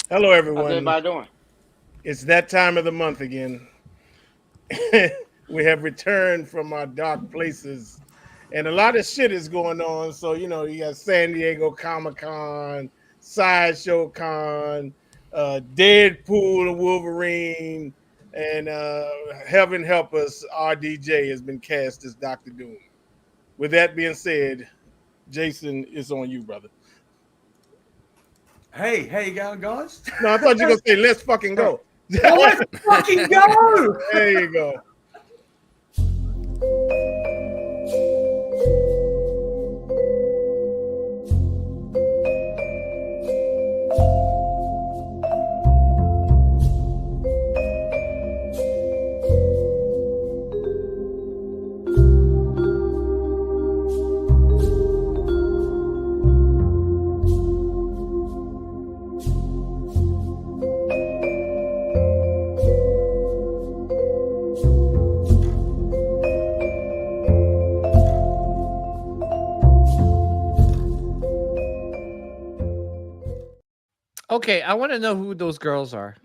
Hello, How's everyone. everybody doing? It's that time of the month again. We have returned from our dark places, and a lot of shit is going on. So, you got San Diego Comic-Con, Sideshow Con, Deadpool and Wolverine, and heaven help us, RDJ has been cast as Dr. Doom. With that being said, Jason, it's on you, brother. Hey, how you going, guys? No, I thought you were going to say, let's fucking go. Let's fucking go! There you go. Okay, I want to know who those girls are.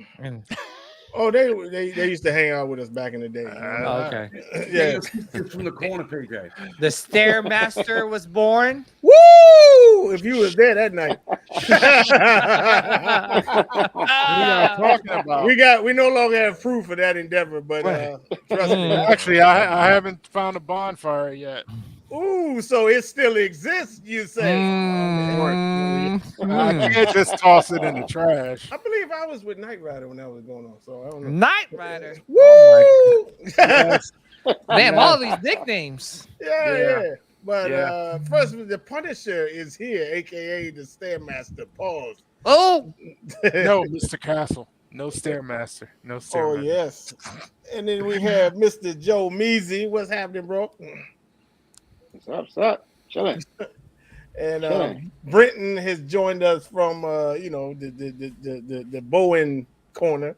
Oh, they used to hang out with us back in the day. Okay. Yeah. From the corner, PJ. The Stairmaster was born. Woo! If you was there that night. What are y'all talking about? We no longer have proof of that endeavor, but trust me. Actually, I haven't found a bonfire yet. Ooh, so it still exists, you say? I can't just toss it in the trash. I believe I was with Knight Rider when that was going on, so I don't know. Knight Rider. Woo! Damn, all these nicknames. Yeah. But first, the Punisher is here, aka the Stairmaster. Pause. Oh, No, Mr. Castle. No Stairmaster. No Stairmaster. Oh, yes. And then we have Mr. Joe Measy. What's happening, bro? What's up? Chilling. And Brenton has joined us from the Bowen corner.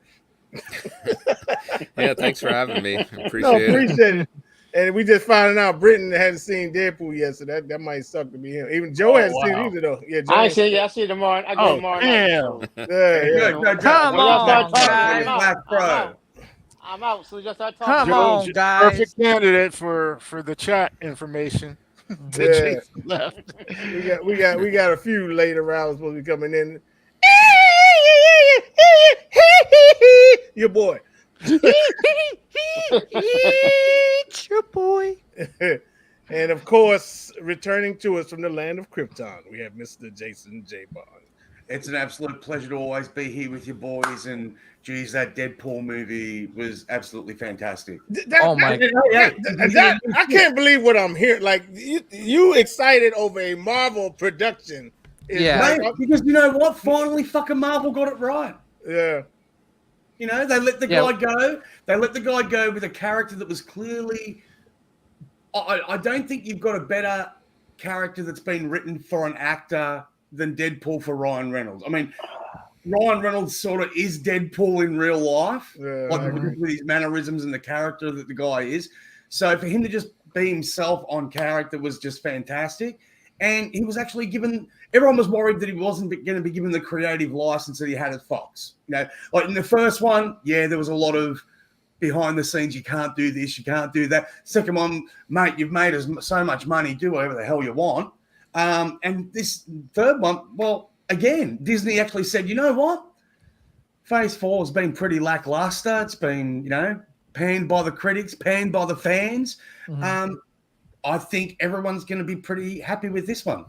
Yeah, thanks for having me. Appreciate it. And we just finding out Brenton hadn't seen Deadpool yet, so that might suck to be him. Even Joe hasn't seen it either, though. Yeah, Joe I ain't seen it. I see it tomorrow. I go tomorrow night. Yeah. Come on, guys. I'm out. So just start talking. Come on, guys. Perfect candidate for the chat information. Yeah. Jason left. We got a few later rounds supposed to be coming in. Your boy. It's your boy. And of course, returning to us from the land of Krypton, we have Mr. Jason J. Bond. It's an absolute pleasure to always be here with you boys. And geez, that Deadpool movie was absolutely fantastic. I can't believe what I'm hearing. Like you excited over a Marvel production. Yeah. Mate, because you know what? Finally, fucking Marvel got it right. Yeah. You know, they let the guy go. They let the guy go with a character that was clearly. I don't think you've got a better character that's been written for an actor than Deadpool for Ryan Reynolds. I mean, Ryan Reynolds sort of is Deadpool in real life, with his mannerisms and the character that the guy is. So for him to just be himself on character was just fantastic. And he was actually given. Everyone was worried that he wasn't going to be given the creative license that he had at Fox. You know, like in the first one, there was a lot of behind the scenes. You can't do this, you can't do that. Second one, mate, you've made us so much money, do whatever the hell you want. And this third one, well, again, Disney actually said, you know what? Phase 4 has been pretty lackluster. It's been, panned by the critics, panned by the fans. Mm-hmm. I think everyone's going to be pretty happy with this one.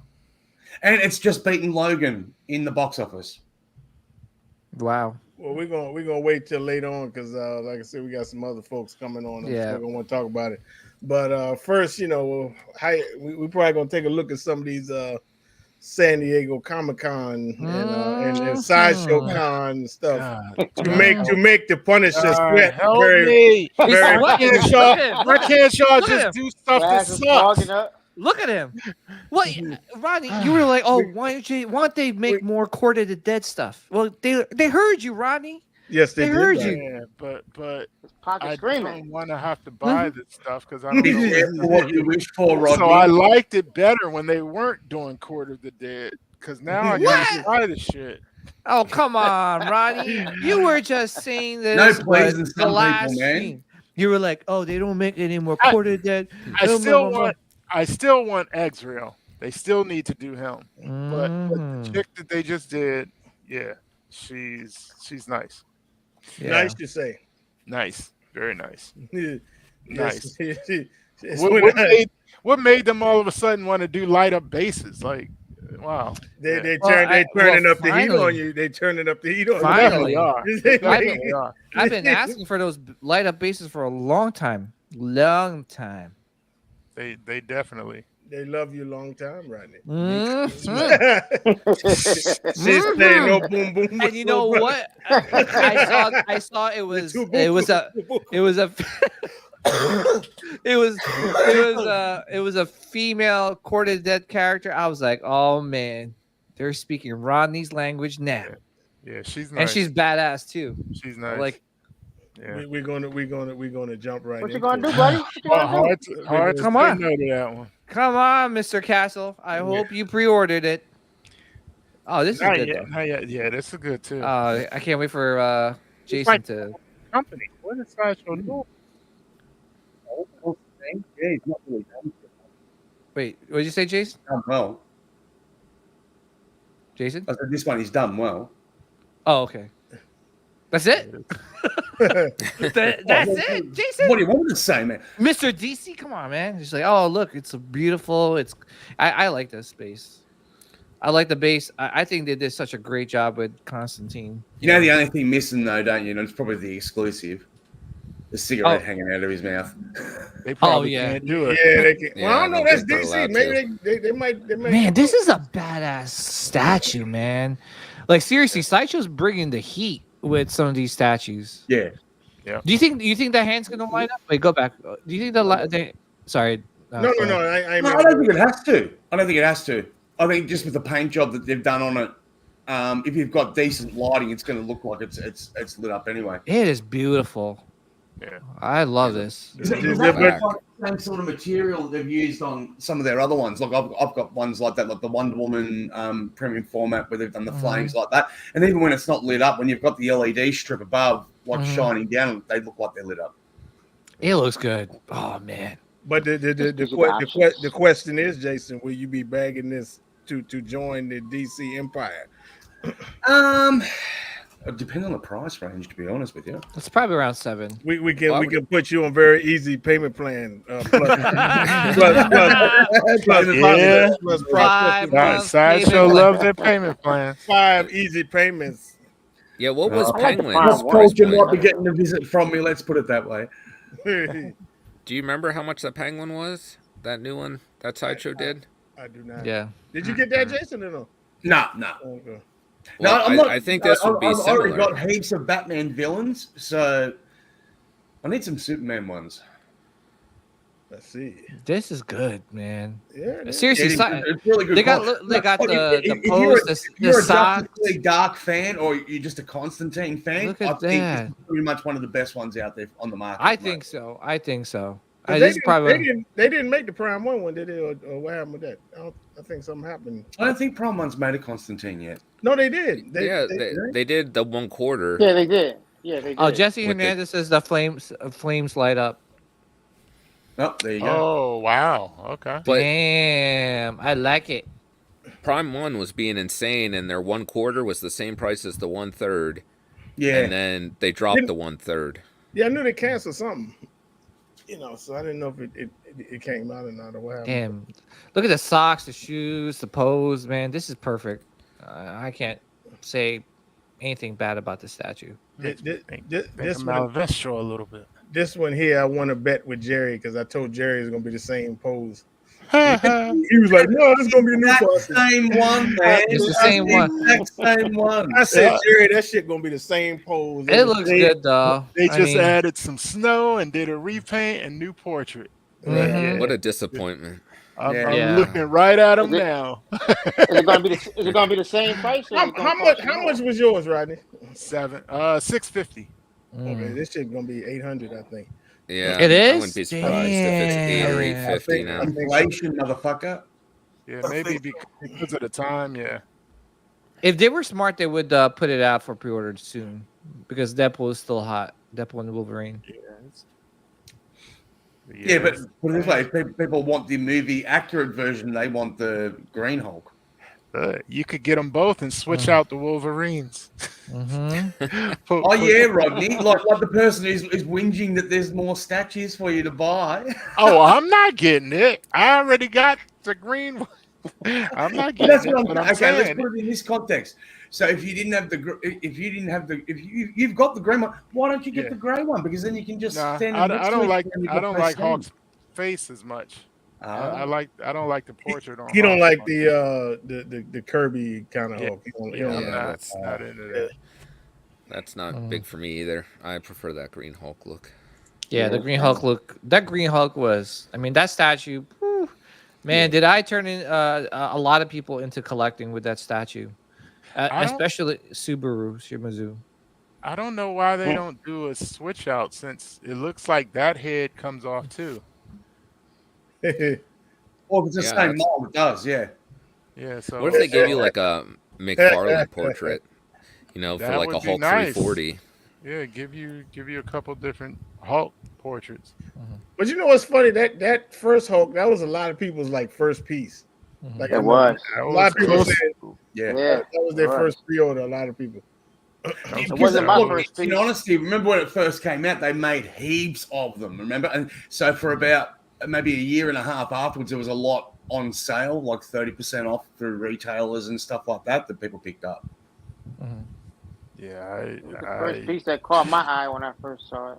And it's just beaten Logan in the box office. Wow. Well, we're gonna wait till later on because, like I said, we got some other folks coming on. Yeah, we're gonna want to talk about it. But first, we probably gonna take a look at some of these San Diego Comic-Con and Sideshow Con and stuff to make the Punisher sweat. Why can't y'all just do stuff that sucks? Look at him. What, Ronnie? You were like, "Oh, why don't they make more Court of the Dead stuff?" Well, they heard you, Ronnie. Yes, they heard you. Yeah, but I screaming. don't want to have to buy this stuff because I don't know what you wish for, Rodney. So I liked it better when they weren't doing Court of the Dead because now I got to buy the shit. Oh, come on, Ronnie. You were just saying this. No pleasing the some last people, man. stream. You were like, oh, they don't make any more quarter dead. I still want Exrail. They still need to do him. But the chick that they just did, yeah, she's nice. Yeah. Nice to say. Nice. Very nice. Nice. What made them all of a sudden want to do light up bases? Like, wow. They turning up the heat on you. They turning up the heat on you. Finally. They are. I've been asking for those light up bases for a long time. Long time. They definitely. They love you long time, Rodney. She's saying no boom boom. And you know what? I saw it was a female courted dead character. I was like, oh man, they're speaking Rodney's language now. Yeah, she's nice. And she's badass too. She's nice. Like, yeah. We're gonna jump right. What you gonna do, buddy? Hard come on. No to that one. Come on, Mr. Castle. I hope you pre-ordered it. Oh, this is good though. Not yet. Yeah, this is good too. I can't wait for Jason to. Company. What is Sideshow doing? Yeah, he's not really done. Wait, what did you say, Jason? Done well. Jason? I said this one he's done well. Oh, okay. That's it. That's it, Jason. What do you want me to say, man? Mr. DC, come on, man. Just like, oh, look, it's a beautiful. I like this space. I like the base. I think they did such a great job with Constantine. You know the only thing missing though, don't you? And it's probably the exclusive. The cigarette hanging out of his mouth. They probably can't do it. Yeah, they can. Yeah, Well, I don't know. That's they're DC. allowed Maybe they might. Man, this is a badass statue, man. Like seriously, Sideshow's bringing the heat with some of these statues. Yeah. Do you think the hand's gonna light up? Wait, go back. Do you think sorry. No. I don't think it has to. I think just with the paint job that they've done on it, if you've got decent lighting, it's going to look like it's lit up anyway. It is beautiful. Yeah, I love this. Is that the same sort of material that they've used on some of their other ones? Like I've got ones like that, like the Wonder Woman premium format where they've done the flames like that. And even when it's not lit up, when you've got the LED strip above, like shining down, they look like they're lit up. It looks good. Oh man! But the question is, Jason, will you be bagging this to join the DC Empire? It depends on the price range, to be honest with you. It's probably around 7. We can put you on very easy payment plan. Plus Sideshow loves their payment plan. 5 easy payments. Yeah, what was Penguin? You might be getting a visit from me. Let's put it that way. Do you remember how much the Penguin was? That new one that Sideshow did? I do not. Yeah. Did you get that, Jason, or no? No. Okay. Well, No, I'm not. I think this would be I've already similar. got heaps of Batman villains, so I need some Superman ones. Let's see. This is good, man. Yeah. Seriously, It's really good. they got the pose, If you're a socks. Justice League Dark fan, or you're just a Constantine fan, Look I at think that. this is pretty much one of the best ones out there on the market. I think so. They This is probably. didn't make the Prime 1, did they? Or what happened with that? I think something happened. I don't think Prime One's made a Constantine yet. No, they did. They did the 1/4. Yeah, they did. Yeah, they did. Oh, Jesse With Hernandez says the flames light up. Oh, there you go. Oh, wow. Okay. But Damn, I like it. Prime 1 was being insane, and their 1/4 was the same price as the 1/3. Yeah. And then they dropped the 1/3. Yeah, I knew they canceled something. So I didn't know if it came out or not or what happened. Damn, look at the socks, the shoes, the pose, man. This is perfect. I can't say anything bad about the statue. This This one, Malvestro a little bit. this one here, I want to bet with Jerry because I told Jerry it's gonna be the same pose. He was like, "No, this is gonna be a new pose." Same one, man. It's the same one. Exact same one. I said, Jerry, that shit gonna be the same pose. It looks good though. They I just mean, added some snow and did a repaint and new portrait. Mhm. What a disappointment. I'm Yeah. looking right at them now. Is it gonna be the same price? Or is it gonna cost How more? much was yours, Rodney? $650. Okay, this shit gonna be 800, I think. Yeah, It I is? wouldn't be surprised if it's 8 or Damn. 850 now. Inflation, motherfucker. Yeah, maybe because of the time. Yeah. If they were smart, they would put it out for pre-order soon because Deadpool is still hot. Deadpool and Wolverine. Yeah, but put it this way: if people want the movie accurate version, they want the Green Hulk. You could get them both and switch out the Wolverines. Oh yeah, Rodney, like the person is whinging that there's more statues for you to buy. Oh, I'm not getting it. I already got the green one. I'm not getting That's it. what I'm But saying. I'm Okay, saying let's put it in this context. So if you've got the green one, why don't you get the grey one? Because then you can just stand. I don't like Hulk's face as much. I don't like the portrait on. He don't Hulk. like the Kirby kind of Hulk. He don't Yeah, like that's not into that. That's not big for me either. I prefer that Green Hulk look. Yeah, the Green Hulk look. That Green Hulk was. I mean, that statue. Whew, man, did I turn in a lot of people into collecting with that statue, especially Shimizu. I don't know why they don't do a switch out since it looks like that head comes off too. Or if it's the same mold, it does, yeah. Yeah. So What if they gave you like a McFarlane portrait? You know, for That like a would be Hulk nice. 340. Yeah, give you a couple different Hulk portraits. But you know what's funny? That first Hulk, that was a lot of people's like first piece. Like It was. a lot of people close. said Yeah. that was their Right. first pre-order. A lot of people. It wasn't my first piece. In honesty, remember when it first came out, they made heaps of them, remember? And so for about maybe a year and a half afterwards, there was a lot on sale, like 30% off through retailers and stuff like that people picked up. Yeah, It was the first piece that caught my eye when I first saw it.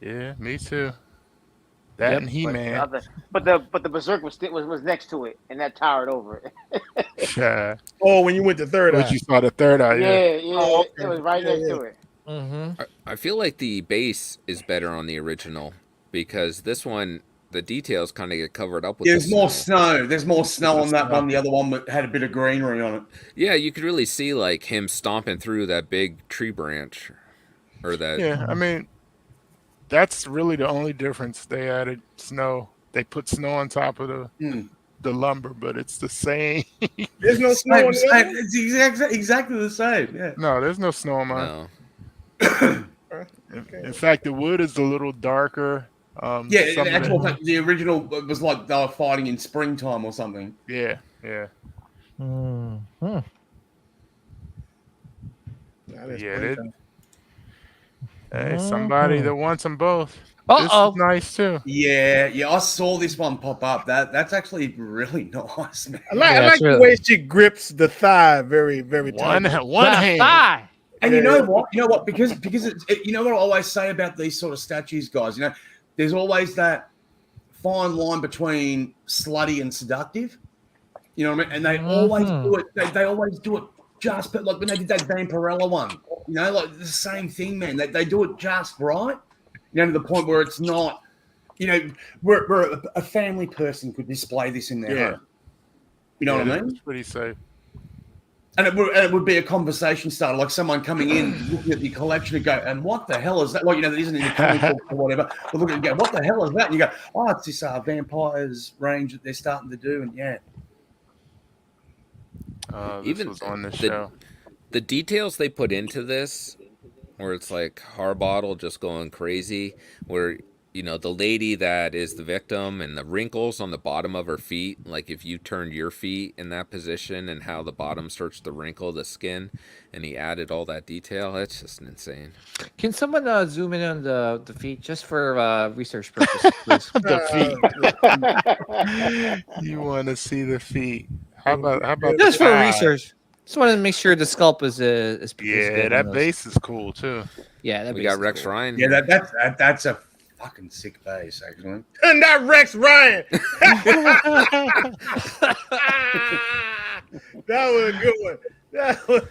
yeah, me too. That and He-Man. But the Berserk was next to it, and that towered over it. Yeah. Oh, when you went to Third But Eye. you saw the third eye. Yeah, Oh, okay. it was right next to it. I feel like the base is better on the original because this one, the details kind of get covered up with There's the more snow. snow. There's more snow on that one. The other one had a bit of greenery on it. Yeah, you could really see like him stomping through that big tree branch, or that. Yeah, I mean, that's really the only difference. They added snow. They put snow on top of the lumber, but it's the same. There's no snow on the other one? It's exactly the same. Yeah. No, there's no snow on mine. No. In fact, the wood is a little darker. Yeah, some in of actual fact, the original was like they were fighting in springtime or something. Yeah. Hey, somebody that wants them both. This is nice too. Yeah, I saw this one pop up. That's actually really nice, man. I like the way she grips the thigh very, very tight. One hand. Thigh. And you know what? Because you know what I always say about these sort of statues, guys. You know, there's always that fine line between slutty and seductive. You know what I mean? And they always do it. They always do it just, but like when they did that Vampirella one, you know, like the same thing, man. They do it just right. You know, to the point where it's not, you know, where a family person could display this in their home. You know what I mean? It's pretty safe. And it would be a conversation starter, like someone coming in, looking at the collection and go, and what the hell is that? Like, you know, that isn't in the comic book or whatever. But look at it and go, what the hell is that? And you go, oh, it's this vampires range that they're starting to do. And yeah. Even was on this show. The details they put into this, where it's like Harbottle just going crazy, where, you know, the lady that is the victim and the wrinkles on the bottom of her feet, like if you turned your feet in that position and how the bottom starts to wrinkle the skin, and he added all that detail, that's just insane. Can someone zoom in on the feet just for research purposes, please? The feet. You want to see the feet? How about Just the for thigh? research. Just want to make sure the sculpt is Yeah, that base is cool too. Yeah, that We base got is Rex cool. Ryan. Yeah, here. that's a fucking sick base, actually. Not Rex Ryan. That was a good one. That was...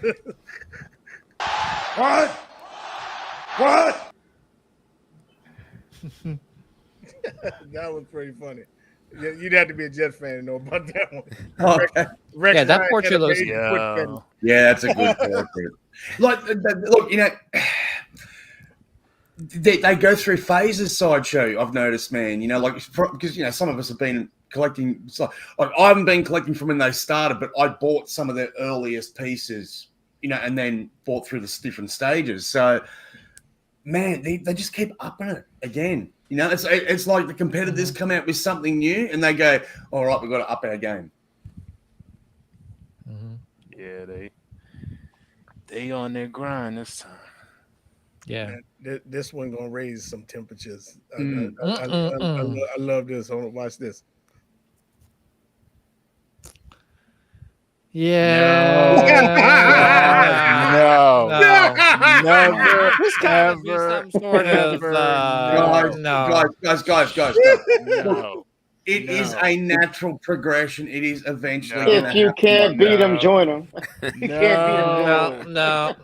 What? That was pretty funny. You'd have to be a Jet fan to know about that one. Okay. Rex Yeah, that Ryan portrait had a looks- baby Yeah. foot Yeah, that's a good portrait. Like, look, you know, they go through phases. Sideshow, I've noticed, man. You know, like because you know some of us have been collecting. So like, I haven't been collecting from when they started, but I bought some of their earliest pieces, and then bought through the different stages. So, man, they just keep upping it again. It's like the competitors come out with something new and they go, all right, we've got to up our game. Yeah, they on their grind this time. Yeah. Man, this one gonna raise some temperatures. I love this. Hold on, watch this. Yeah. No. Never. There's gotta be some sort of no. Guys. No. It is a natural progression. It is eventually. If you can't beat them, join them. You can't beat them, No.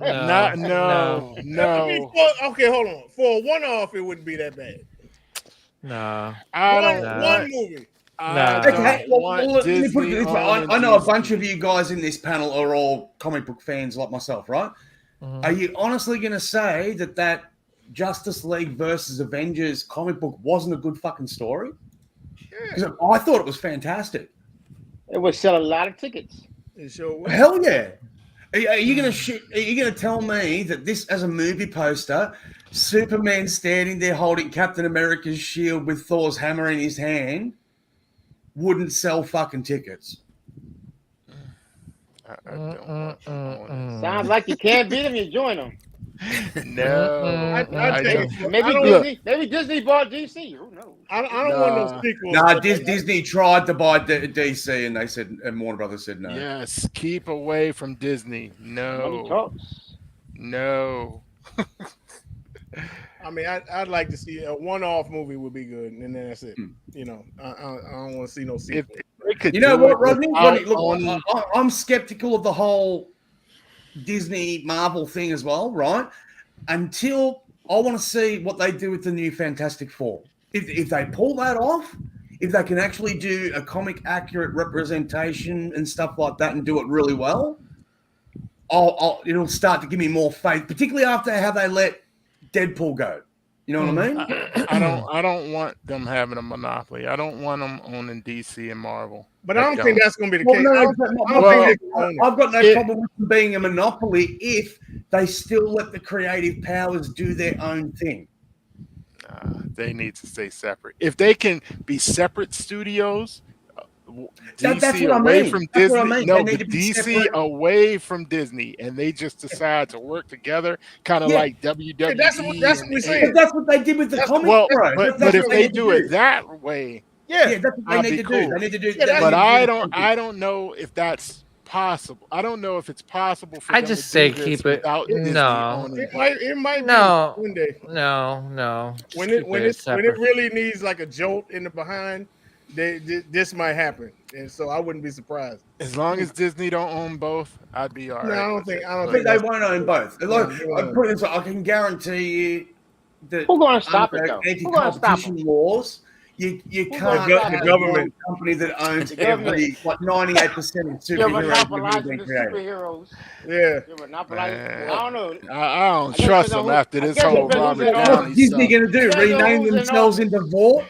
Okay, hold on. For a one-off, it wouldn't be that bad. No. One movie. Okay, let me put it this way. I know a bunch of you guys in this panel are all comic book fans like myself, right? Are you honestly going to say that Justice League versus Avengers comic book wasn't a good fucking story? Because I thought it was fantastic. It would sell a lot of tickets. It sure would. Hell yeah! Are you gonna tell me that this, as a movie poster, Superman standing there holding Captain America's shield with Thor's hammer in his hand, wouldn't sell fucking tickets? Sounds like you can't beat them, you join them. No. Maybe Disney bought DC. Who knows? I don't want no sequels. Nah, Disney tried to buy DC, and they said, and Warner Brothers said no. Yes, keep away from Disney. No. I mean, I'd like to see a one-off movie would be good, and then that's it. I don't want to see no sequel. You know what, Rodney? Look, I'm skeptical of the whole Disney Marvel thing as well, right? Until I want to see what they do with the new Fantastic Four. If they pull that off, if they can actually do a comic accurate representation and stuff like that and do it really well, it'll start to give me more faith, particularly after how they let Deadpool go. You know what I mean? I don't want them having a monopoly. I don't want them owning DC and Marvel. But I don't think that's going to be the case. I've got no problem with them being a monopoly if they still let the creative powers do their own thing. They need to stay separate. If they can be separate studios, DC away from Disney. No, DC away from Disney, and they just decide to work together, kind of like WWE. Yeah, that's what we're saying. That's what they did with the comic. Well, but if they do it that way, that's what they need to do. They need to do. But I don't know if that's possible. I don't know if it's possible for. I just say keep it. No, it might no, be one day. No. When it really needs like a jolt in the behind. This might happen, and so I wouldn't be surprised. As long as Disney don't own both, I'd be all right. No, I don't think they won't own both. I can guarantee you that who's going to stop it though? Anti-competition laws. You can't the government company that owns every 98% of superheroes being created. Yeah, I don't know. I don't trust them after this whole Robert Downey stuff. What's Disney going to do? Rename themselves into Vought?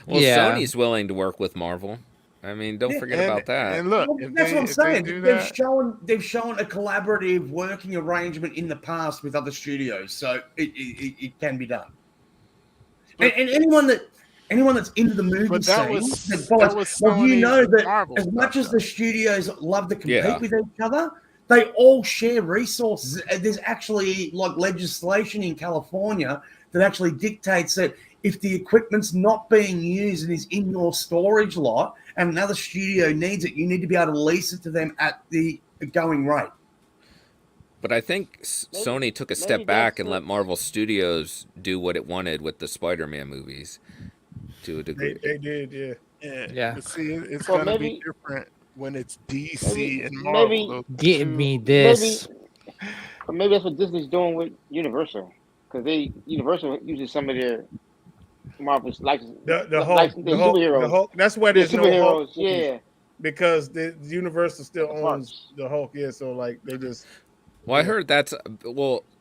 Well, Sony's willing to work with Marvel. I mean, don't forget about that. And look, that's what I'm saying. They've shown a collaborative working arrangement in the past with other studios, so it can be done. And anyone that's into the movie scene, you know that Marvel as much as the studios love to compete with each other, they all share resources. There's actually like legislation in California that actually dictates that if the equipment's not being used and is in your storage lot and another studio needs it, you need to be able to lease it to them at the going rate. But I think Sony took a step back and let Marvel Studios do what it wanted with the Spider-Man movies to a degree. They did, yeah. But see, it's going to be different when it's DC and Marvel. Give me this. Maybe that's what Disney's doing with Universal, because Universal uses some of their Marvel's license. The Hulk. That's why there's no Hulk. Yeah. Because the Universal still owns the Hulk. Yeah, so like they just. Well, I heard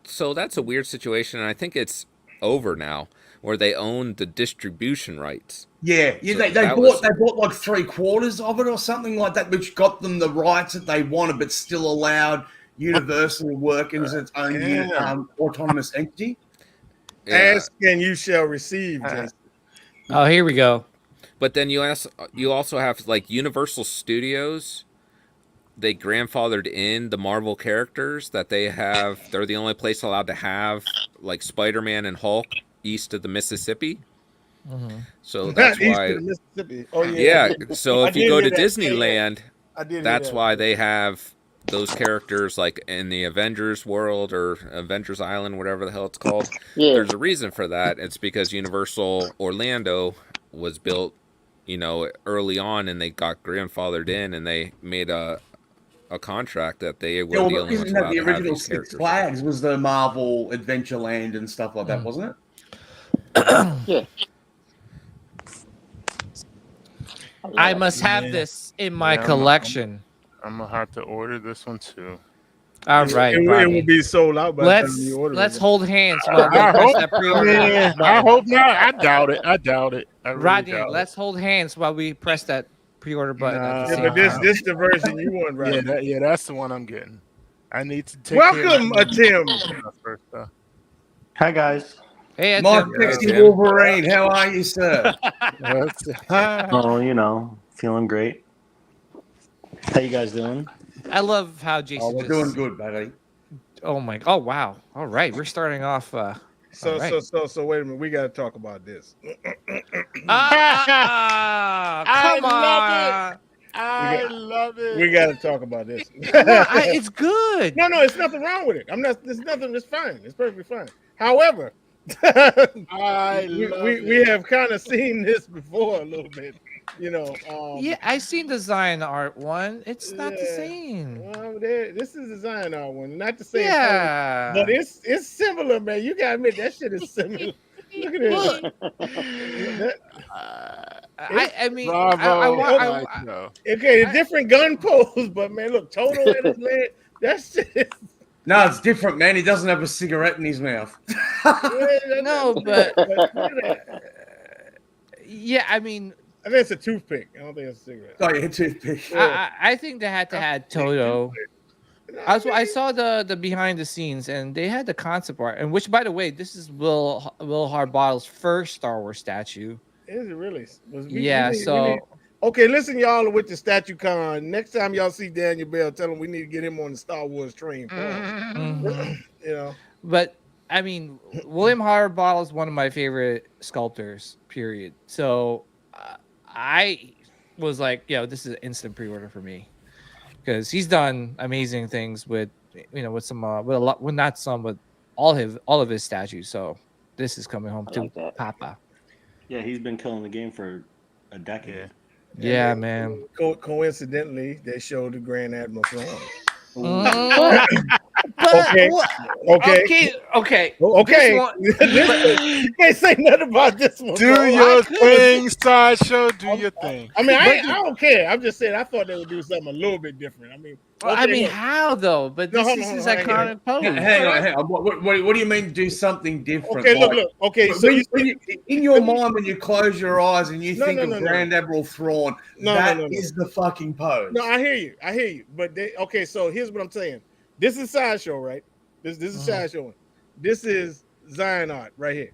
so that's a weird situation, and I think it's over now, where they own the distribution rights. Yeah, So they bought like 3/4 of it or something like that, which got them the rights that they wanted, but still allowed Universal to work as its own autonomous entity. Yeah. Ask and you shall receive, Jason. Oh, here we go. But then you also have like Universal Studios. They grandfathered in the Marvel characters that they have. They're the only place allowed to have like Spider-Man and Hulk east of the Mississippi. Mm-hmm. So that's East why. of the Mississippi. Oh yeah. So I if you did go hear to that. Disneyland, I did hear that's that. why they have those characters like in the Avengers world or Avengers Island, whatever the hell it's called. Yeah. There's a reason for that. It's because Universal Orlando was built, early on, and they got grandfathered in, and they made a contract that they were the only ones Isn't that allowed the to have original these Six characters. Flags was the Marvel Adventureland and stuff like that, wasn't it? Yeah. I must have this in my collection. I'm gonna have to order this one too. All right, It Rodney. will be sold out by the time you order Let's it. hold hands while we I press hope- that pre-order. Yeah, I hope not. I doubt it. I really Rodney, doubt it. let's hold hands while we press that pre-order button. At the Nah. Yeah, same but this time. this the version you want, right? Yeah, that's the one I'm getting. I need to take Welcome, Tim. First, Hi guys. Hey, My Tim. sexy Tim. Wolverine, how are you, sir? Oh, feeling great. How you guys doing? I love how Jason. Oh, we're doing good, buddy. Oh my! Oh wow! All right, we're starting off. So All right. so wait a minute. We got to talk about this. Come I on! I love it. We got to talk about this. It's good. No, it's nothing wrong with it. There's nothing. It's fine. It's perfectly fine. However, we have kind of seen this before a little bit. Yeah, I've seen the Zion art one. It's not the Yeah. same. Well, this is the Zion art one. Not to say Yeah, but it's similar, man. You gotta admit that shit is similar. Look at this. I mean, Bravo. Okay, different gun pose, but man, look, Toto and his man, that shit. No, it's different, man. He doesn't have a cigarette in his mouth. No, but I yeah, I mean, think it's a toothpick. I don't think it's a cigarette. Oh, yeah, toothpick. I think they had to have Toto. I saw the behind the scenes, and they had the concept art, and which, by the way, this is Will Harbottle's first Star Wars statue. Is it really? Okay, listen, y'all, with the Statue Con. Next time y'all see Daniel Bell, tell him we need to get him on the Star Wars train. Mhm. But I mean, William Harbottle is one of my favorite sculptors. Period. So I was like, this is an instant pre-order for me because he's done amazing things with with some with a lot, well, not some, but all of his statues. So this is coming home I to like that. Papa. Yeah, he's been killing the game for a decade. Yeah, man. Coincidentally, they showed the Grand Admiral throne. Okay. Okay. This one- You can't say nothing about this one. Do bro. your thing, Sideshow. Do your thing. I mean, I don't care. I'm just saying I thought they would do something a little bit different. I mean, look. how though? But No, this hold is on, his hold on, iconic pose. Hang on. What do you mean do something different? Okay, Like, look. Okay, so in your mind, when you close your eyes and you No, think no, of no. Grand Admiral Thrawn, No, that no, no. is the fucking pose. No, I hear you. But okay, so here's what I'm saying. This is Sideshow, right? This is Sideshow one. This is Zion art right here.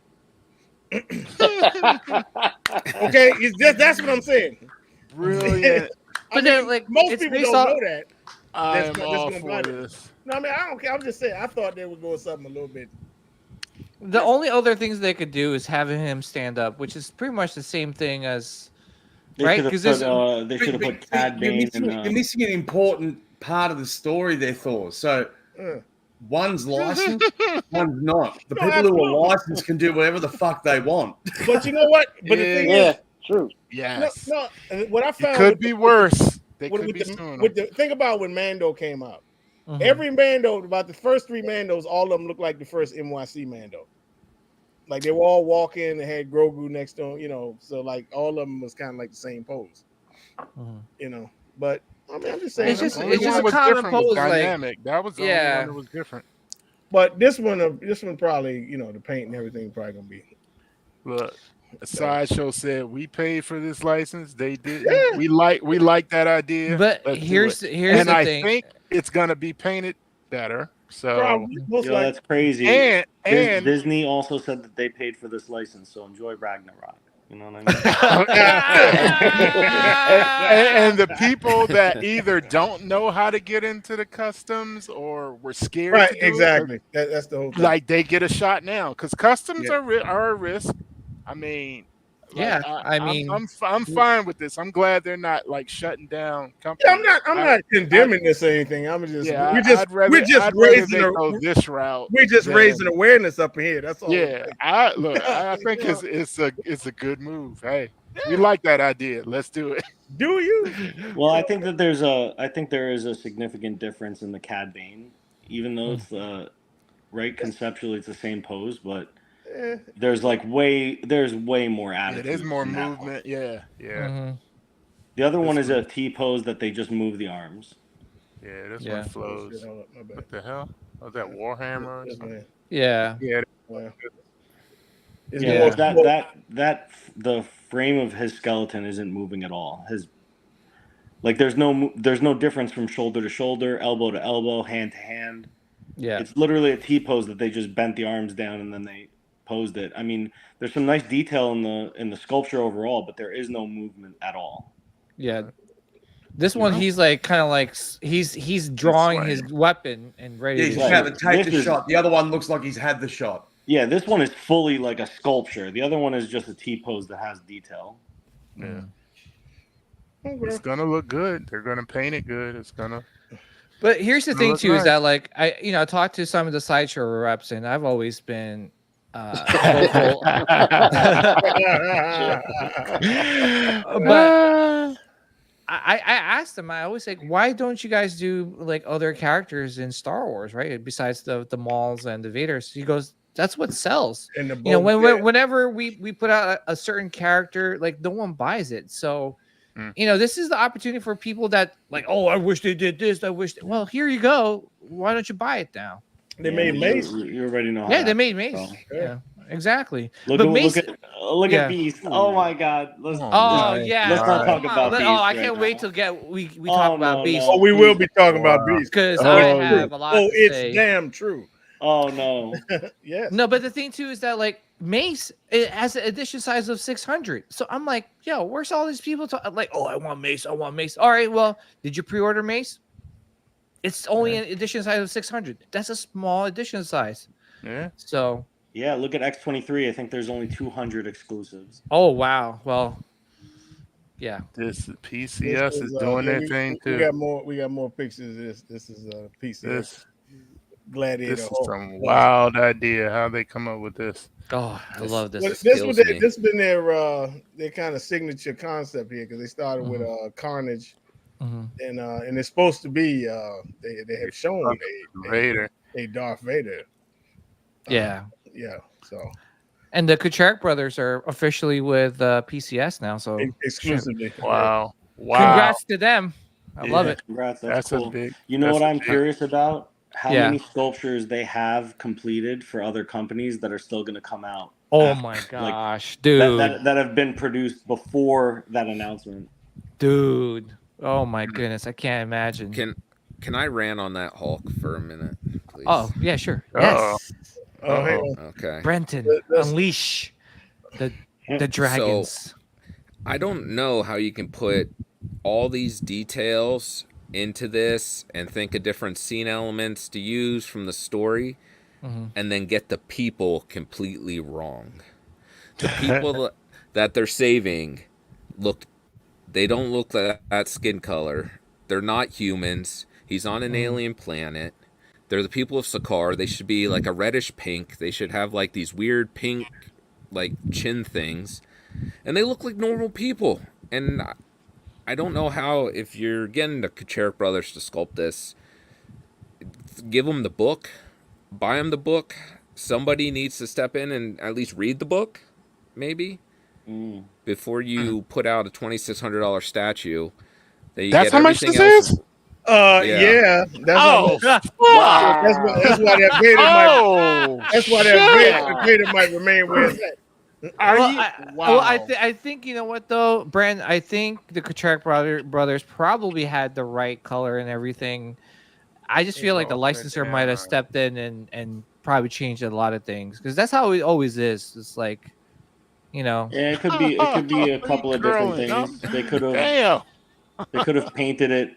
Okay, that's what I'm saying. Brilliant. But then, like, most it's people based don't off- know that. I That's am not- all that's for gonna bother. this. No, I mean I don't care. I'm just saying I thought they would go with something a little bit. The only other things they could do is having him stand up, which is pretty much the same thing as They Right, should have 'cause put, this- they should have put But Cad you're Bane missing, and you're missing an important part of the story there, Thor. So Uh. one's licensed, one's not. The No, people who are absolutely. licensed can do whatever the fuck they want. But you know what? But the thing Yeah, is, true. Yes. no, what I It found could with be worse. They with could be the, sooner. with the think about when Mando came out. Mhm. Every Mando, about the first three Mandos, all of them looked like the first NYC Mando. Like they were all walking, they had Grogu next to them, so like all of them was kind of like the same pose, Mhm. But I mean, I'm just saying. It's just- The only it's just one a was common different was pose, like- dynamic. That was the only Yeah. one that was different. But this one probably, the paint and everything probably gonna be. Look, Sideshow said we paid for this license. They did. Yeah. We like that idea. But Let's here's do it. the and I thing. think it's gonna be painted better. So Probably, most Yo, likely. that's crazy. and Disney also said that they paid for this license, so enjoy Ragnarok. You know what I mean? and the people that either don't know how to get into the customs or were scared, Right, to do exactly. That's the whole thing. like they get a shot now because customs are a risk. I mean, Yeah, I'm fine with this. I'm glad they're not like shutting down companies. Yeah, I'm not condemning this or anything. I'm just I'd rather we're just raising go this route. We're just raising awareness up in here. That's all. Yeah, I think it's a good move. Hey, we like that idea. Let's do it. Do you? Well, I think there is a significant difference in the Cad Bane, even though it's right conceptually it's the same pose, but there's way more attitude. There's more in that movement. one. Yeah. Mhm. The other one is a T pose that they just move the arms. Yeah, this Yeah. one flows. Oh, shit, hold up, my bad. What the hell? Was that Warhammer? Or Yes, something? man. Yeah. Yeah. Well, it's Yeah, more- that the frame of his skeleton isn't moving at all. There's no difference from shoulder to shoulder, elbow to elbow, hand to hand. Yeah. It's literally a T pose that they just bent the arms down and then they posed it. I mean, there's some nice detail in the sculpture overall, but there is no movement at all. Yeah. This one, he's like kind of like he's drawing his weapon and ready. Yeah, to he's had to take This the is- shot. The other one looks like he's had the shot. Yeah, this one is fully like a sculpture. The other one is just a T pose that has detail. Yeah. Okay. It's gonna look good. They're gonna paint it good. It's gonna. But here's the thing look too, is nice. that like I talked to some of the Sideshow reps, and I've always been vocal. But I asked him, I always like, why don't you guys do like other characters in Star Wars, right? Besides the Mauls and the Vaders. He goes, that's what sells. And the You know, boat, whenever we put out a certain character, like no one buys it. So, this is the opportunity for people that like, oh, I wish they did this. Well, here you go. Why don't you buy it now? they made Mace. You already know. How Yeah, they that made Mace. goes. Yeah, exactly. Look Yeah. at Beast. Oh my God. Let's Yeah. Let's not talk Come about on. Beast. I right can't now. wait till we talk about no, Beast. Oh, we will be talking about Beast. Because Oh, I yeah. have a lot Oh, to it's say. damn true. Oh no. Yes. No, but the thing too is that like Mace, it has an edition size of 600. So I'm like, yo, where's all these people like, oh, I want Mace. All right, well, did you pre-order Mace? It's only an edition size of 600. That's a small edition size. Yeah. So, Yeah, look at X23. I think there's only 200 exclusives. oh wow. Well, yeah. This PCS is doing yeah, their we- thing We too. got more pictures of this. This is PCS This Gladiator. this is Hulk. some wild idea how they come up with this. Oh, I love this. Well, This this kills was me. this been their kind of signature concept here because they started with Carnage, Mhm. and it's supposed to be they have shown Raider. a Darth Vader. Yeah. Yeah. So And the Kuchar brothers are officially with PCS now. So exclusively. Wow. congrats to them. I love Yeah. it. Congrats. That's That's a cool. big. You know that's what a I'm big- curious about? How Yeah. many sculptures they have completed for other companies that are still going to come out Oh after- my like, gosh, dude. that have been produced before that announcement. Dude. Oh my goodness. I can't imagine. Can I rant on that Hulk for a minute, please? Oh, yeah, sure. Uh-oh. Yes. Oh, hang on. Okay. Brenton, Let's- unleash the dragons. I don't know how you can put all these details into this and think of different scene elements to use from the story and then get the people completely wrong. The people that they're saving they don't look like that skin color. They're not humans. He's on an alien planet. They're the people of Sakaar. They should be like a reddish pink. They should have like these weird pink like chin things. And they look like normal people. And I don't know how, if you're getting the Kuchar brothers to sculpt this, give them the book, buy them the book. Somebody needs to step in and at least read the book, maybe, before you put out a $2,600 statue. That you That's get how much everything this else. is? Yeah. That's Wow. that's why that Vader might. That's why that Vader might remain where it's at. I think you know what though, Brand. I think the Kachak brothers probably had the right color and everything. I just feel like the licensor might have stepped in and probably changed a lot of things because that's how it always is. It's like, you know. Yeah, it could be a couple of different things. They could have painted it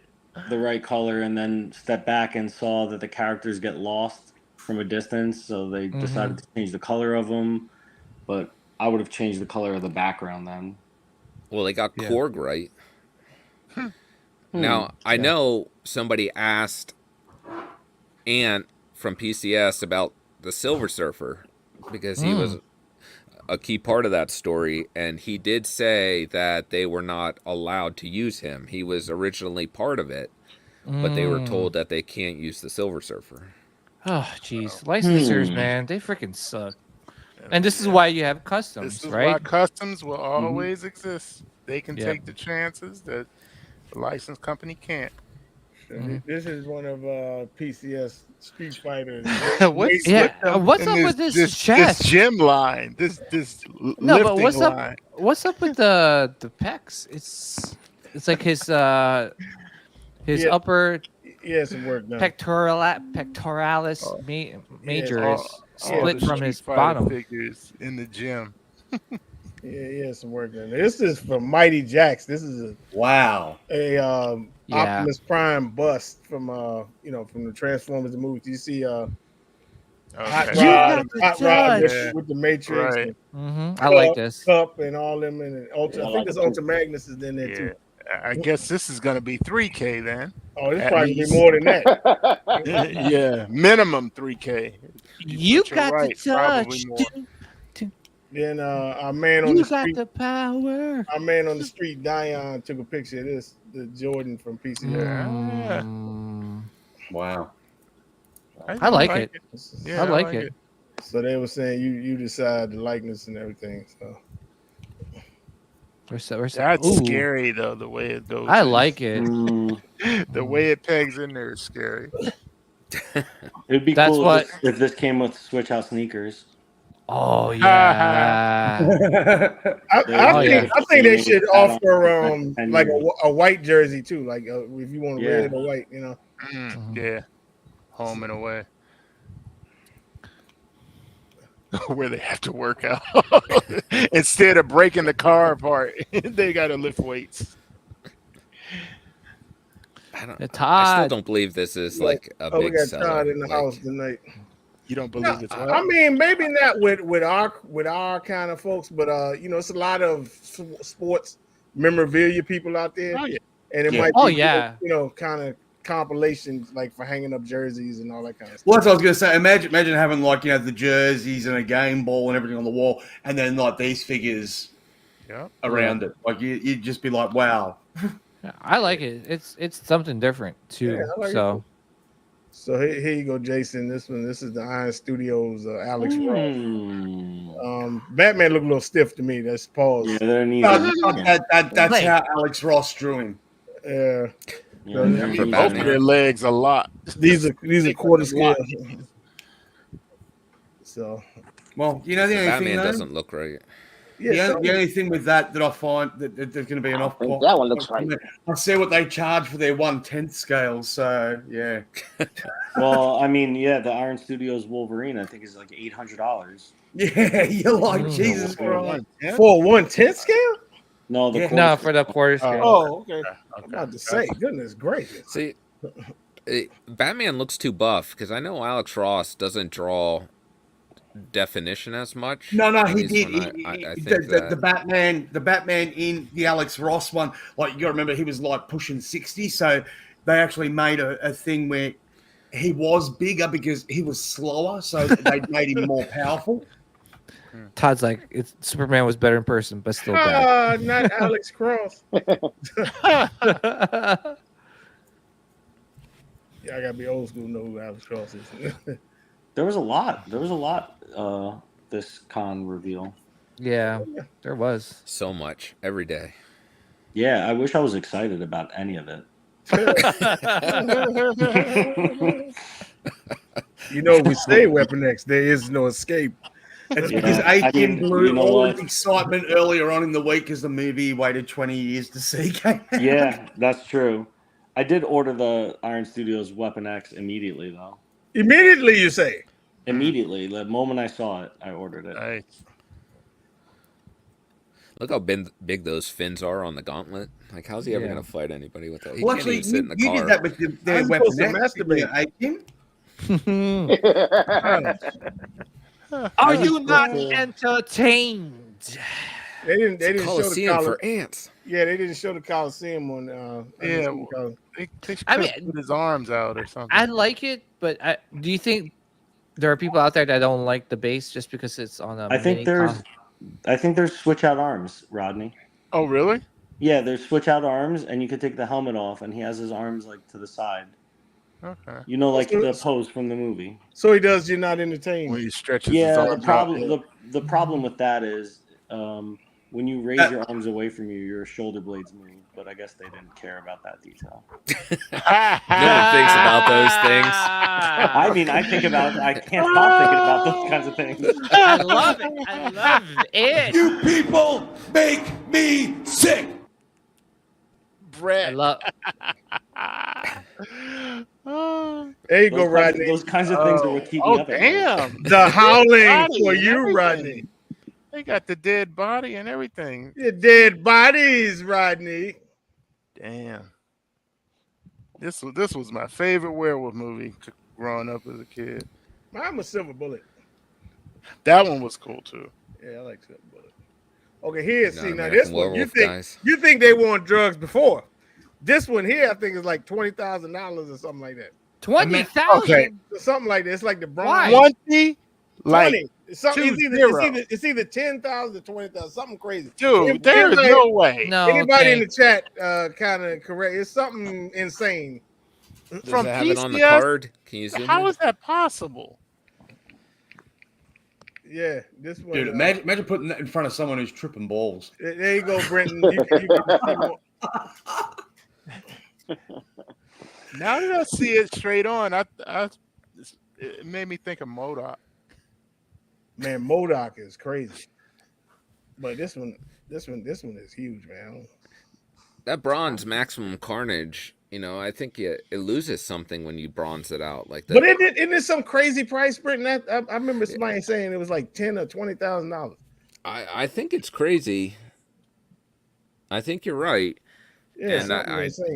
the right color and then stepped back and saw that the characters get lost from a distance, so they decided to change the color of them. But I would have changed the color of the background then. Well, they got Korg right. Now, I know somebody asked Ant from PCS about the Silver Surfer because he was a key part of that story, and he did say that they were not allowed to use him. He was originally part of it, but they were told that they can't use the Silver Surfer. Oh, jeez. Licensors, man, they freaking suck. And this is why you have customs, this is right? why customs will always exist. They can take the chances that the license company can't. This is one of PCS Street Fighters. What's up with this chest? This gym line. This no, but lifting line. What's up with the pecs? It's like his upper some work done. pectoralis major is split from his bottom. Figures in the gym. Some work done. This is from Mighty Jax. This is a Optimus Prime bust from from the Transformers movie. You see Hot Rod with the Matrix. Right. I like this. Cup and all them, and Ultra. I think there's Ultra Magnus is in there too. I guess this is going to be 3K then. Oh, it's probably be more than that. Yeah, minimum 3K. You got the touch. Then our man on the street. You got the power. Our man on the street, Dion, took a picture of this. The Jordan from PCS. Wow. I like it. Yeah, I like it. So they were saying you decide the likeness and everything. So. That's scary though. The way it goes. I like it. The way it pegs in there is scary. It'd be cool if this came with Switch House sneakers. Oh yeah. I think they should offer like a white jersey too. Like if you want red or white, Yeah. Home and away. Where they have to work out instead of breaking the car apart. They got to lift weights. I still don't believe this is like a big we got seller. Todd in the house tonight. You don't believe it's what? I mean, maybe not with our kind of folks, but it's a lot of sports memorabilia people out there, and it might be kind of compilations like for hanging up jerseys and all that kind of stuff. Well, that's what I was gonna say. Imagine having like the jerseys and a game ball and everything on the wall, and then like these figures around it. Like you'd just be like, wow. I like it. It's something different too. Yeah, I like it. So here you go, Jason. This is the Iron Studios Alex Ross. Batman looked a little stiff to me. That's pause. Yeah, that's how Alex Ross drew him. Yeah. Both of their legs a lot. These are quarter scale. So, well, the only Batman thing doesn't look right. Yeah, the only thing with that I find that there's going to be an off. That one looks right. I see what they charge for their 1/10 scale. So yeah. Well, I mean, the Iron Studios Wolverine I think is like $800. Yeah, you're like Jesus Christ. For a 1/10 scale? No, for the quarter scale. Oh, okay. I'm about to say, goodness gracious. See, Batman looks too buff because I know Alex Ross doesn't draw definition as much. No, he did. I think the Batman in the Alex Ross one, like you got to remember, he was like pushing 60, so they actually made a thing where he was bigger because he was slower, so they made him more powerful. Todd's like, Superman was better in person, but still bad. Not Alex Cross. Yeah, I gotta be old school to know who Alex Cross is. There was a lot. This con reveal. Yeah, there was so much every day. Yeah, I wish I was excited about any of it. You know, we say Weapon X, there is no escape. It's because Aiken blew all the excitement earlier on in the week as the movie he waited 20 years to see came out. Yeah, that's true. I did order the Iron Studios Weapon X immediately, though. Immediately, you say? Immediately. The moment I saw it, I ordered it. Nice. Look how big those fins are on the gauntlet. Like, how's he ever going to fight anybody with that? He Well, can't actually, even sit in the you car. did that with their Weapon X. Aiken. Are you not entertained? They didn't show the Coliseum for ants. Yeah, they didn't show the Coliseum one. They put his arms out or something. I like it, but do you think there are people out there that don't like the base just because it's on a? I think there's switch out arms, Rodney. Oh, really? Yeah, there's switch out arms, and you could take the helmet off, and he has his arms like to the side. Okay. You know, like the pose from the movie. So he does. You're not entertained. When he stretches. Yeah, his arms the problem with that is when you raise your arms away from you, your shoulder blades move. But I guess they didn't care about that detail. No one thinks about those things. I mean, I can't stop thinking about those kinds of things. I love it. I love it. You people make me sick. I love. There you go, Rodney. Those kinds of things are what keep me up. Damn. The howling for you, Rodney. They got the dead body and everything. The dead bodies, Rodney. Damn. This was my favorite werewolf movie growing up as a kid. Mine was Silver Bullet. That one was cool too. Yeah, I like Silver Bullet. Okay, here, see now American this one. Werewolf, You think they want drugs before? This one here, I think is like $20,000 or something like that. 20,000. Okay. Something like that. It's like the bronze. 20, like 20. It's either 10,000 or 20,000. Something crazy. Dude, there is no way. No. Anybody in the chat kind of correct? It's something insane. Does From it have it on the PCS? card? Can you zoom How in? is that possible? Yeah, this one. Dude, imagine putting that in front of someone who's tripping balls. There you go, Brenton. You can Now that I see it straight on, it made me think of MODOK. Man, MODOK is crazy. But this one is huge, man. Oh. That bronze maximum carnage, I think it loses something when you bronze it out like that. But isn't it some crazy price, Brenton? I remember somebody saying it was like $10,000 or $20,000. I think it's crazy. I think you're right. Yeah, and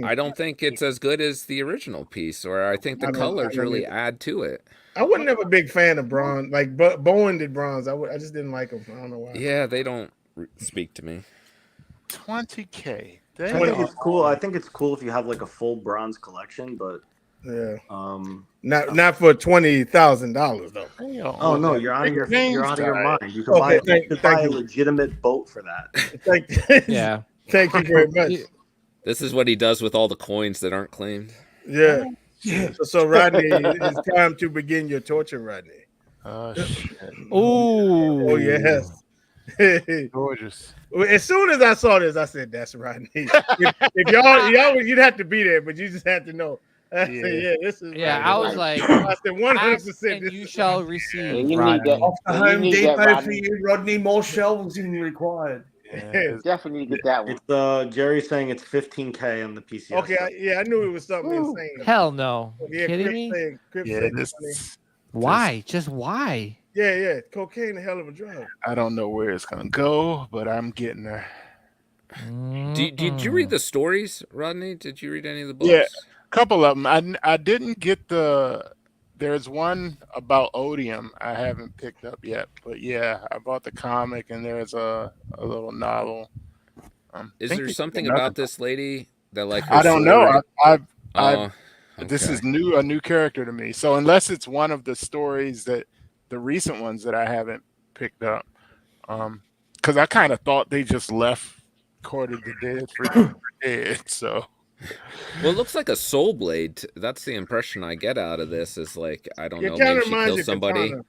I don't think it's as good as the original piece, or I think the colors really add to it. I wasn't ever a big fan of bronze. Like Bowen did bronze. I just didn't like them. I don't know why. Yeah, they don't speak to me. $20K. I think it's cool. I think it's cool if you have like a full bronze collection, but yeah, not for $20,000 though. Oh no, you're out of your mind. You can buy a legitimate boat for that. Yeah. Thank you very much. This is what he does with all the coins that aren't claimed. Yeah. So Rodney, it's time to begin your torture, Rodney. Oh shit. Oh yes. Gorgeous. As soon as I saw this, I said, "That's Rodney." If y'all, you'd have to be there, but you just had to know. I said, this is. Yeah, Rodney. I was like, I said 100%. And you shall receive. You Rodney. need that. Off the Home You need that, Depot for Rodney. you, Rodney. More shelving required. Yeah. Definitely need to get that one. It's Jerry's saying it's $15K on the PCS. Okay, I knew it was something insane. Hell no. Yeah, Kidding me? Why? Just why? Yeah. Cocaine, a hell of a drug. I don't know where it's gonna go, but I'm getting there. Did you read the stories, Rodney? Did you read any of the books? Yeah, a couple of them. I didn't get there's one about Odium I haven't picked up yet, but yeah, I bought the comic and there's a little novel. Is there something about this lady that like? I don't know. Okay. This is a new character to me. So unless it's one of the stories the recent ones that I haven't picked up, because I kind of thought they just left Court of the Dead for dead. So. Well, it looks like a soul blade. That's the impression I get out of this. Is like I don't know. It kind Maybe of she reminds kills you of somebody. Katana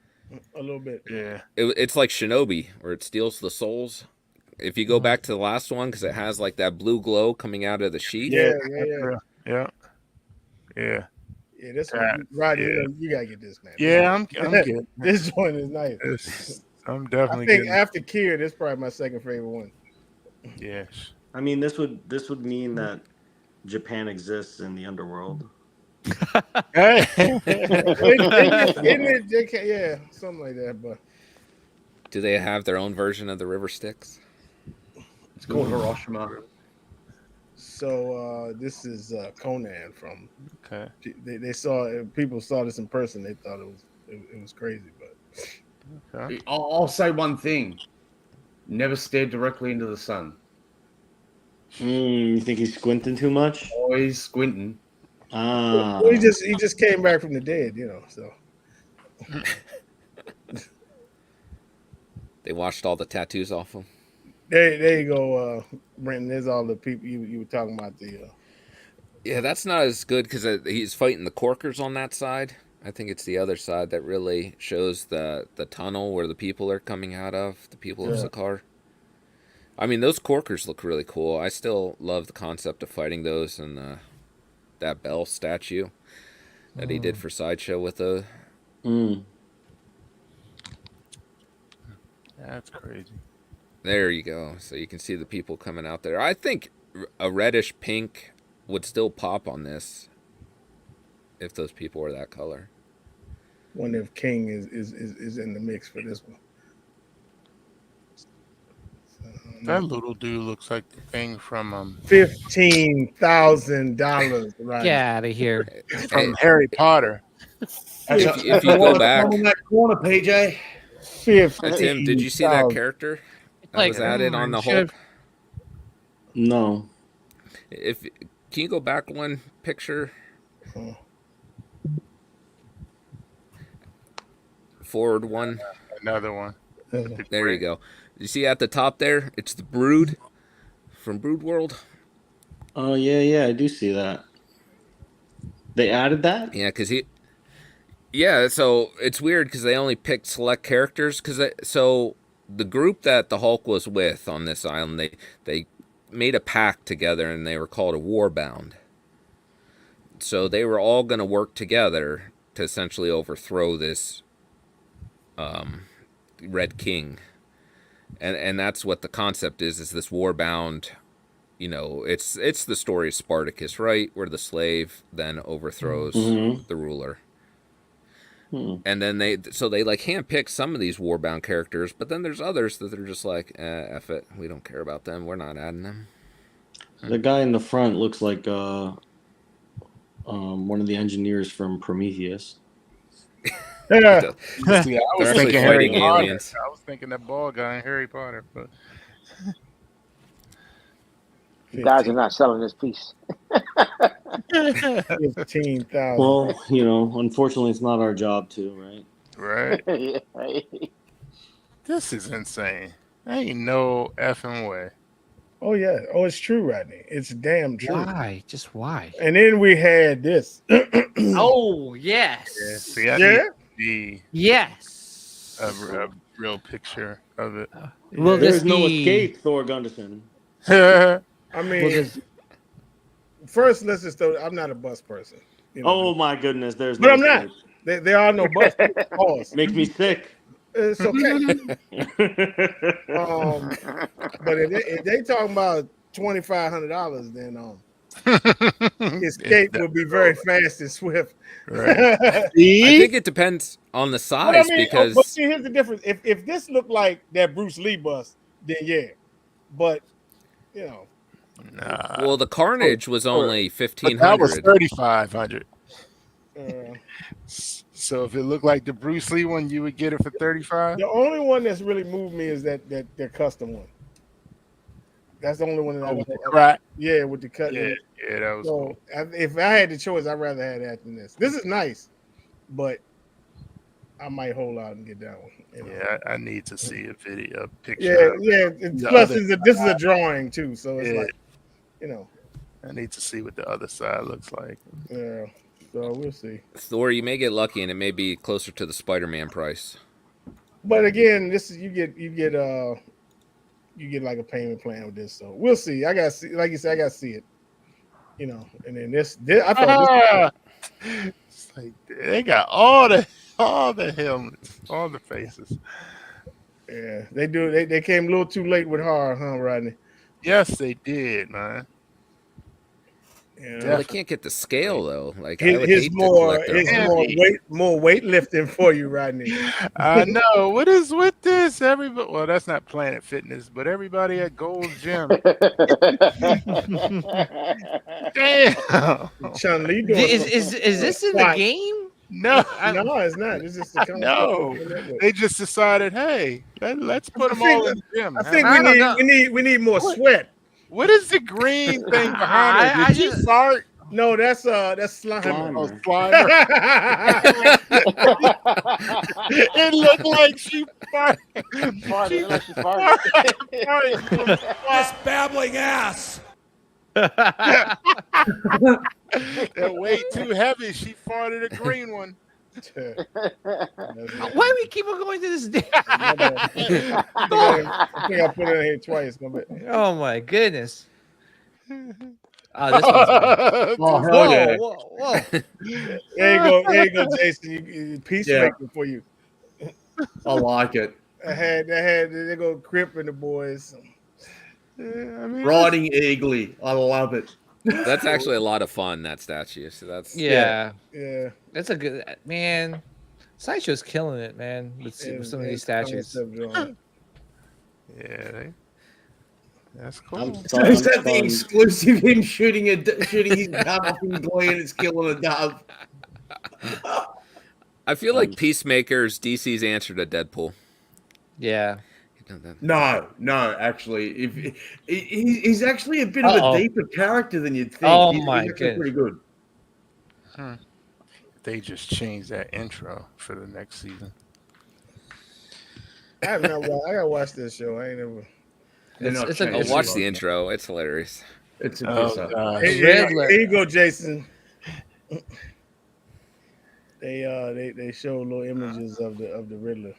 a little bit. Yeah. It's like Shinobi, where it steals the souls. If you go back to the last one, because it has like that blue glow coming out of the sheet. Yeah. Yeah. Yeah, this one, Roger. You gotta get this, man. Yeah, I'm getting this joint is nice. I'm definitely. I think after Kier, this is probably my second favorite one. Yes. I mean, this would mean that Japan exists in the underworld. Hey. Isn't it JK? Yeah, something like that. But do they have their own version of the River Styx? It's called Hiroshima. So this is Conan from. Okay. They saw people saw this in person. They thought it was crazy, but okay. I'll say one thing: never stare directly into the sun. You think he's squinting too much? Oh, he's squinting. Well, he just came back from the dead, So they washed all the tattoos off him. There you go, Brenton. There's all the people you were talking about. Yeah, that's not as good because he's fighting the Corkers on that side. I think it's the other side that really shows the tunnel where the people are coming out of, the people of Sakaar. I mean, those Corkers look really cool. I still love the concept of fighting those and that Bell statue that he did for Sideshow with the. That's crazy. There you go. So you can see the people coming out there. I think a reddish pink would still pop on this if those people were that color. Wonder if King is in the mix for this one. That little dude looks like the thing from $15,000. Right? Get out of here. From Harry Potter. If you go back, in that corner, PJ. Tim, did you see that character that was added on the Hulk? No. Can you go back one picture? Forward one. Another one. There you go. You see at the top there? It's the Brood from Brood World. Oh yeah, I do see that. They added that? Yeah, because so it's weird because they only picked select characters. So the group that the Hulk was with on this island, they made a pact together and they were called a Warbound. So they were all going to work together to essentially overthrow this Red King. And that's what the concept is this Warbound. It's the story of Spartacus, right? Where the slave then overthrows the ruler. And then they like handpick some of these Warbound characters, but then there's others that are just like, F it, we don't care about them, we're not adding them. The guy in the front looks like one of the engineers from Prometheus. Yeah. See, I was thinking fighting aliens. I was thinking that ball guy in Harry Potter, but you guys are not selling this piece. 15,000. Well, unfortunately, it's not our job to, right? right. Yeah, right. This is insane. Ain't no effing way. Oh yeah. Oh, it's true, Rodney. It's damn true. Why? Just why? And then we had this. Oh yes. Yeah. See, I need Yes. a real picture of it. Will this There's no be... escape, Thor Gunderson. I mean, first, let's just throw. I'm not a bus person. Oh my goodness, there's. But no I'm not. escape. There are no bus. Pause. Makes me sick. It's okay. But if they talking about $2,500, then escape will be very fast and swift. Right. I think it depends on the size because. But see, here's the difference. If this looked like that Bruce Lee bus, then yeah. But Nah. Well, the Carnage was only 1,500. That was 3,500. So if it looked like the Bruce Lee one, you would get it for 35. The only one that's really moved me is that their custom one. That's the only one that I with the crack. Yeah, with the cut. Yeah, that was cool. If I had the choice, I'd rather have that than this. This is nice, but I might hold out and get that one. Yeah, I need to see a picture. Yeah. Plus, this is a drawing too, so it's like, I need to see what the other side looks like. Yeah, so we'll see. Thor, you may get lucky, and it may be closer to the Spider-Man price. But again, this is you get like a payment plan with this, so we'll see. I got to see, like you said, I got to see it. you know. And then this I thought it's like they got all the helmets, all the faces. Yeah, they do. They came a little too late with horror, huh, Rodney? Yes, they did, man. Yeah. Well, they can't get the scale though. Like I His, would his hate to more collect their his more weightlifting for you, Rodney. I know. What is with this? Everybody. Well, that's not Planet Fitness, but everybody at Gold's Gym. Damn. Chun-Li Is this in the game? No, no, it's not. It's just the no. They just decided, hey, let's put them all in the gym. I think I we need more sweat. What is the green thing behind her? Did she fart? No, that's slime. Oh, Slimer. It looked like she farted. She farted. This babbling ass. They're way too heavy. She farted a green one. Why we keep on going to this day? I think I put it in here twice. Oh my goodness. Oh, this one's hell yeah. whoa. There you go, Jason. Peacemaker for you. I like it. They go Crip and the boys. Yeah, I mean, Riding eagly. I love it. That's actually a lot of fun, that statue. So that's Yeah. That's a good man. Sideshow's killing it, man. With some of these statues. Yeah, that's cool. Is that the exclusive? Him shooting his gun off in Glee and it's killing a dove. I feel like Peacemaker's DC's answer to Deadpool. Yeah. No, actually, he's actually a bit of a deeper character than you'd think. Oh he's my actually pretty good. They just changed that intro for the next season. I gotta watch this show. I ain't never. I'll watch the intro. It's hilarious. It's a Here you go, Jason. They show little images of the Riddler.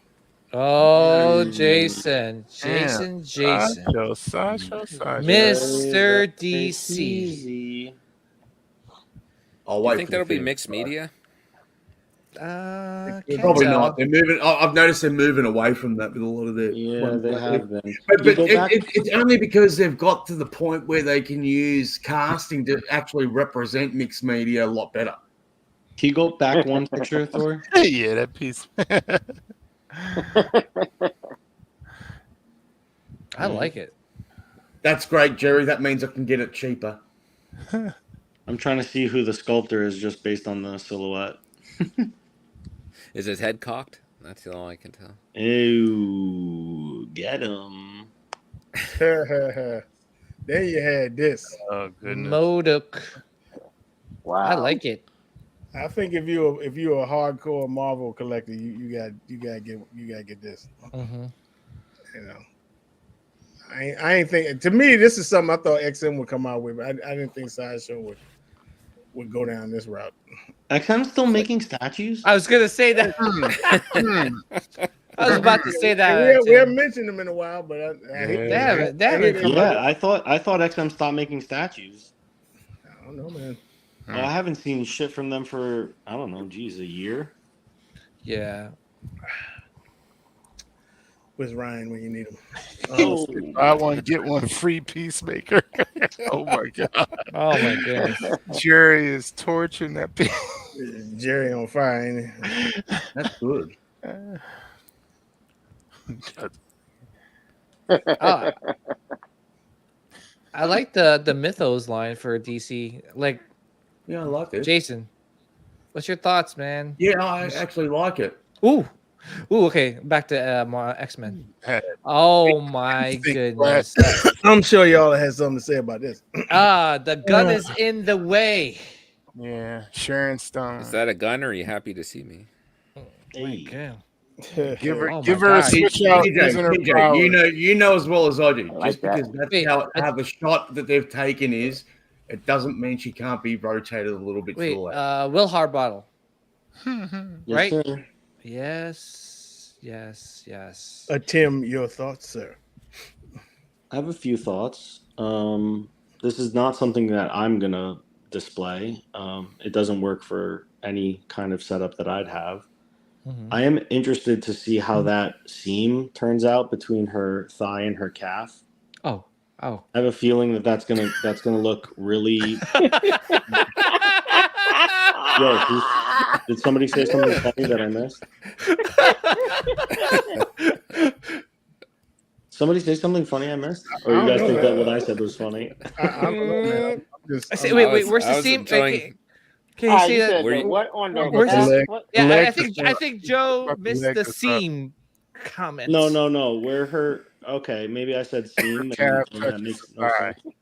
Oh, Jason. Sideshow. Mr. DC. I'll Do wait. you think that'll be mixed media? Probably not. They're moving. I've noticed they're moving away from that with a lot of their. Yeah, they have been. But it's only because they've got to the point where they can use casting to actually represent mixed media a lot better. Can you go back one picture, Thor? Yeah, that piece. I like it. That's great, Jerry. That means I can get it cheaper. I'm trying to see who the sculptor is just based on the silhouette. Is his head cocked? That's all I can tell. Ew, get him. Then you had this. Oh goodness. Modok. Wow. I like it. I think if you're a hardcore Marvel collector, you gotta get this. Mm-hmm. You know, I ain't think. To me, this is something I thought XM would come out with. But I didn't think Sideshow would go down this route. XM's still making statues? I was gonna say that. I was about to say that. We haven't mentioned them in a while, but they haven't come out. Yeah, I thought XM stopped making statues. I don't know, man. I haven't seen shit from them for, I don't know, geez, a year. Yeah. Where's Ryan when you need him? Oh, I want to get one free Peacemaker. Oh my god. Oh my goodness. Jerry is torching that piece. Jerry on fire, ain't he? That's good. I like the Mythos line for DC. Like, Yeah, I like it. Jason, what's your thoughts, man? Yeah, I actually like it. Ooh, okay. Back to X-Men. Oh my goodness. I'm sure y'all had something to say about this. The gun is in the way. Yeah, Sharon Stone. Is that a gun, or are you happy to see me? Okay. Give her, Oh my give her a God. switch out. using her power. You know as well as I do. I like Just because that's Wait, how the shot that they've taken is, it doesn't mean she can't be rotated a little bit to Wait, the left. Will Harbottle. Yes, Right? sir. Yes. Tim, your thoughts, sir? I have a few thoughts. This is not something that I'm gonna display. It doesn't work for any kind of setup that I'd have. Mhm. I am interested to see how that seam turns out between her thigh and her calf. Oh. I have a feeling that that's gonna look really. Yo, did somebody say something funny that I missed? Somebody say something funny I missed? Or you guys think that what I said was funny? I don't know, man. I say, wait, where's the seam? Can you see that? What on the Where's calf? the- What? Yeah, I think Joe missed the leg is up. seam comment. No. Where her? Okay, maybe I said seam. Calf and that touches makes the no thigh. sense.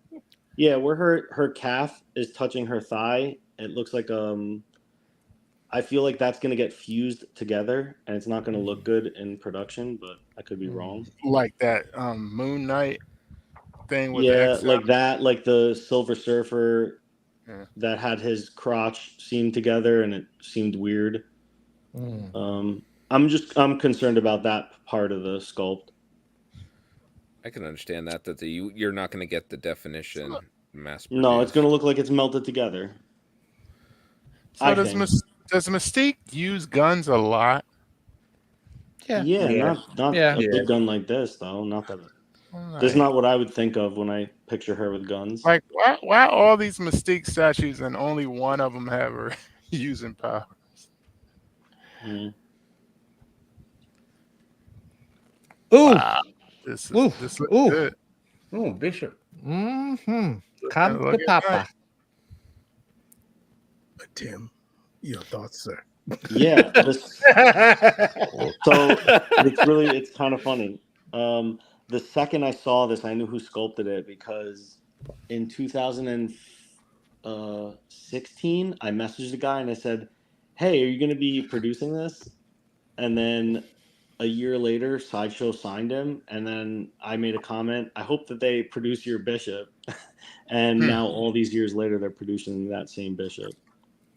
Yeah, where her calf is touching her thigh, it looks like I feel like that's gonna get fused together, and it's not gonna look good in production. But I could be wrong. Like that Moon Knight thing with Yeah, the like that, like the Silver Surfer Yeah. that had his crotch seamed together, and it seemed weird. I'm concerned about that part of the sculpt. I can understand that you're not going to get the definition mass produced. No, it's going to look like it's melted together. So does Mystique use guns a lot? Yeah. Not a big gun like this though. Not that. This is not what I would think of when I picture her with guns. Like why all these Mystique statues and only one of them have her using powers? Ooh. Wow. This looks good. Oh, Bishop. Come to Papa. Tim, your thoughts, sir? Yeah. So it's kind of funny. The second I saw this, I knew who sculpted it because in 2016, I messaged the guy and I said, "Hey, are you going to be producing this?" And then a year later, Sideshow signed him, and then I made a comment. I hope that they produce your Bishop. And now, all these years later, they're producing that same Bishop.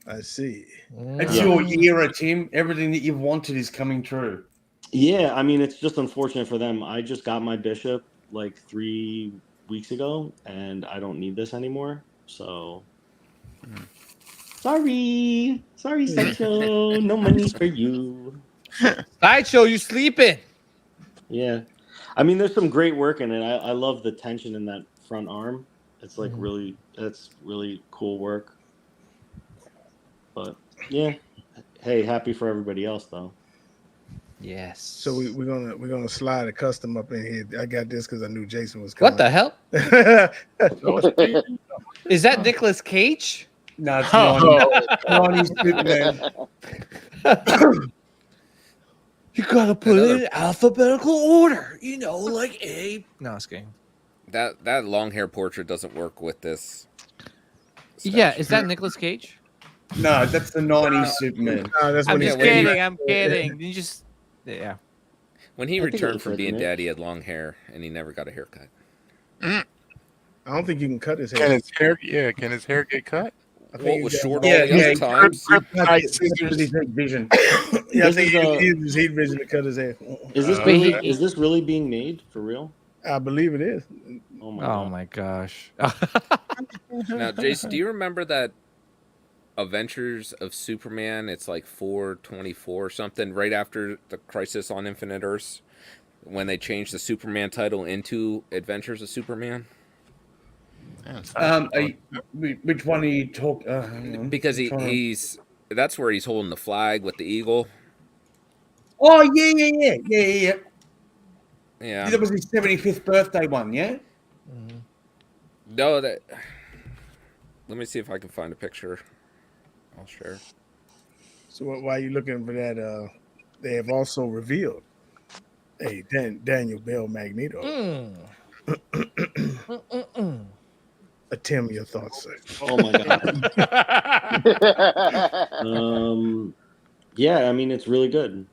I see. It's your era, Tim. Everything that you've wanted is coming true. Yeah, I mean, it's just unfortunate for them. I just got my Bishop like 3 weeks ago, and I don't need this anymore. So, sorry, Sideshow. No money for you. Sideshow, you sleeping? Yeah, I mean, there's some great work in it. I love the tension in that front arm. It's like that's really cool work. But yeah, hey, happy for everybody else though. Yes. So we're gonna slide a custom up in here. I got this because I knew Jason was coming. What the hell? Is that Nicolas Cage? No, it's not. You gotta put it in alphabetical order, like A. No, it's kidding. That long hair portrait doesn't work with this. Yeah, is that Nicolas Cage? No, that's the 90s Superman. No, that's I'm just kidding. I'm kidding. You just, yeah. When he returned from being dead, he had long hair and he never got a haircut. I don't think you can cut his hair. Can his hair get cut? What was short all the other times? Vision. Yeah, I think he used his heat vision to cut his hair. Is this really being made for real? I believe it is. Oh my gosh. Now, Jace, do you remember that Adventures of Superman? It's like 424 or something, right after the Crisis on Infinite Earths, when they changed the Superman title into Adventures of Superman. Which one are you talking? Because he's that's where he's holding the flag with the eagle. Oh yeah. Yeah, That was his 75th birthday one, yeah. No, that. Let me see if I can find a picture. I'll share. So while you're looking for that, they have also revealed a Daniel Bell Magneto. Tim, your thoughts, sir? Oh my god. Yeah, I mean, it's really good.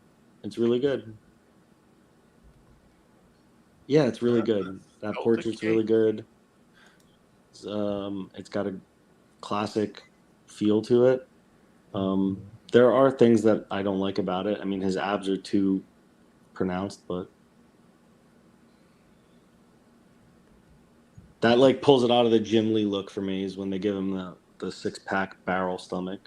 It's really good. Yeah, it's really good. That portrait's really good. It's got a classic feel to it. There are things that I don't like about it. I mean, his abs are too pronounced, but that like pulls it out of the Jim Lee look for me is when they give him the 6-pack barrel stomach.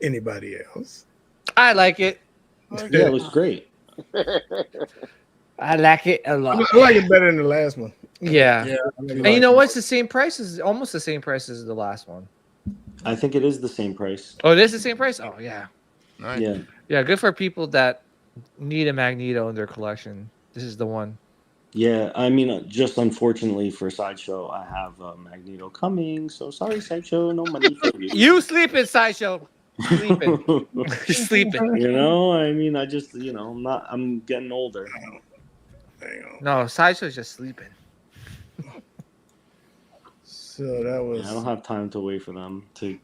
Anybody else? I like it. Yeah, it looks great. I like it a lot. I like it better than the last one. Yeah. And you know what's the same price as almost the same price as the last one. I think it is the same price. Oh, it is the same price? Oh yeah. Nice. Yeah. Yeah, good for people that need a Magneto in their collection. This is the one. Yeah, I mean, just unfortunately for Sideshow, I have Magneto coming. So sorry, Sideshow, no money for you. You sleeping, Sideshow. Sleeping. You're sleeping. You know, I mean, I just, I'm getting older. No, Sideshow's just sleeping. So that was. I don't have time to wait for them to,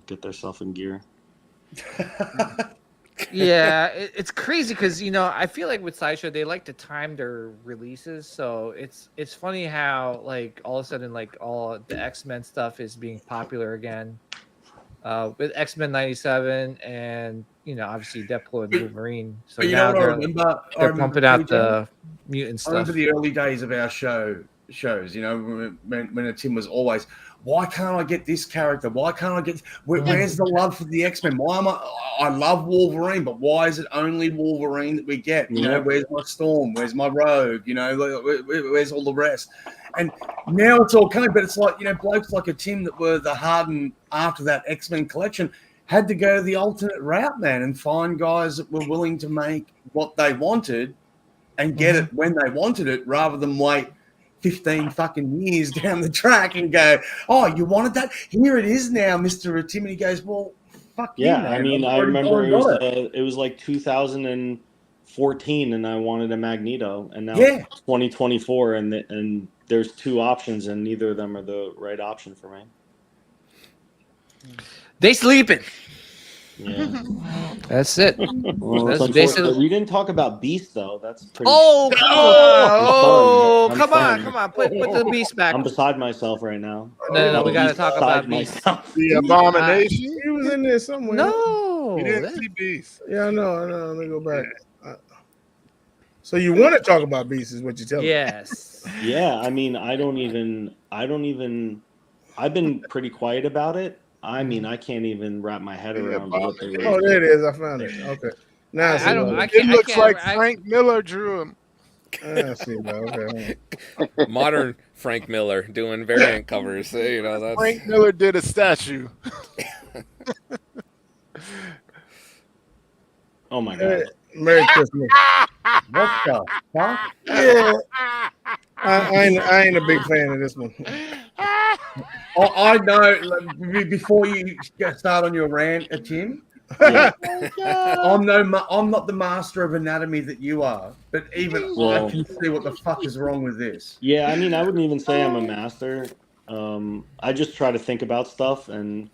get their stuff in gear. Yeah, it's crazy because I feel like with Sideshow they like to time their releases, so it's funny how like all of a sudden like all the X-Men stuff is being popular again, with X-Men 97 and obviously Deadpool and Wolverine. So now they're pumping out the mutant stuff. I remember the early days of our shows. When a Tim was always, why can't I get this character? Why can't I get? Where's the love for the X-Men? Why am I love Wolverine, but why is it only Wolverine that we get? Where's my Storm? Where's my Rogue? Where's all the rest? And now it's all coming, but it's like blokes like a Tim that were the hardened after that X-Men collection had to go the alternate route, man, and find guys that were willing to make what they wanted and get it when they wanted it, rather than wait 15 fucking years down the track and go, oh, you wanted that? Here it is now, Mr. Tim. And he goes, well, fuck yeah. man. I mean, I remember it was like 2014 and I wanted a Magneto, and now it's 2024 and there's two options and neither of them are the right option for me. They sleeping. Yeah. That's it. Well, that's basically. We didn't talk about Beast though. That's pretty. Come on! Put the Beast back. I'm beside myself right now. No, we gotta talk about Beast. The Abomination. He was in there somewhere. No, we didn't see Beast. Yeah, I know. Let me go back. So you want to talk about Beast, is what you're telling me? Yes. Yeah, I mean, I don't even. I've been pretty quiet about it. I mean, I can't even wrap my head around what they were. Oh, there it is. I found it. Okay. Now it looks like Frank Miller drew him. I see that. Okay. Modern Frank Miller doing variant covers. That's Frank Miller did a statue. Oh my god! Merry Christmas. What the fuck? Yeah. I ain't a big fan of this one. I know. Before you start on your rant, Tim, Yeah. I'm not the master of anatomy that you are, but even I can see what the fuck is wrong with this. Yeah, I mean, I wouldn't even say I'm a master. I just try to think about stuff, and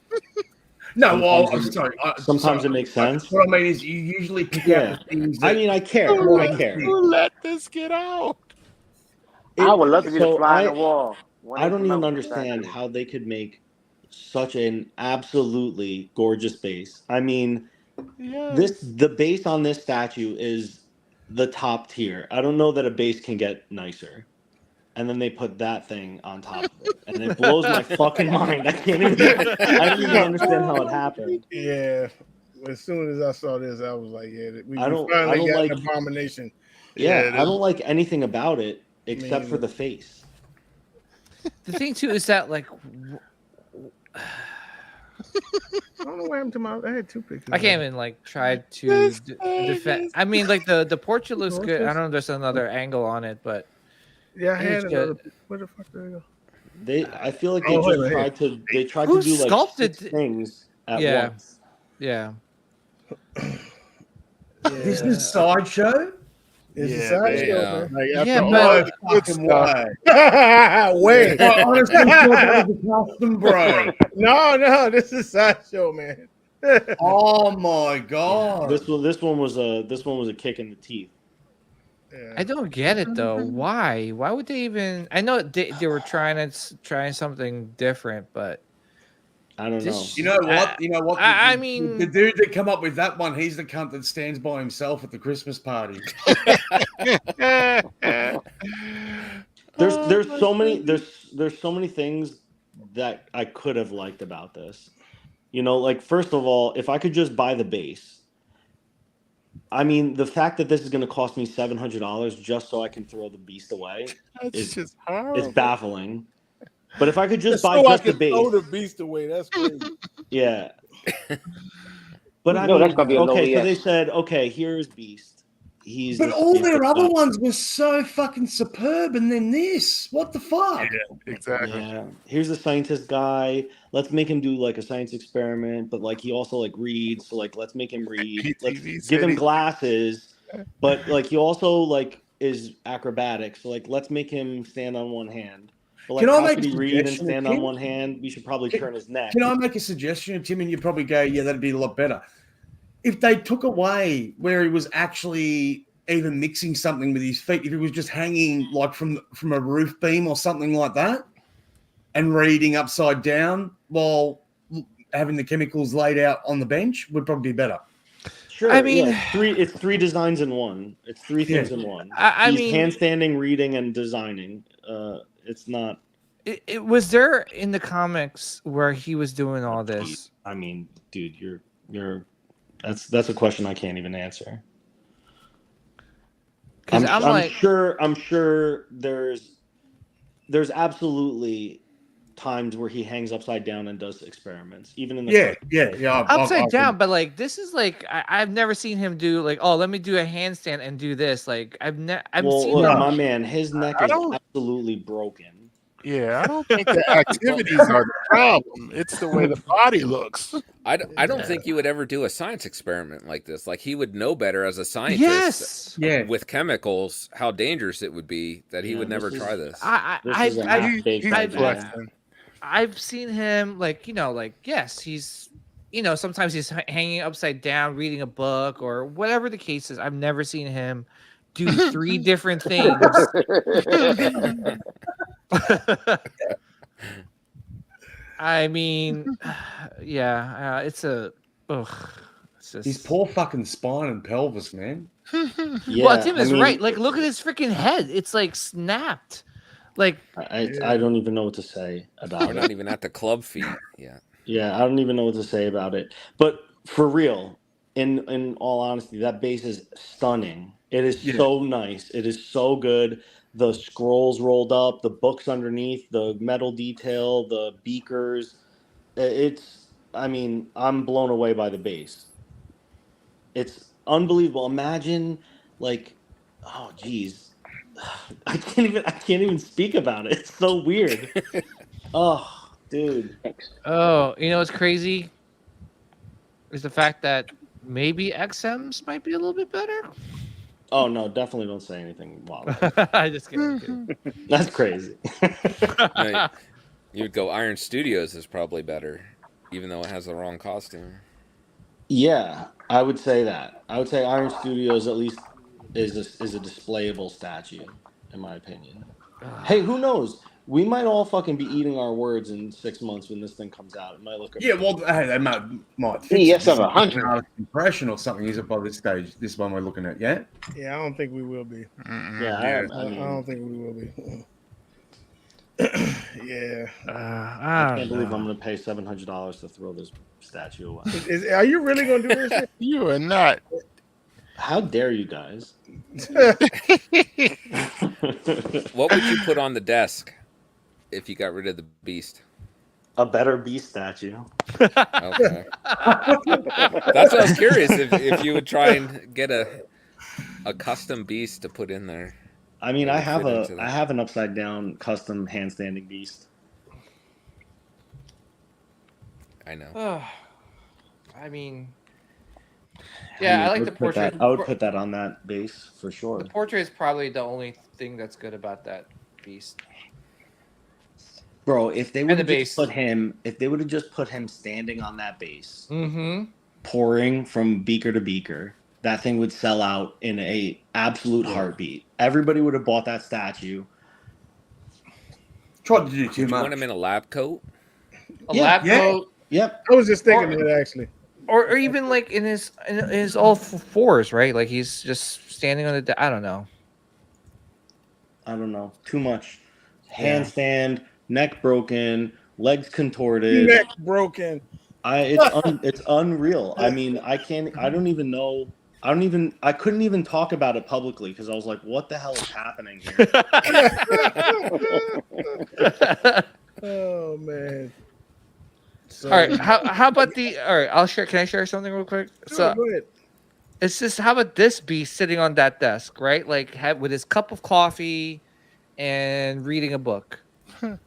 I'm sorry. Sometimes it makes sense. What I mean is, you usually pick out the things. I mean, I care. I care. Let this get out. I would love to be the fly on the wall. I don't even understand how they could make such an absolutely gorgeous base. I mean, the base on this statue is the top tier. I don't know that a base can get nicer. And then they put that thing on top of it, and it blows my fucking mind. I don't even understand how it happened. Yeah. As soon as I saw this, I was like, we finally got like an Abomination. Yeah, I don't like anything about it except for the face. The thing too is that like I don't know what happened to I had two pictures. I can't even like try to defend. I mean, like the portrait looks good. I don't know if there's another angle on it, but yeah, I had another. Where the fuck did they go? I feel like they tried to do like sculpted 6 things at once. Yeah. This is Sideshow. It's a Sideshow, man. But fucking way. Wait. I honestly thought that was a custom, bro. No, this is Sideshow, man. Oh my god. This one was a kick in the teeth. Yeah. I don't get it though. Why? Why would they even? I know they were trying something different, but I don't know. You know what? I mean, the dude that come up with that one, he's the cunt that stands by himself at the Christmas party. There's there's so many things that I could have liked about this. You know, like first of all, if I could just buy the base. I mean, the fact that this is going to cost me $700 just so I can throw the beast away is just horrible. It's baffling. But if I could just buy just the base, throw the beast away. That's crazy. Yeah. But I mean, okay, so they said, okay, here's Beast. But all their other ones were so fucking superb, and then this. What the fuck? Yeah, exactly. Yeah. Here's the scientist guy. Let's make him do like a science experiment, but like he also like reads, so like let's make him read. Let's give him glasses, but like he also like is acrobatic, so like let's make him stand on one hand. But like, how could he read and stand on one hand? We should probably turn his neck. Can I make a suggestion, Tim? And you probably go, yeah, that'd be a lot better. If they took away where he was actually even mixing something with his feet, if he was just hanging like from a roof beam or something like that and reading upside down while having the chemicals laid out on the bench, would probably be better. Sure. I mean, it's three designs in one. It's three things in one. I mean, handstanding, reading, and designing. It's not. It was there in the comics where he was doing all this. I mean, dude, you're. That's a question I can't even answer. I'm sure there's absolutely times where he hangs upside down and does experiments, even in the upside down. But like this is like I've never seen him do like, oh, let me do a handstand and do this. Like I've seen my man, his neck is absolutely broken. Yeah, I don't think the activities are the problem. It's the way the body looks. I don't think you would ever do a science experiment like this. Like he would know better as a scientist with chemicals how dangerous it would be that he would never try this. I've seen him like, yes, he's, sometimes he's hanging upside down reading a book or whatever the case is. I've never seen him do 3 different things. I mean, it's just his poor fucking spine and pelvis, man. Well, Tim is right. Like, look at his freaking head; it's like snapped. Like, I don't even know what to say about it. We're not even at the club feet yet. Yeah, I don't even know what to say about it. But for real, in all honesty, that base is stunning. It is so nice. It is so good. The scrolls rolled up, the books underneath, the metal detail, the beakers. I'm blown away by the base. It's unbelievable. Imagine, like, oh, geez. I can't even speak about it. It's so weird. Oh, dude. Oh, what's crazy is the fact that maybe XMs might be a little bit better. Oh no, definitely don't say anything wild. I just kidding. That's crazy. No, you would go Iron Studios is probably better, even though it has the wrong costume. Yeah, I would say that. I would say Iron Studios at least is a displayable statue, in my opinion. Hey, who knows? We might all fucking be eating our words in 6 months when this thing comes out. It might look. Yeah, well, hey, they might. Yes, of 100 impression or something. Is it by this stage? This one we're looking at, yeah. Yeah, I don't think we will be. Yeah, I don't think we will be. Yeah. I can't believe I'm going to pay $700 to throw this statue away. Are you really going to do this? You are not. How dare you guys? What would you put on the desk if you got rid of the beast? A better beast statue. Okay. That's what I was curious if you would try and get a custom beast to put in there. I mean, I have an upside down custom handstanding beast. I know. I mean, yeah, I like the portrait. I would put that on that base for sure. The portrait is probably the only thing that's good about that beast. Bro, if they would have just put him standing on that base, pouring from beaker to beaker, that thing would sell out in a absolute heartbeat. Everybody would have bought that statue. Tried to do too much. You want him in a lab coat? Lab coat. Yep. I was just thinking that actually. Or even like in his all fours, right? Like he's just standing on the. I don't know. Too much. handstand, neck broken, legs contorted, neck broken. It's unreal. I mean, I couldn't even talk about it publicly because I was like, what the hell is happening here? Oh man. So, all right, how about all right, I'll share. Can I share something real quick? Sure, go ahead. It's just, how about this beast sitting on that desk, right? Like with his cup of coffee and reading a book. I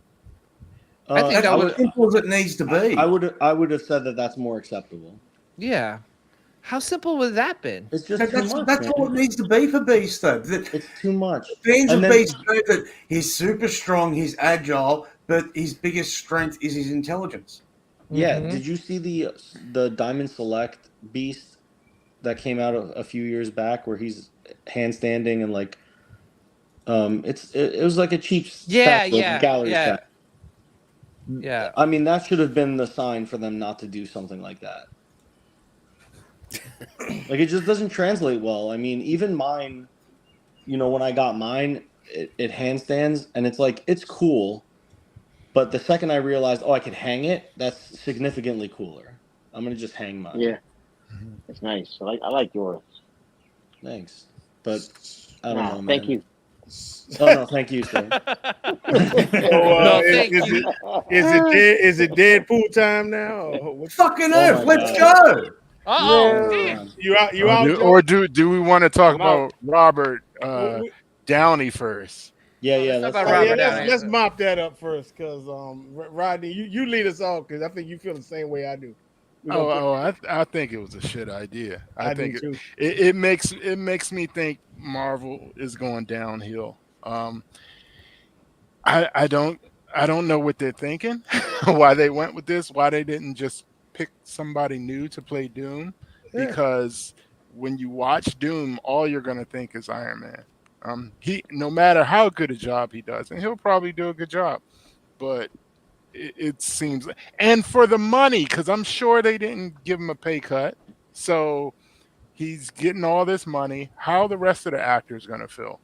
think that was simple as it needs to be. I would have said that that's more acceptable. Yeah. How simple would that have been? It's just that's all it needs to be for Beast, though. It's too much. Fans of Beast know that he's super strong, he's agile, but his biggest strength is his intelligence. Yeah. Mm-hmm. Did you see the Diamond Select Beast that came out a few years back where he's handstanding and like it was like a cheap gallery set. Yeah. I mean, that should have been the sign for them not to do something like that. Like, it just doesn't translate well. I mean, even mine, when I got mine, it handstands, and it's like, it's cool. But the second I realized, I could hang it, that's significantly cooler. I'm going to just hang mine. Yeah. It's nice. I like yours. Thanks. But I don't know, man. Thank you. Oh, no, thank you, sir. Is it Deadpool time now? Fucking Earth, let's go. You out? Or do we want to talk about Robert Downey first? Yeah. Let's mop that up first, because Rodney, you lead us off, because I think you feel the same way I do. I think it was a shit idea. I think it makes me think Marvel is going downhill. I don't know what they're thinking, why they went with this, why they didn't just pick somebody new to play Doom, because when you watch Doom, all you're gonna think is Iron Man. He, no matter how good a job he does, and he'll probably do a good job, but it seems, and for the money, because I'm sure they didn't give him a pay cut, so he's getting all this money. How the rest of the actors gonna feel?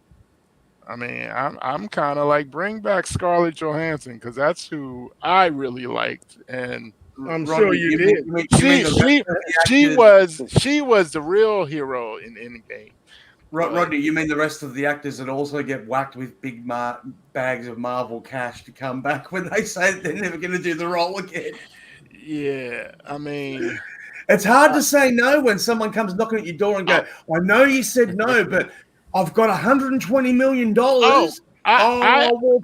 I mean, I'm kind of like, bring back Scarlett Johansson, because that's who I really liked, and I'm sure you did. She was the real hero in Endgame. Rodney, you mean the rest of the actors that also get whacked with big bags of Marvel cash to come back when they say that they're never going to do the role again? Yeah, I mean, it's hard to say no when someone comes knocking at your door and go, I know you said no, but I've got $120 million. Well,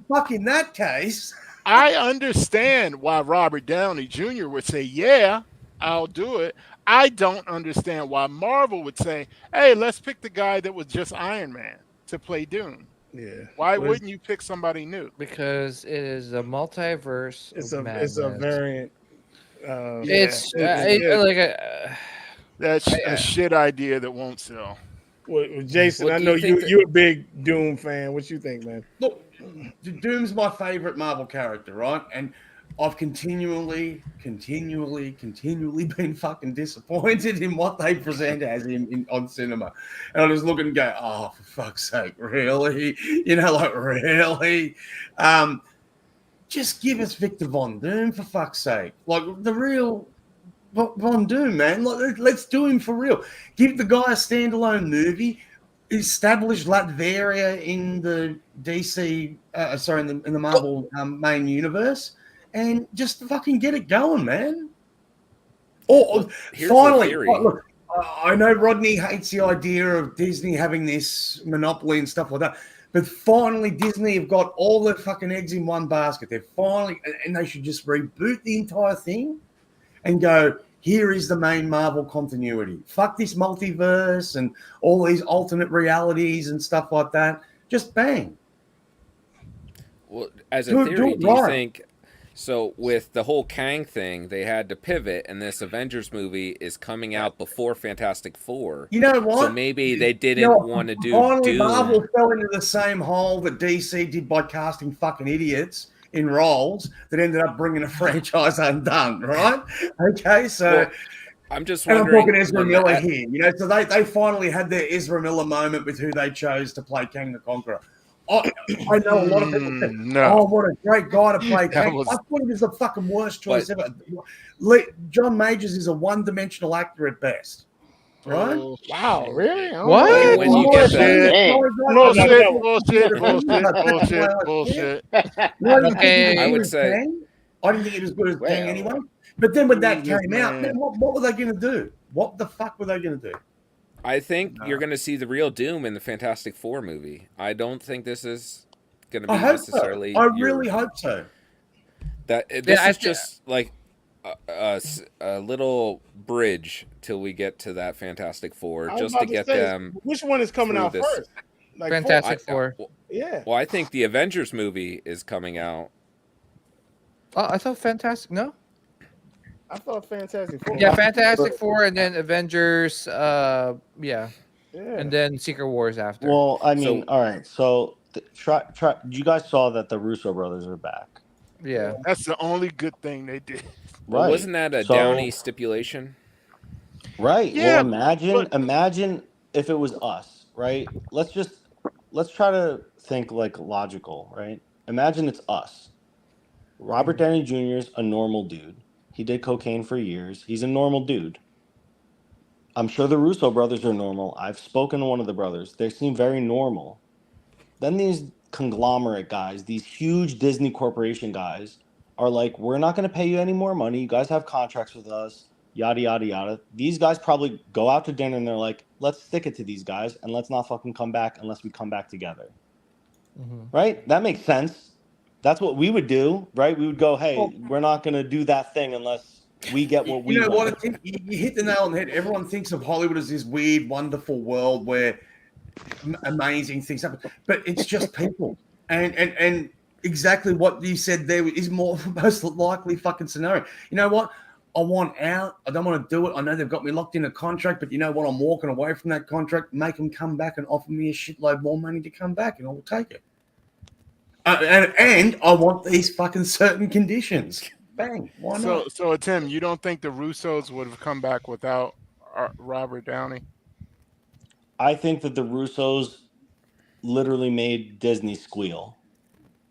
fuck, in that case. I understand why Robert Downey Jr. would say, yeah, I'll do it. I don't understand why Marvel would say, hey, let's pick the guy that was just Iron Man to play Doom. Yeah. Why wouldn't you pick somebody new? Because it is a multiverse. It's a variant. That's a shit idea that won't sell. Well, Jason, I know you're a big Doom fan. What you think, man? Look, Doom's my favorite Marvel character, right? And I've continually been fucking disappointed in what they present as him on cinema. And I just look and go, oh, for fuck's sake, really? Really? Just give us Victor Von Doom, for fuck's sake. Like, the real Von Doom, man. Let's do him for real. Give the guy a standalone movie. Establish Latveria in the DC, in the Marvel main universe. And just fucking get it going, man. Finally, look, I know Rodney hates the idea of Disney having this monopoly and stuff like that, but finally Disney have got all their fucking eggs in one basket. And they should just reboot the entire thing and go, here is the main Marvel continuity. Fuck this multiverse and all these alternate realities and stuff like that. Just bang. Well, as a theory, do you think... So with the whole Kang thing, they had to pivot, and this Avengers movie is coming out before Fantastic Four. You know what? So maybe they didn't want to do Doom. Marvel fell into the same hole that DC did by casting fucking idiots in roles that ended up bringing a franchise undone, right? Okay, so... I'm just wondering... I'm talking Ezra Miller here. So they finally had their Ezra Miller moment with who they chose to play Kang the Conqueror. I know a lot of people say, "Oh, what a great guy to play Kang." I thought he was the fucking worst choice ever. John Majors is a one-dimensional actor at best. Right? Wow, really? What? When you get that, bullshit. I would say I didn't think it was good as Kang anyway. But then when that came out, man, what were they going to do? What the fuck were they going to do? I think you're going to see the real Doom in the Fantastic Four movie. I don't think this is going to be necessarily. I really hope so. This is just like a little bridge till we get to that Fantastic Four, just to get them. Which one is coming out first? Like Fantastic Four. Yeah. Well, I think the Avengers movie is coming out. Oh, I thought Fantastic. No. I thought Fantastic Four. Yeah, Fantastic Four, and then Avengers. Yeah. And then Secret Wars after. Well, I mean, all right. So try. You guys saw that the Russo brothers are back. Yeah. That's the only good thing they did. Well, wasn't that a Downey stipulation? Right. Yeah. Well, imagine if it was us, right? Let's try to think like logical, right? Imagine it's us. Robert Downey Jr. is a normal dude. He did cocaine for years. He's a normal dude. I'm sure the Russo brothers are normal. I've spoken to one of the brothers. They seem very normal. Then these conglomerate guys, these huge Disney corporation guys, are like, we're not going to pay you any more money. You guys have contracts with us, yada, yada, yada. These guys probably go out to dinner and they're like, let's stick it to these guys and let's not fucking come back unless we come back together. Right? That makes sense. That's what we would do, right? We would go, hey, we're not going to do that thing unless we get what we want. What? I think you hit the nail on the head. Everyone thinks of Hollywood as this weird, wonderful world where amazing things happen, but it's just people. And exactly what you said there is more most likely fucking scenario. You know what? I want out. I don't want to do it. I know they've got me locked in a contract, but you know what? I'm walking away from that contract. Make them come back and offer me a shitload more money to come back, and I will take it. And I want these fucking certain conditions. Bang. Why not? So Tim, you don't think the Russos would have come back without Robert Downey? I think that the Russos literally made Disney squeal.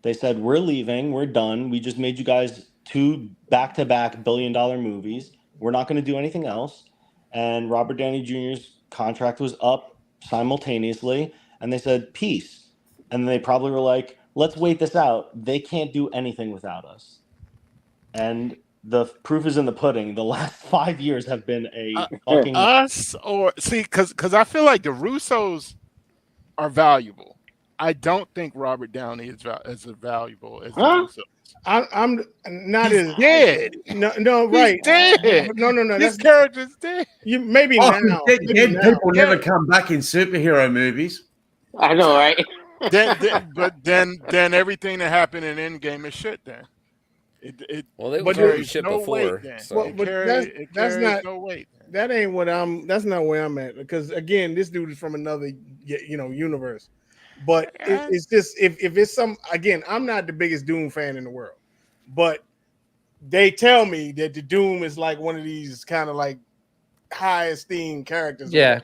They said, we're leaving. We're done. We just made you guys 2 back-to-back billion-dollar movies. We're not going to do anything else. And Robert Downey Jr.'s contract was up simultaneously. And they said, peace. And they probably were like, let's wait this out. They can't do anything without us. And the proof is in the pudding. The last 5 years have been a fucking... Us or... See, because I feel like the Russos are valuable. I don't think Robert Downey is as valuable as the Russos. I'm not He's as dead. No, right. He's dead. No. This character's dead. You maybe now. Dead people never come back in superhero movies. I know, right? then everything that happened in Endgame is shit. Then well, they were carrying shit before. That's not no weight. That ain't what I'm. That's not where I'm at. Because again, this dude is from another universe. But it's just if it's some again, I'm not the biggest Doom fan in the world, but they tell me that the Doom is like one of these kind of like high esteemed characters. Yeah.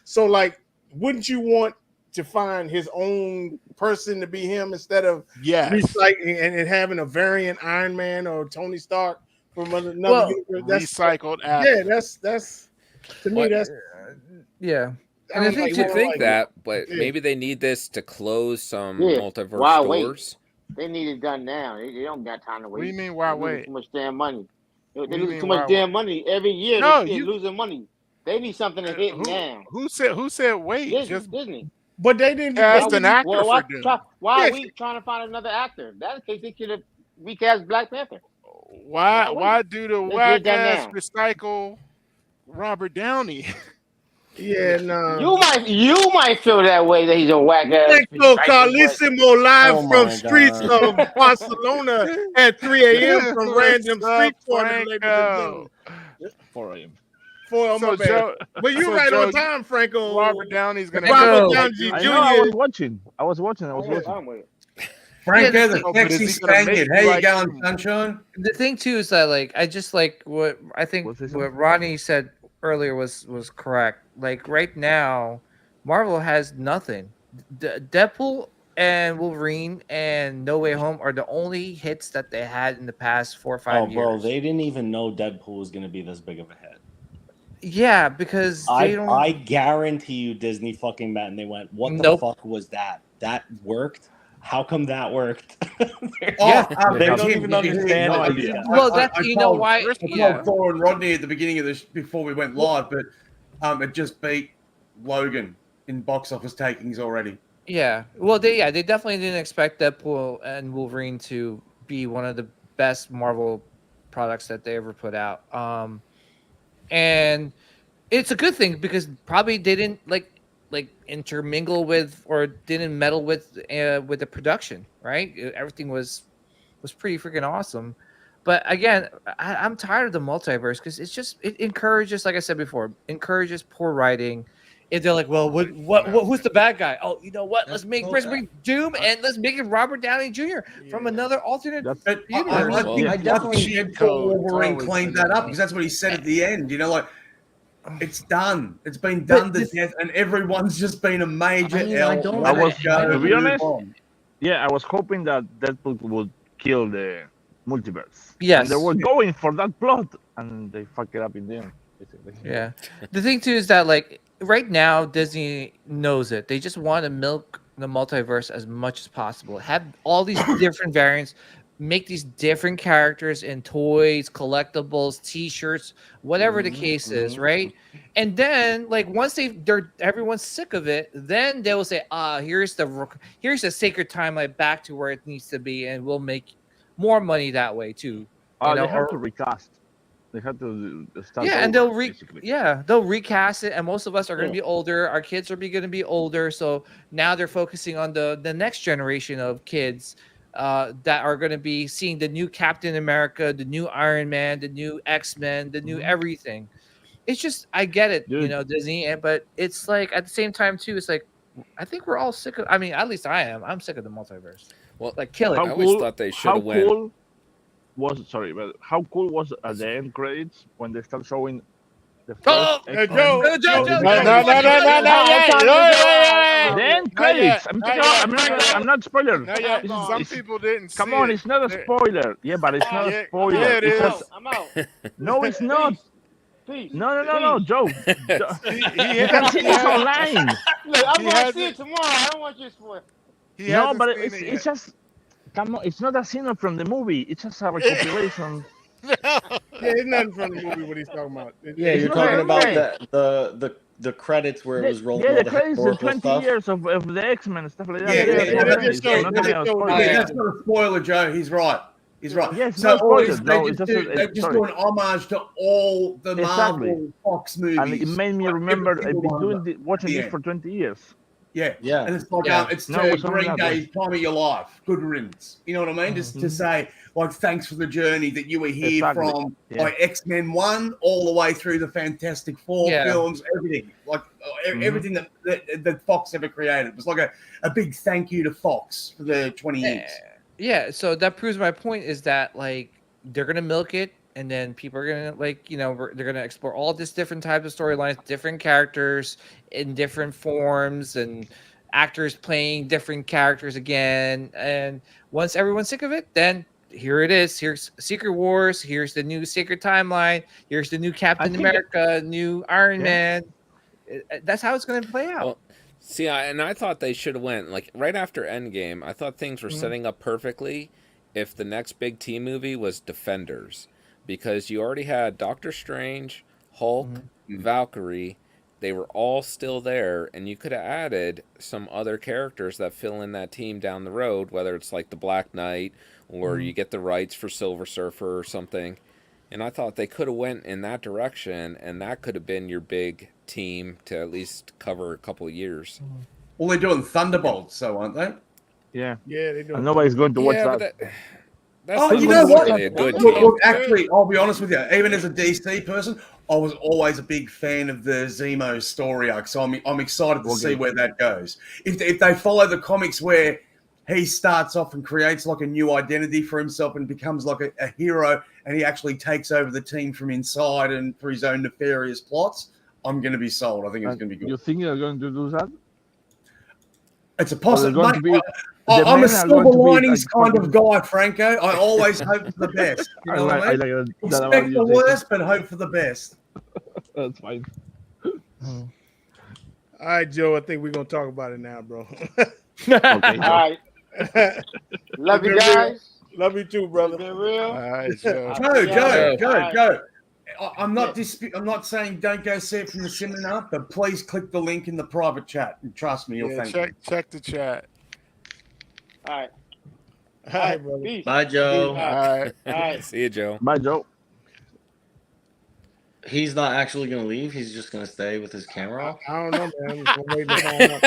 So like, wouldn't you want to find his own person to be him instead of recycling and having a variant Iron Man or Tony Stark from another universe? That's recycled. Yeah, that's to me. That's And I think you think that, but maybe they need this to close some multiverse doors. They need it done now. They don't got time to wait. What do you mean? Why wait? Too much damn money. They lose too much damn money every year. They're losing money. They need something to hit now. Who said wait? Disney. But they didn't cast an actor for Doom. Why are we trying to find another actor? That's the case. They should have recast Black Panther. Why do the whack ass recycle Robert Downey? Yeah, no. You might feel that way that he's a whack ass. Mexico Carlissimo live from streets of Barcelona at 3 a.m. from random street corners. 4 a.m. My bad. But you're right on time, Franco. Robert Downey's gonna. Robert Downey Jr. I was watching. Franco, the sexy Spaniard. How you going, sunshine? The thing too is that like I just like what I think what Ronnie said earlier was correct. Like right now, Marvel has nothing. Deadpool and Wolverine and No Way Home are the only hits that they had in the past 4 or 5 years. Bro, they didn't even know Deadpool was going to be this big of a hit. Yeah, because I guarantee you Disney fucking met and they went, what the fuck was that? That worked? How come that worked? They don't even understand it. Well, that's why. I told Thor and Rodney at the beginning of this before we went live, but it just beat Logan in box office takings already. Yeah, well, they definitely didn't expect Deadpool and Wolverine to be one of the best Marvel products that they ever put out. And it's a good thing because probably they didn't like intermingle with or didn't meddle with the production, right? Everything was pretty freaking awesome. But again, I'm tired of the multiverse because it encourages, like I said before, encourages poor writing. If they're like, well, who's the bad guy? Oh, you know what? Let's bring Doom and let's make it Robert Downey Jr. from another alternate universe. I definitely Deadpool Wolverine cleaned that up because that's what he said at the end. You know, like it's done. It's been done to death, and everyone's just been a major L. To be honest, I was hoping that Deadpool would kill the multiverse. Yes, and they were going for that plot, and they fucked it up in the end. Basically. Yeah, the thing too is that like right now Disney knows it. They just want to milk the multiverse as much as possible. Have all these different variants. Make these different characters in toys, collectibles, T-shirts, whatever the case is, right? And then, like, once everyone's sick of it, then they will say, here's the sacred timeline back to where it needs to be, and we'll make more money that way too. They have to recast. They have to start. Yeah, and they'll recast it, and most of us are going to be older. Our kids are going to be older, so now they're focusing on the next generation of kids. That are going to be seeing the new Captain America, the new Iron Man, the new X-Men, the new everything. It's just, I get it, Disney, but it's like at the same time too, it's like I think we're all sick of. I mean, at least I am. I'm sick of the multiverse. Well, like kill it. I always thought they should have went. How cool was at the end credits when they start showing the first Joe. The end credits. I'm not spoiler. Some people didn't. Come on, it's not a spoiler. Yeah, but it's not a spoiler. Yeah, it is. I'm out. No, it's not. Peace. No, Joe. You can see this online. Look, I'm going to see it tomorrow. I don't want you to spoil. No, but it's just. Come on, it's not a scene from the movie. It's just a recompilation. It's nothing from the movie. What he's talking about? You're talking about the credits where it was rolling. Yeah, the credits, the 20 years of the X-Men and stuff like that. That's not a spoiler, Joe. He's right. Yes, so they just do an homage to all the Marvel Fox movies. And it made me remember I've been watching this for 20 years. Yeah. And it's like it's Green Day, time of your life. Good riddance. You know what I mean? Just to say, like, thanks for the journey that you were here from like X-Men 1 all the way through the Fantastic Four films, everything. Like everything that Fox ever created. It was like a big thank you to Fox for the 20 years. Yeah, so that proves my point is that like they're gonna milk it, and then people are gonna they're gonna explore all this different types of storylines, different characters in different forms, and actors playing different characters again. And once everyone's sick of it, then here it is. Here's Secret Wars. Here's the new Sacred Timeline. Here's the new Captain America, new Iron Man. That's how it's gonna play out. Well, see, I thought they should have went like right after Endgame. I thought things were setting up perfectly if the next big team movie was Defenders, because you already had Doctor Strange, Hulk, Valkyrie. They were all still there, and you could have added some other characters that fill in that team down the road, whether it's like the Black Knight or you get the rights for Silver Surfer or something. And I thought they could have went in that direction, and that could have been your big team to at least cover a couple of years. Well, they're doing Thunderbolts, so aren't they? Yeah, they do. And nobody's going to watch that. That's you know what? A good team. Look, actually, I'll be honest with you. Even as a DC person, I was always a big fan of the Zemo story arc, so I'm excited to see where that goes. If they follow the comics where he starts off and creates like a new identity for himself and becomes like a hero, and he actually takes over the team from inside and for his own nefarious plots, I'm going to be sold. I think it's going to be good. You think they're going to do that? It's a possibility. I'm a silver linings kind of guy, Franco. I always hope for the best. You know what I mean? Expect the worst, but hope for the best. That's fine. All right, Joe. I think we're gonna talk about it now, bro. Okay, all right. Love you guys. Love you too, brother. Been real. All right, Joe. Go. I'm not saying don't go see it from the cinema, but please click the link in the private chat and trust me, you'll thank me. Check the chat. All right. All right, brother. Peace. Bye, Joe. All right. See you, Joe. Bye, Joe. He's not actually going to leave. He's just going to stay with his camera off. I don't know, man. I'm waiting to find out.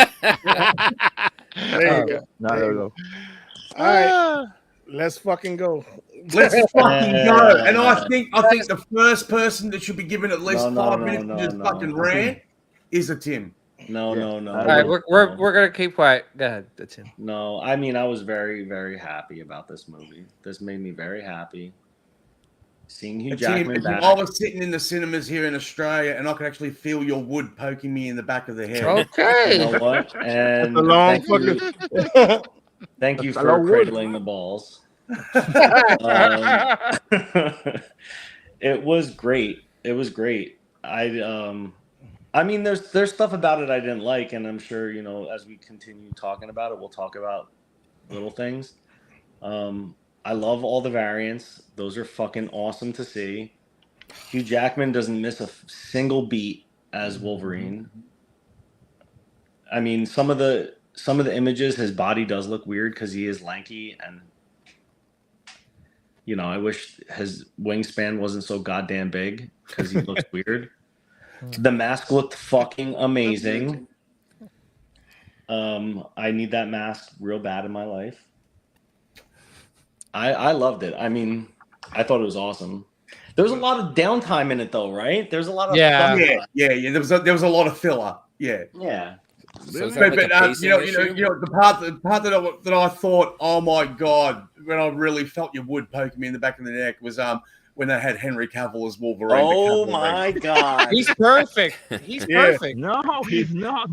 There you go. There we go. All right. Let's fucking go. Let's fucking go. And I think the first person that should be given at least 5 minutes to just fucking rant is a Tim. No. All right, we're gonna keep quiet. Go ahead, that's him. No, I mean I was very, very happy about this movie. This made me very happy. Seeing Hugh Jackman back. I was sitting in the cinemas here in Australia, and I could actually feel your wood poking me in the back of the head. Okay. You know what? And thank you for cradling the balls. It was great. I mean, there's stuff about it I didn't like, and I'm sure, you know, as we continue talking about it, we'll talk about little things. I love all the variants. Those are fucking awesome to see. Hugh Jackman doesn't miss a single beat as Wolverine. I mean, some of the images, his body does look weird because he is lanky, and you know, I wish his wingspan wasn't so goddamn big because he looks weird. The mask looked fucking amazing. I need that mask real bad in my life. I loved it. I mean, I thought it was awesome. There was a lot of downtime in it, though, right? There's a lot of yeah. There was a lot of filler. Yeah. So But you know, the part that I thought, oh my god, when I really felt your wood poking me in the back of the neck was when they had Henry Cavill as Wolverine. Oh my god, he's perfect. He's perfect. No, he's not.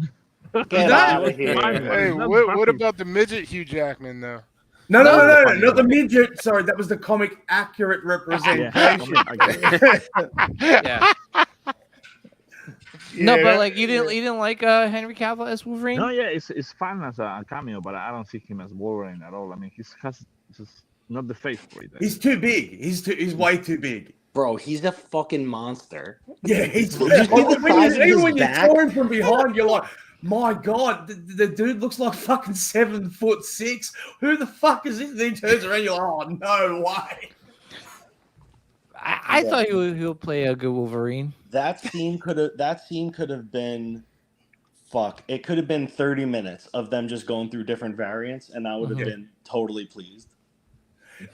Get out of here. Hey, what about the midget Hugh Jackman though? No, not the midget. Sorry, that was the comic accurate representation. Yeah. No, but like you didn't like Henry Cavill as Wolverine? No, yeah, it's fun as a cameo, but I don't see him as Wolverine at all. I mean, he's just not the face for it. He's too big. He's way too big. Bro, he's a fucking monster. Yeah, even when you saw him from behind, you're like, my god, the dude looks like fucking 7'6". Who the fuck is this? And then he turns around, you're like, oh no way. I thought he would play a good Wolverine. That scene could have been it could have been 30 minutes of them just going through different variants, and I would have been totally pleased.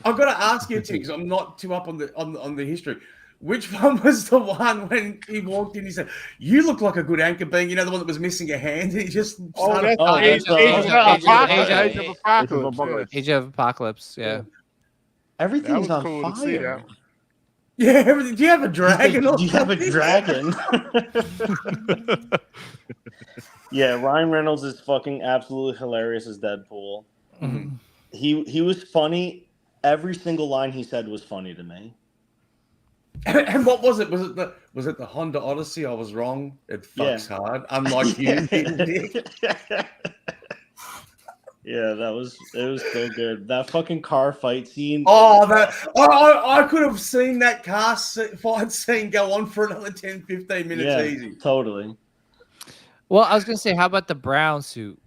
I've got to ask you, because I'm not too up on the history. Which one was the one when he walked in? He said, "You look like a good anchor being." You know, the one that was missing a hand. He just Age of Apocalypse. Yeah, everything's on cool fire. Yeah, everything. Do you have a dragon? Do you have a dragon? Yeah, Ryan Reynolds is fucking absolutely hilarious as Deadpool. Mm-hmm. He was funny. Every single line he said was funny to me. And what was it? Was it the Honda Odyssey? I was wrong. It fucks hard. Unlike you. Yeah, it was so good. That fucking car fight scene. Oh, I could have seen that car fight scene go on for another 10, 15 minutes easy. Totally. Well, I was gonna say, how about the brown suit?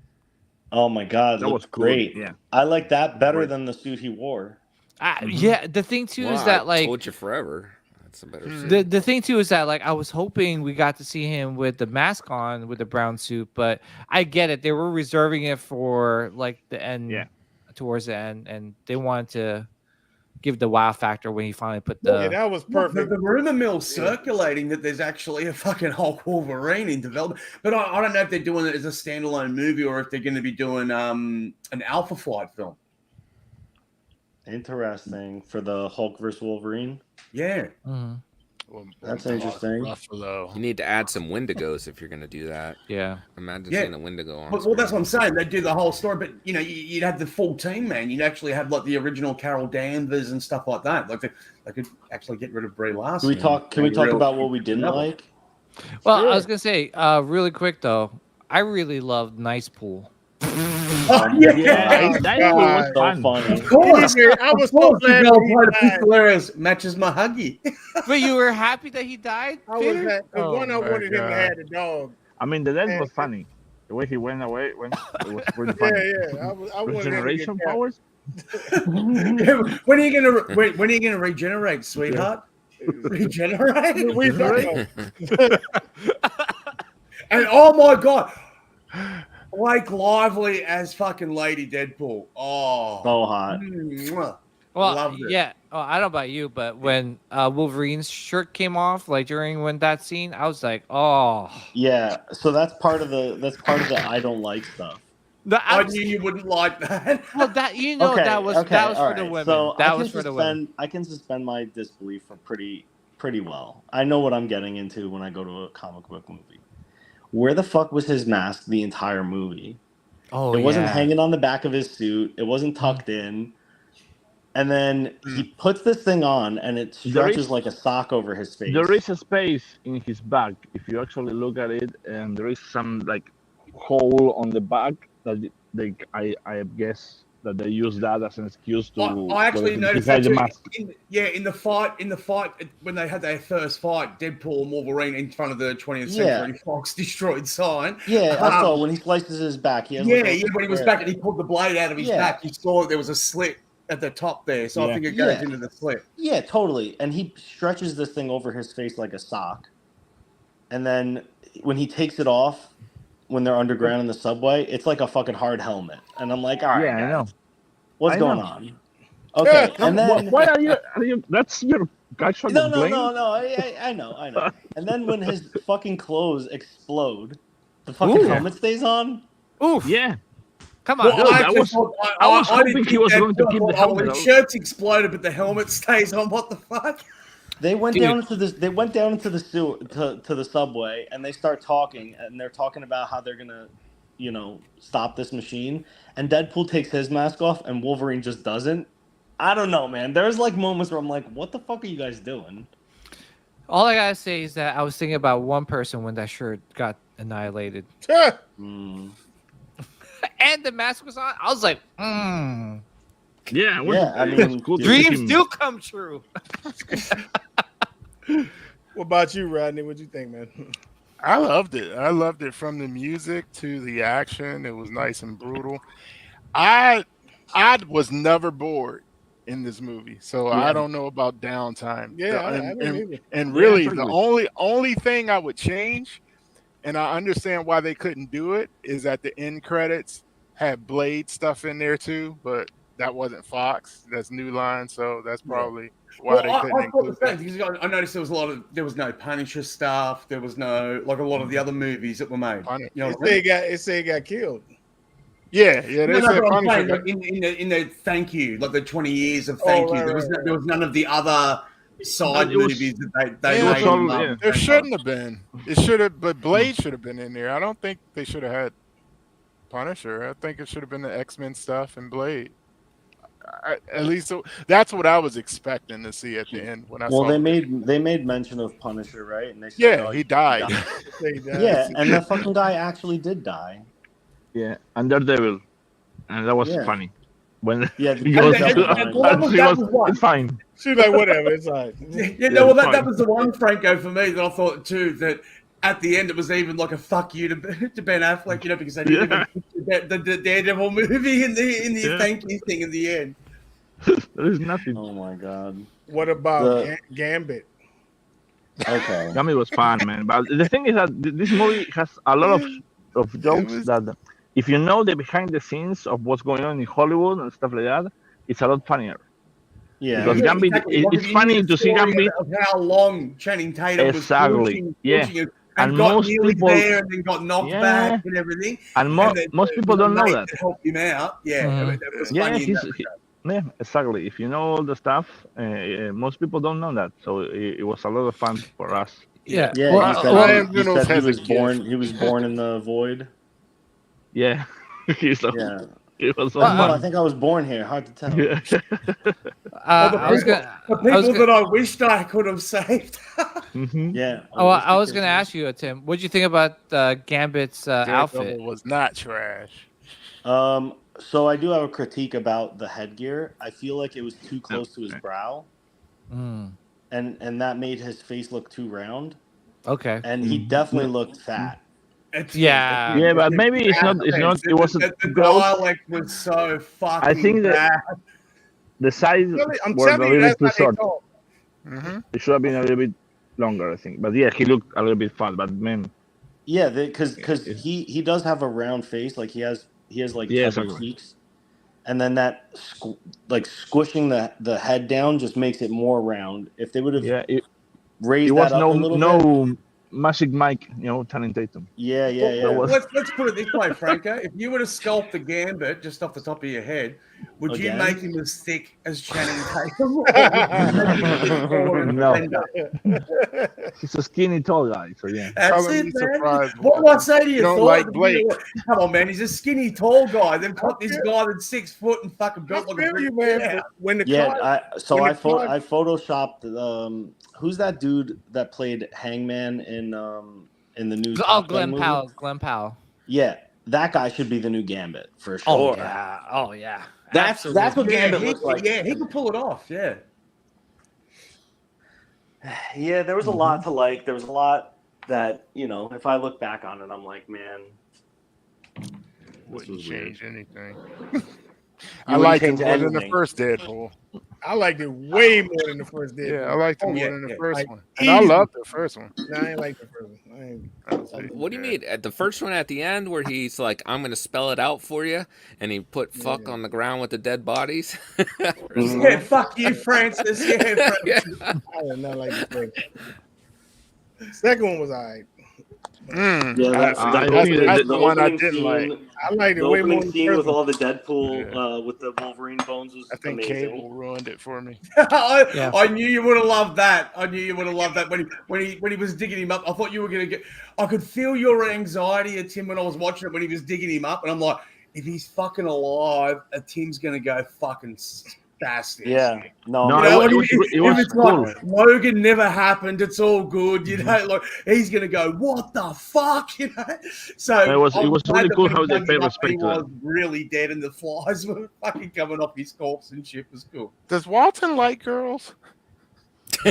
Oh my god, that was great. Yeah, I like that better than the suit he wore. Yeah, the thing too is that I told you forever. That's a better suit. The thing too is that like I was hoping we got to see him with the mask on with the brown suit, but I get it. They were reserving it for like the end, towards the end, and they wanted to give the wow factor when he finally put the. Yeah, that was perfect. The rumor mill circulating that there's actually a fucking Hulk Wolverine in development, but I don't know if they're doing it as a standalone movie or if they're going to be doing an Alpha Flight film. Interesting for the Hulk vs. Wolverine. Yeah. Mm-hmm. That's interesting. Ruffalo. You need to add some Wendigos if you're going to do that. Yeah. Imagine seeing a Wendigo on. Well, that's what I'm saying. They'd do the whole story, but you know, you'd have the full team, man. You'd actually have like the original Carol Danvers and stuff like that. Like they could actually get rid of Brie Larson. Can we talk about what we didn't like? Well, I was gonna say, really quick though, I really loved Nice Pool. Yeah, that was fun. funny. Of course, I was so glad hilarious. Matches my Huggy. But you were happy that he died? I was that the one I wanted him to have the dog. I mean, the death was funny. The way he went away, it was pretty funny. Yeah. I wanted Regeneration him to powers. When are you gonna regenerate, sweetheart? Regenerate? We don't know. And oh my god, Blake Lively as fucking Lady Deadpool. Oh, So hot. Well, Loved it. yeah. Oh, I don't know about you, but when Wolverine's shirt came off, like during that scene, I was like, oh. Yeah. So that's part of the I don't like stuff. I knew you wouldn't like that. Well, that that was for the women. So that was for the women. I can suspend my disbelief for pretty well. I know what I'm getting into when I go to a comic book movie. Where the fuck was his mask the entire movie? Oh, it wasn't hanging on the back of his suit. It wasn't tucked in. And then he puts this thing on, and it stretches like a sock over his face. There is a space in his back, if you actually look at it, and there is some like hole on the back that I guess that they use that as an excuse to. I actually noticed that the too. mask. In the fight when they had their first fight, Deadpool and Wolverine in front of the 20th Century Fox destroyed sign. Yeah, I saw when he slices his back. When he was back and he pulled the blade out of his back, you saw there was a slit at the top there, so I think it goes into the slit. Yeah, totally. And he stretches this thing over his face like a sock. And then when he takes it off, when they're underground in the subway, it's like a fucking hard helmet. And I'm like, all right, I know. What's going on? Okay, and then why are you? That's your guys. No. I know. And then when his fucking clothes explode, the fucking helmet stays on. Oof. Yeah. Come on. Dude, I was hoping he was going to keep the helmet. The shirt's exploded, but the helmet stays on. What the fuck? They went down into this. They went down into the to the subway, and they start talking, and they're talking about how they're gonna, stop this machine. And Deadpool takes his mask off, and Wolverine just doesn't. I don't know, man. There's like moments where I'm like, "What the fuck are you guys doing?" All I gotta say is that I was thinking about one person when that shirt got annihilated. And the mask was on. I was like, Yeah, I mean, cool dreams do come true. What about you, Rodney? What'd you think, man? I loved it. I loved it from the music to the action. It was nice and brutal. I was never bored in this movie, so I don't know about downtime. Yeah, and really, the only thing I would change, and I understand why they couldn't do it, is that the end credits had Blade stuff in there too, but that wasn't Fox. That's New Line, so that's probably why they couldn't include that. Because I noticed there was no Punisher stuff. There was no a lot of the other movies that were made. It say he got killed. Yeah. They said Punisher. In the thank you, like the 20 years of thank you. There was none of the other side movies that they made. There shouldn't have been. It should have, but Blade should have been in there. I don't think they should have had Punisher. I think it should have been the X-Men stuff and Blade. At least that's what I was expecting to see at the end when I saw. Well, they made mention of Punisher, right? And they said, he died. Yeah, and the fucking guy actually did die. Yeah, and Daredevil, and that was funny. When he goes it's fine. She's like, whatever, it's fine. That was the one, Franco, for me that I thought too that. At the end, it was even like a fuck you to Ben Affleck, because they didn't even the Daredevil movie in the thank you thing in the end. There is nothing. Oh my god! What about Gambit? Okay, Gambit was fun, man. But the thing is that this movie has a lot of jokes that, if you know the behind the scenes of what's going on in Hollywood and stuff like that, it's a lot funnier. Yeah, because Gambit, it's funny to see Gambit. Of how long Channing Tatum was pushing and got nearly there and then got knocked back and everything. And most people don't know that. To help him out. Yeah, that was funny. Yeah, exactly. If you know all the stuff, most people don't know that. So it was a lot of fun for us. Yeah. Yeah, Well, he said he was born. He was born in the void. Yeah, Yeah. It was so I fun. think I was born here. Hard to tell. Yeah. The people that I wished I could have saved. Yeah. I was gonna ask you, Tim. What do you think about Gambit's outfit? Was not trash. So I do have a critique about the headgear. I feel like it was too close to his brow, and that made his face look too round. Okay. And he definitely looked fat. Yeah, but maybe it's not. It wasn't. The dialect was so fucking. I think that the size I'm were a telling you, little bit that's too how they short. talk. It should have been a little bit longer, I think. But yeah, he looked a little bit fat. But man, Yeah, because he does have a round face. Like he has like chubby cheeks, and then that squishing the head down just makes it more round. If they would have raised that up a little bit. Magic Mike, Channing Tatum. Yeah. Let's put it this way, Franco. If you were to sculpt the Gambit just off the top of your head, would you make him as thick as Channing Tatum? No. He's a skinny, tall guy, so yeah. That's it, man. What do I say to you? Don't like Blake. Come on, man. He's a skinny, tall guy. They've got this guy that's 6 foot and fucking built like a brick. Man. When the I photoshopped. Who's that dude that played Hangman in the new? Glenn Powell. Yeah, that guy should be the new Gambit for Oh sure. yeah. That's what Gambit looks like. Yeah, he could pull it off. Yeah. Yeah, there was a lot to like. There was a lot that, if I look back on it, I'm like, man, Wouldn't change anything. You I wouldn't liked it change more than the anything. first Deadpool. I liked it way more than the first Deadpool. Yeah, I liked it more yeah, than the yeah. first Like, one. And I loved the first one. No, I ain't like the first one. What do you mean? At the first one at the end where he's like, I'm going to spell it out for you, and he put fuck on the ground with the dead bodies? Yeah, fuck you, Francis. Yeah, Francis. I did not like the first one. Second one was all right. Yeah, that's the one I didn't like. I liked it The way more opening than the scene first with one. all the Deadpool with the Wolverine bones was I think amazing. Cable ruined it for me. I knew you would have loved that. I knew you would have loved that when he was digging him up. I thought you were gonna get. I could feel your anxiety at Tim when I was watching it when he was digging him up, and I'm like, if he's fucking alive, Tim's gonna go fucking spastic. Yeah, no, it was it's cool. like Logan never happened. It's all good, like he's gonna go, what the fuck, So It was I'm really glad that cool when how he they dug paid him up, respect he to that. was really dead, and the flies were fucking coming off his corpse and shit. Was cool. Does Walton like girls?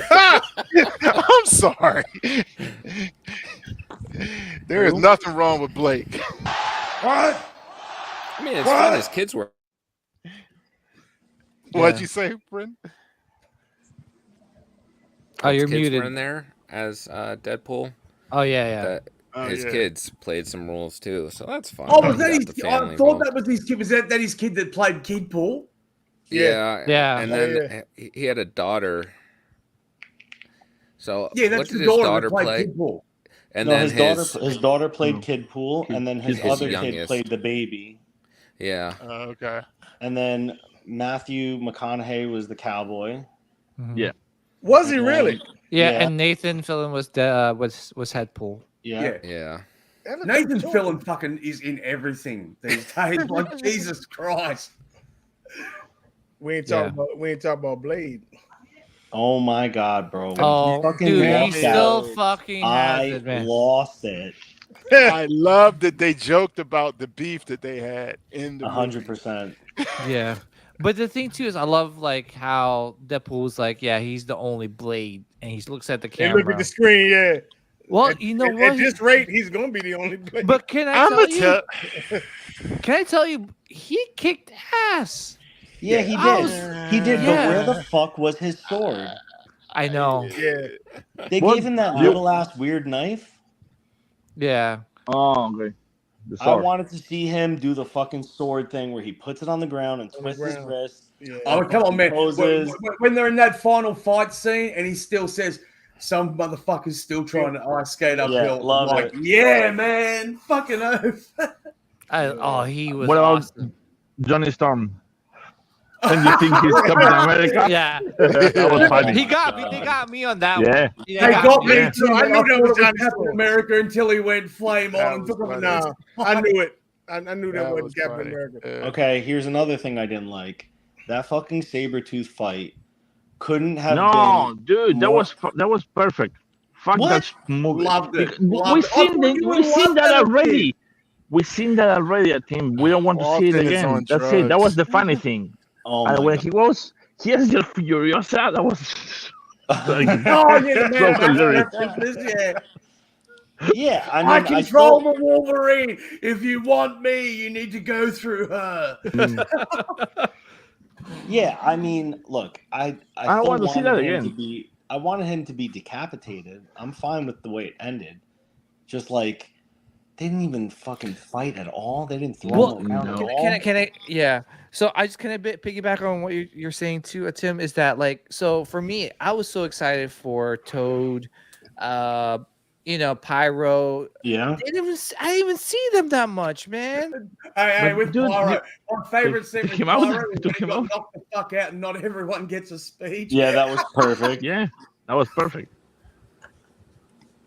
I'm sorry. There is nothing wrong with Blake. What? I mean, it's fun. His kids were. What'd you say, Brent? Oh, you're kids muted. were in there as Deadpool. Oh yeah. His kids played some roles too, so that's fun. Oh, was that Got his? the I family thought involved. that was his kid. Was that his kid that played Kid Paul? Yeah. And then he had a daughter. So Yeah, what that's did the his daughter daughter that played play? Kid Paul. And No, then his daughter played Kid Pool, and then his other kid youngest. played the baby. Yeah. Okay. And then Matthew McConaughey was the cowboy. Yeah. Was he really? Yeah, and Nathan Fillion was Headpool. Yeah. Nathan Fillion fucking is in everything these days. Like Jesus Christ. We ain't talking about Blade. Oh my God, bro! Oh, dude, he still fucking has it, man. Lost it. I love that they joked about the beef that they had in the 100%. Yeah, but the thing too is, I love like how Deadpool's like, yeah, he's the only Blade, and he looks at the camera. They look at the screen, yeah. Well, you know what? At this rate, he's gonna be the only Blade. But can I tell you? He kicked ass. Yeah, he did. He did. But where the fuck was his sword? I know. Yeah. They gave him that little ass weird knife. Yeah. Oh, okay. I wanted to see him do the fucking sword thing where he puts it on the ground and twists his wrist. Yeah. Oh, come on, man. Poses. When they're in that final fight scene and he still says, some motherfucker's still trying to ice skate uphill. Yeah, love it. Yeah, man. Fucking oath. He was What about awesome. Johnny Storm? And you think he's Captain America? Yeah. That was funny. They got me on that Yeah. one. They got me too. I I knew that was Captain Johnny America until he went flame on and took him. No, I knew it. I knew that wasn't Captain funny. America. Okay, here's another thing I didn't like. That fucking Sabretooth fight couldn't have No, been dude, that more- was perfect. Fuck What? that movie. Loved it. We Loved it. seen I thought you would we seen love that that already. We seen that already at him. We don't want to see it Austin is again. on That's it. That drugs. was the funny thing. Oh And my when God. he has your Furiosa, that was like, Oh yeah, the so hilarious. references, yeah. Yeah, I mean, I control thought- the Wolverine. If you want me, you need to go through her. Yeah, I mean, look, I don't want to see that wanted him again. I wanted him to be decapitated. I'm fine with the way it ended. Just like they didn't even fucking fight at all. They didn't throw him around at all. Can I? Yeah. So I just can I piggyback on what you're saying too, Tim? Is that like so for me? I was so excited for Toad, Pyro. Yeah. I didn't even see them that much, man. Hey, But with dude, Pyro, my favorite scene took with him out, Pyro is when took he him got out. knocked the fuck out and not everyone gets a speech. Yeah, that was perfect. yeah, that was perfect.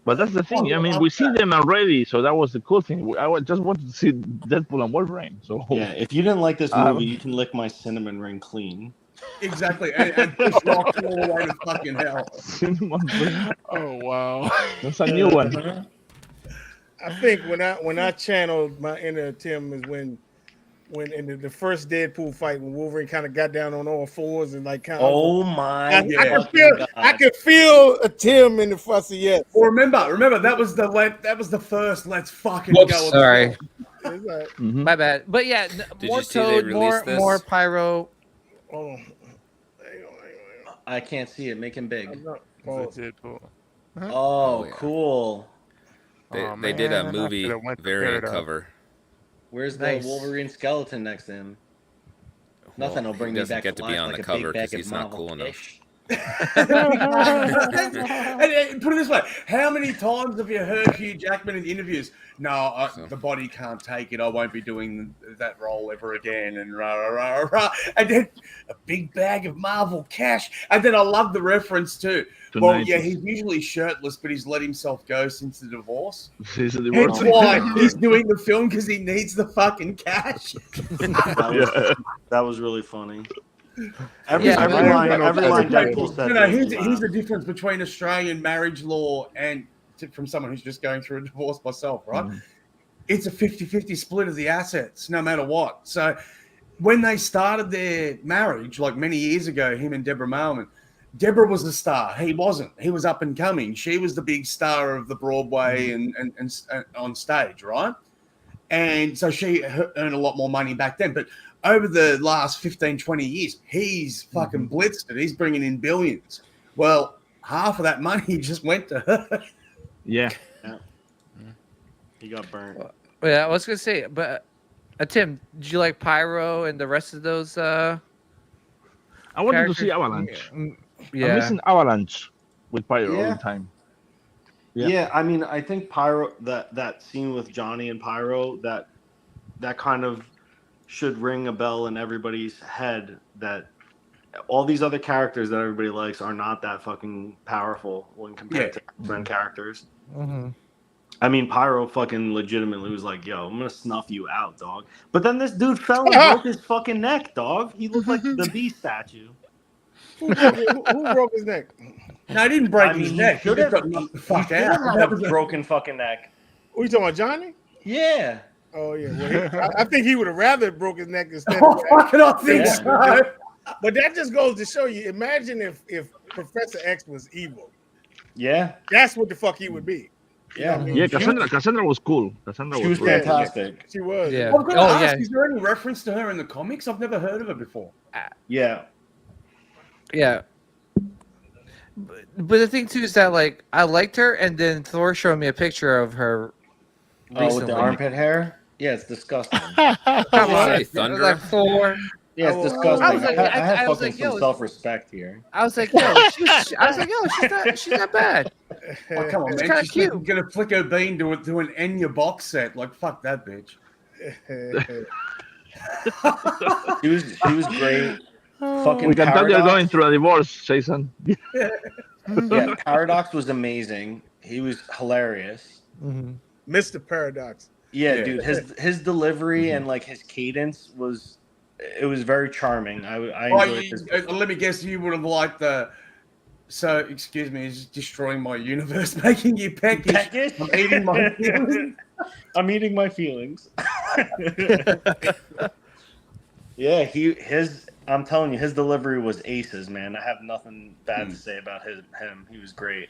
But that's the thing. Oh, I mean, I we love see that. them already, so that was the cool thing. Just wanted to see Deadpool and Wolverine. So Yeah, if you didn't like this movie, you can lick my cinnamon ring clean. Exactly. And push rocks all the way to fucking hell. Cinnamon Ring. Oh wow. That's a new one. I think when I channeled my inner Tim is when in the first Deadpool fight when Wolverine kind of got down on all fours and like kind of. Oh my I could feel a Tim in the fussy yes. Well, remember that was the first. Let's fucking Whoops, go. sorry. It's like, Mhm. My bad. But yeah, Did more you see they Toad, released this? more Pyro. hold on. Hang on. I can't see it. Make him big. It's a Deadpool. Oh, yeah. cool. They did a man, I movie could've went to variant Paradise. cover. Where's the Nice. Wolverine skeleton next to him? Nothing will he bring me doesn't back get to to be life on like the a big cover bag because of he's not Marvel cool enough. fish. And put it this way: how many times have you heard Hugh Jackman in interviews? No, the body can't take it. I won't be doing that role ever again. And rah rah rah rah. And then a big bag of Marvel cash. And then I love the reference too. Well, yeah, he's usually shirtless, but he's let himself go since the divorce. He's a That's divorce. why he's doing the film because he needs the fucking cash. That was really funny. Every Yeah, line Deadpool Deadpool said. You know, made me here's the laugh. difference between Australian marriage law and from someone who's just going through a divorce myself, right? It's a 50-50 split of the assets, no matter what. So when they started their marriage, like many years ago, him and Deborah Mailman, Deborah was the star. He wasn't. He was up and coming. She was the big star of the Broadway and on stage, right? And so she earned a lot more money back then. But over the last 15, 20 years, he's fucking blitzed it. He's bringing in billions. Well, half of that money just went to her. Yeah. He got burnt. Yeah, I was gonna say, but Tim, did you like Pyro and the rest of those? I wanted to see characters? Avalanche. I'm Yeah. missing Avalanche with Pyro all Yeah. the time. Yeah. I mean, I think Pyro that scene with Johnny and Pyro that kind of should ring a bell in everybody's head that all these other characters that everybody likes are not that fucking powerful when compared to friend characters. Mm-hmm. I mean, Pyro fucking legitimately was like, yo, I'm gonna snuff you out, dog. But then this dude fell and broke his fucking neck, dog. He looked like the Beast statue. Who broke his neck? No, he didn't break I mean, his he neck. He should just have- got knocked the He fuck should out. have That a was broken fucking neck. Who you talking about, Johnny? Yeah. Oh yeah, well, I think he would have rather broke his neck instead. Oh, of fucking I think Yeah. so. But that just goes to show you. Imagine if Professor X was evil. Yeah. That's what the fuck he would be. Yeah. Yeah, Cassandra was cool. Cassandra She was great. fantastic. She was. Yeah. I've got to Oh, ask, yeah. is there any reference to her in the comics? I've never heard of her before. Yeah. Yeah. But the thing too is that like I liked her, and then Thor showed me a picture of her. Oh, with recently. the armpit hair? Yeah, it's disgusting. Come on, Say I was Thunder? like Thor. Yeah, it's I disgusting. was like- I I have was fucking like, yo, some self-respect here. I was like, yo, she's not bad. Oh, come on, It's man. kinda She's cute. going to flick her bean to an Enya box set. Like, fuck that bitch. She was great. Fucking We can tell you're Paradox. going through a divorce, Jason. Yeah, Paradox was amazing. He was hilarious. Mr. Paradox. Yeah, dude, his delivery and like his cadence was very charming. I enjoyed his. Let me guess, you would have liked the. So, excuse me, it's destroying my universe, making you peckish. I'm eating my feelings. I'm eating my feelings. Yeah, I'm telling you, his delivery was aces, man. I have nothing bad to say about him. He was great.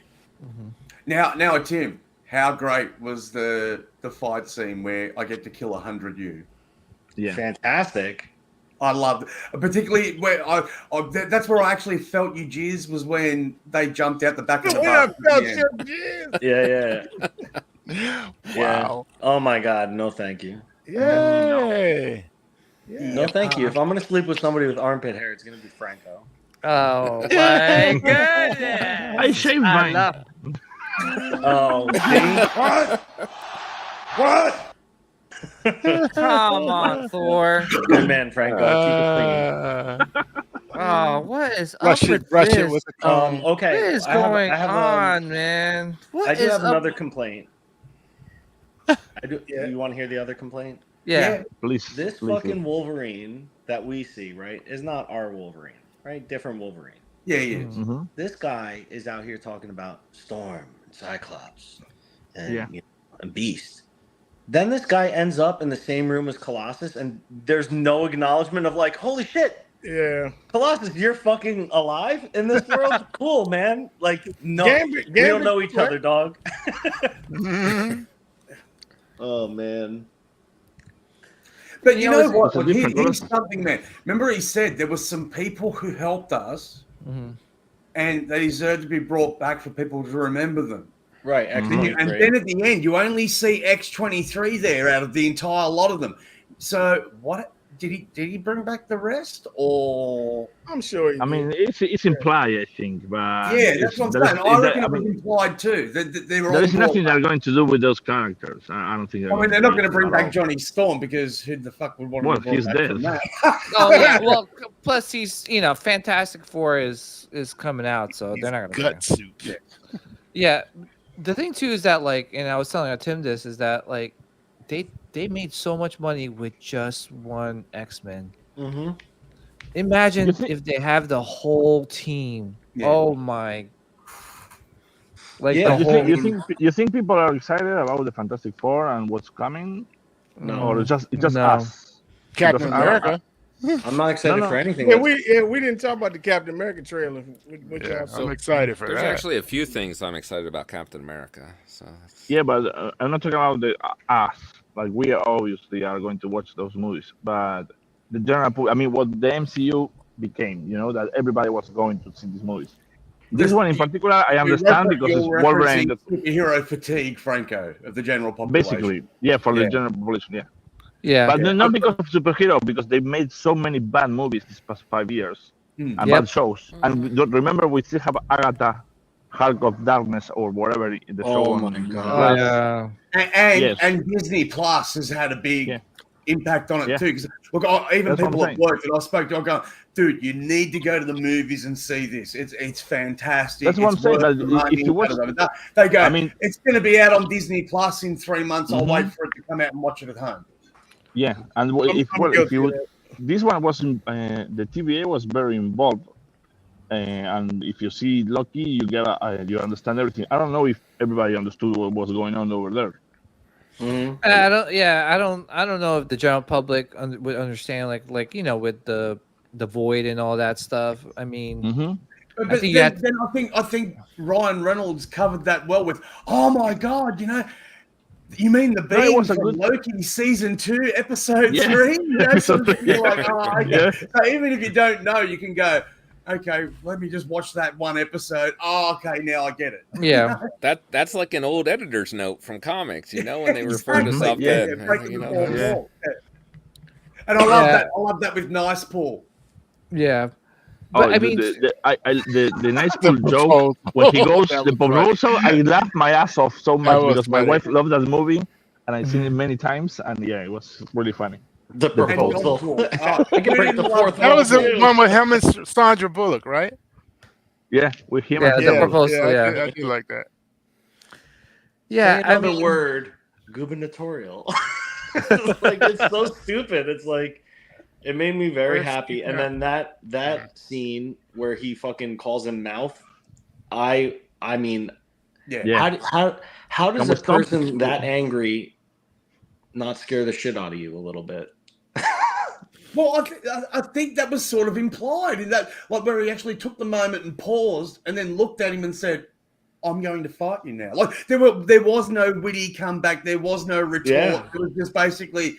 Now, Tim, how great was the fight scene where I get to kill 100 you? Yeah, fantastic. I loved it, particularly where that's where I actually felt you jizz was when they jumped out the back of the bus. Yeah. Wow. Oh my God, no, thank you. Yay. No, thank you. If I'm gonna sleep with somebody with armpit hair, it's gonna be Franco. Oh my goodness! I shaved mine. Oh, see? What? Come on, Thor. Good man, Franco. Keep it clean. Oh, what is Rush up it with with this? the comb. Okay. What is going on, man? What I do is have up- another complaint. Do you want to hear the other complaint? Yeah. Please. This fucking Wolverine that we see, right, is not our Wolverine, right? Different Wolverine. Yeah, he is. This guy is out here talking about Storm and Cyclops and, Yeah. and Beast. Then this guy ends up in the same room as Colossus, and there's no acknowledgement of like, holy shit, Yeah. Colossus, you're fucking alive in this world? Cool, man. Like, no, Gambit, we don't know each other, dog. Oh, man. But you know what? it's a different Here's person. something, man. Remember, he said there was some people who helped us, and they deserve to be brought back for people to remember them. Right, And then at the end, you only see X-23 there out of the entire lot of them. So what did he bring back the rest, or I'm sure he I mean, it's implied, I think, but yeah, that's what I'm saying. I reckon it was implied too. They were all there is brought nothing back. they're going to do with those characters. I don't think. I mean, they're not going to bring back Johnny Storm because who the fuck would want to bring he's back dead. from that? Oh yeah. Well, plus he's Fantastic Four is coming out, so they're not gonna. Gut suit. Yeah. The thing too is that and I was telling Tim this is that they made so much money with just one X-Men. Imagine if they have the whole team. Yeah. Oh my! Yeah, You think people are excited about the Fantastic Four and what's coming? No. Or it's just No. us? Captain Because I- America. I'm not excited No. for anything. Yeah, we didn't talk about the Captain America trailer. Which Yeah, also, I'm excited for There's that. actually a few things I'm excited about Captain America. So Yeah, but I'm not talking about the us. Like we obviously are going to watch those movies, but the general public. I mean, what the MCU became. That everybody was going to see these movies. This one in particular, I understand because it's You're Wolverine. referencing superhero fatigue, Franco, of the general population. Basically, yeah, for the general population, yeah. Yeah. But not because of superhero, because they made so many bad movies these past 5 years and bad shows. And remember, we still have Agatha, Hulk of Darkness, or whatever the show. Oh my God. Yeah. And Disney Plus has had a big impact on it too. Because look, even That's what people I'm at work that I spoke to, I'm going, dude, you need to go to the movies and see this. It's fantastic. That's what I'm saying. worth the But if money. you watch, They go, I mean, it's going to be out on Disney Plus in 3 months. I'll wait for it to come out and watch it at home. yeah, and if you this one wasn't the TVA was very involved, and if you see Loki, you get you understand everything. I don't know if everybody understood what was going on over there. I don't know if the general public would understand with the Void and all that stuff. I mean, But I think then I think Ryan Reynolds covered that well with, oh my God, you mean the it being was a from good- Loki season 2, episode Yeah. 3? You're like, oh, okay. Yeah. So even if you don't know, you can go, okay, let me just watch that one episode. Oh, okay, now I get it. yeah. that's like an old editor's note from comics, when they refer to Exactly. something. Breaking the fourth Yeah. wall. Yeah. And I love that. I love that with Nice Paul. Yeah. But I mean, the nice cool joke when he goes the proposal, I laughed my ass off so much was because my funny. wife loved that movie and I've seen it many times, and yeah, it was really funny. The proposal. I can break the fourth That was the wall. one with him and Sandra Bullock, right? Yeah, with him. Yeah, and the him. proposal. I Yeah, do like that. yeah. Say another word, gubernatorial. Like it's so stupid. It's like it made me very happy. And then that scene where he fucking calls him mouth. I mean, Yeah. how does That a was something. person that angry not scare the shit out of you a little bit? Well, I think that was sort of implied in that, like where he actually took the moment and paused and then looked at him and said, "I'm going to fight you now." Like there was no witty comeback, there was no retort. Yeah. It was just basically,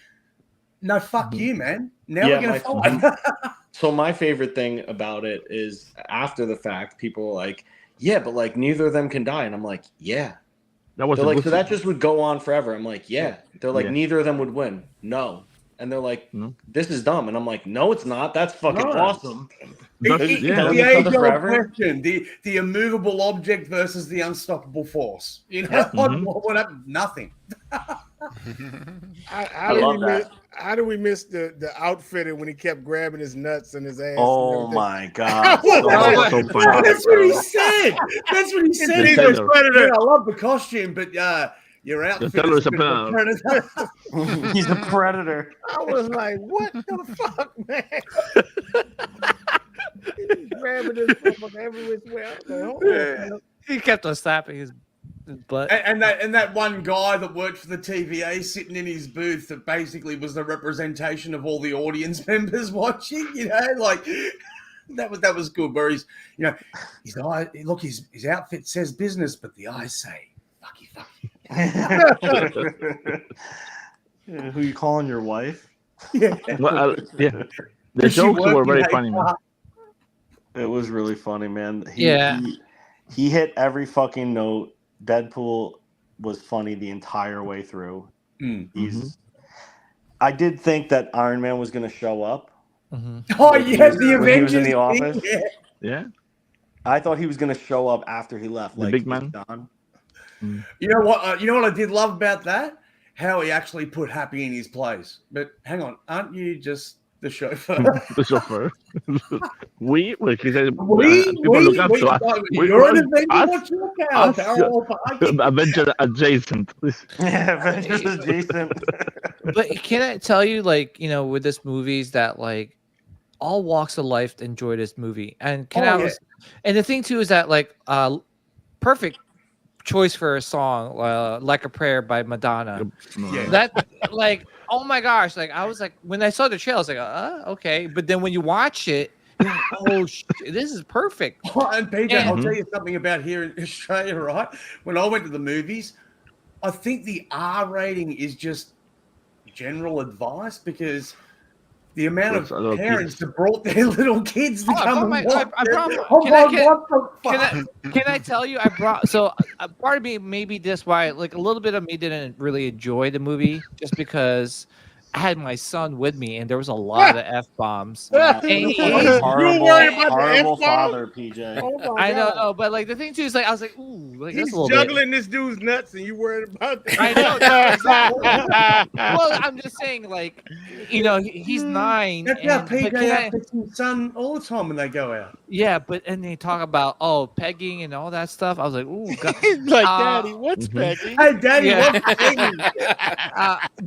"No, fuck you, man. Now Yeah, we're going to fight." So my favorite thing about it is after the fact, people are like, "Yeah, but like neither of them can die," and I'm like, "Yeah." That was They're a like, good "So that scene. just would go on forever." I'm like, "Yeah." They're like, Yeah. "Neither of them would win." No. And they're like, No. "This is dumb." And I'm like, "No, it's not. That's fucking No. awesome." That's- yeah. Killing The each other age-old forever? question: the immovable object versus the unstoppable force. You know, Yeah. like, Mhm. what happened? Nothing. I love that. How do we miss the outfitter when he kept grabbing his nuts and his ass? Oh and everything? my god. That was so funny, That's what he bro. said. That's what he said. He's He a goes, predator. "Yeah, I love the costume, but your outfit fellow is is a a bit of a predator." He's a predator. I was like, what the fuck, man? He's grabbing his fucking every which way. I was like, hold on. He kept on slapping his butt. And that one guy that worked for the TVA sitting in his booth that basically was the representation of all the audience members watching, you know, like that was good. Where he's, you know, his eye, look, his outfit says business, but the eyes say fucky fucky. Yeah, who you calling your wife? Yeah. Well, yeah. The Does she jokes work were in very HR? funny, man. It was really funny, man. Yeah. He hit every fucking note. Deadpool was funny the entire way through. Mm. I did think that Iron Man was going to show up. Mm-hmm. Oh When he yeah, was- the when he was Avengers in the thing, office. yeah. Yeah. I thought he was going to show up after he left. The big man. Don. You know what? You know what I did love about that? How he actually put Happy in his place. But hang on, aren't you just the chauffeur? The chauffeur. Like he said, people we, look up to us. you're an Avenger. us- What's your power? us- Parallel parking. Avenger adjacent. Yeah, Avengers adjacent. But can I tell you, like, you know, with this movies that like all walks of life enjoy this movie, and and the thing too is that like perfect choice for a song, Like a Prayer by Madonna. Yeah. That like, oh my gosh, like I was like when I saw the trailer, I was like, okay, but then when you watch it, you're like, oh shit, this is perfect. Oh, and PJ, I'll And- tell you something about here in Australia, right? When I went to the movies, I think the R rating is just general advice because the amount That's a lot of of parents kids. that brought their little kids to Oh, I come brought and my- watch I it. brought my- I'm can I like, get- what the fuck? Can I tell you? I brought so part of me maybe this why like a little bit of me didn't really enjoy the movie just because I had my son with me and there was a lot of f bombs. You Horrible, worried about the horrible F-bomb? father, PJ. Oh my I know, God. no, but like the thing too is like I was like, ooh, like that's He's a little bit. juggling this dude's nuts, and you worried about that? I know. That's exactly. Well, I'm just saying, like, you know, he's 9. That's how and- but PJ can I- acts with his son all the time when they go out. yeah, but and they talk about pegging and all that stuff. I was like, ooh, God. He's like, Uh, Daddy, what's Becky? Hey, Daddy, Yeah. what's hanging?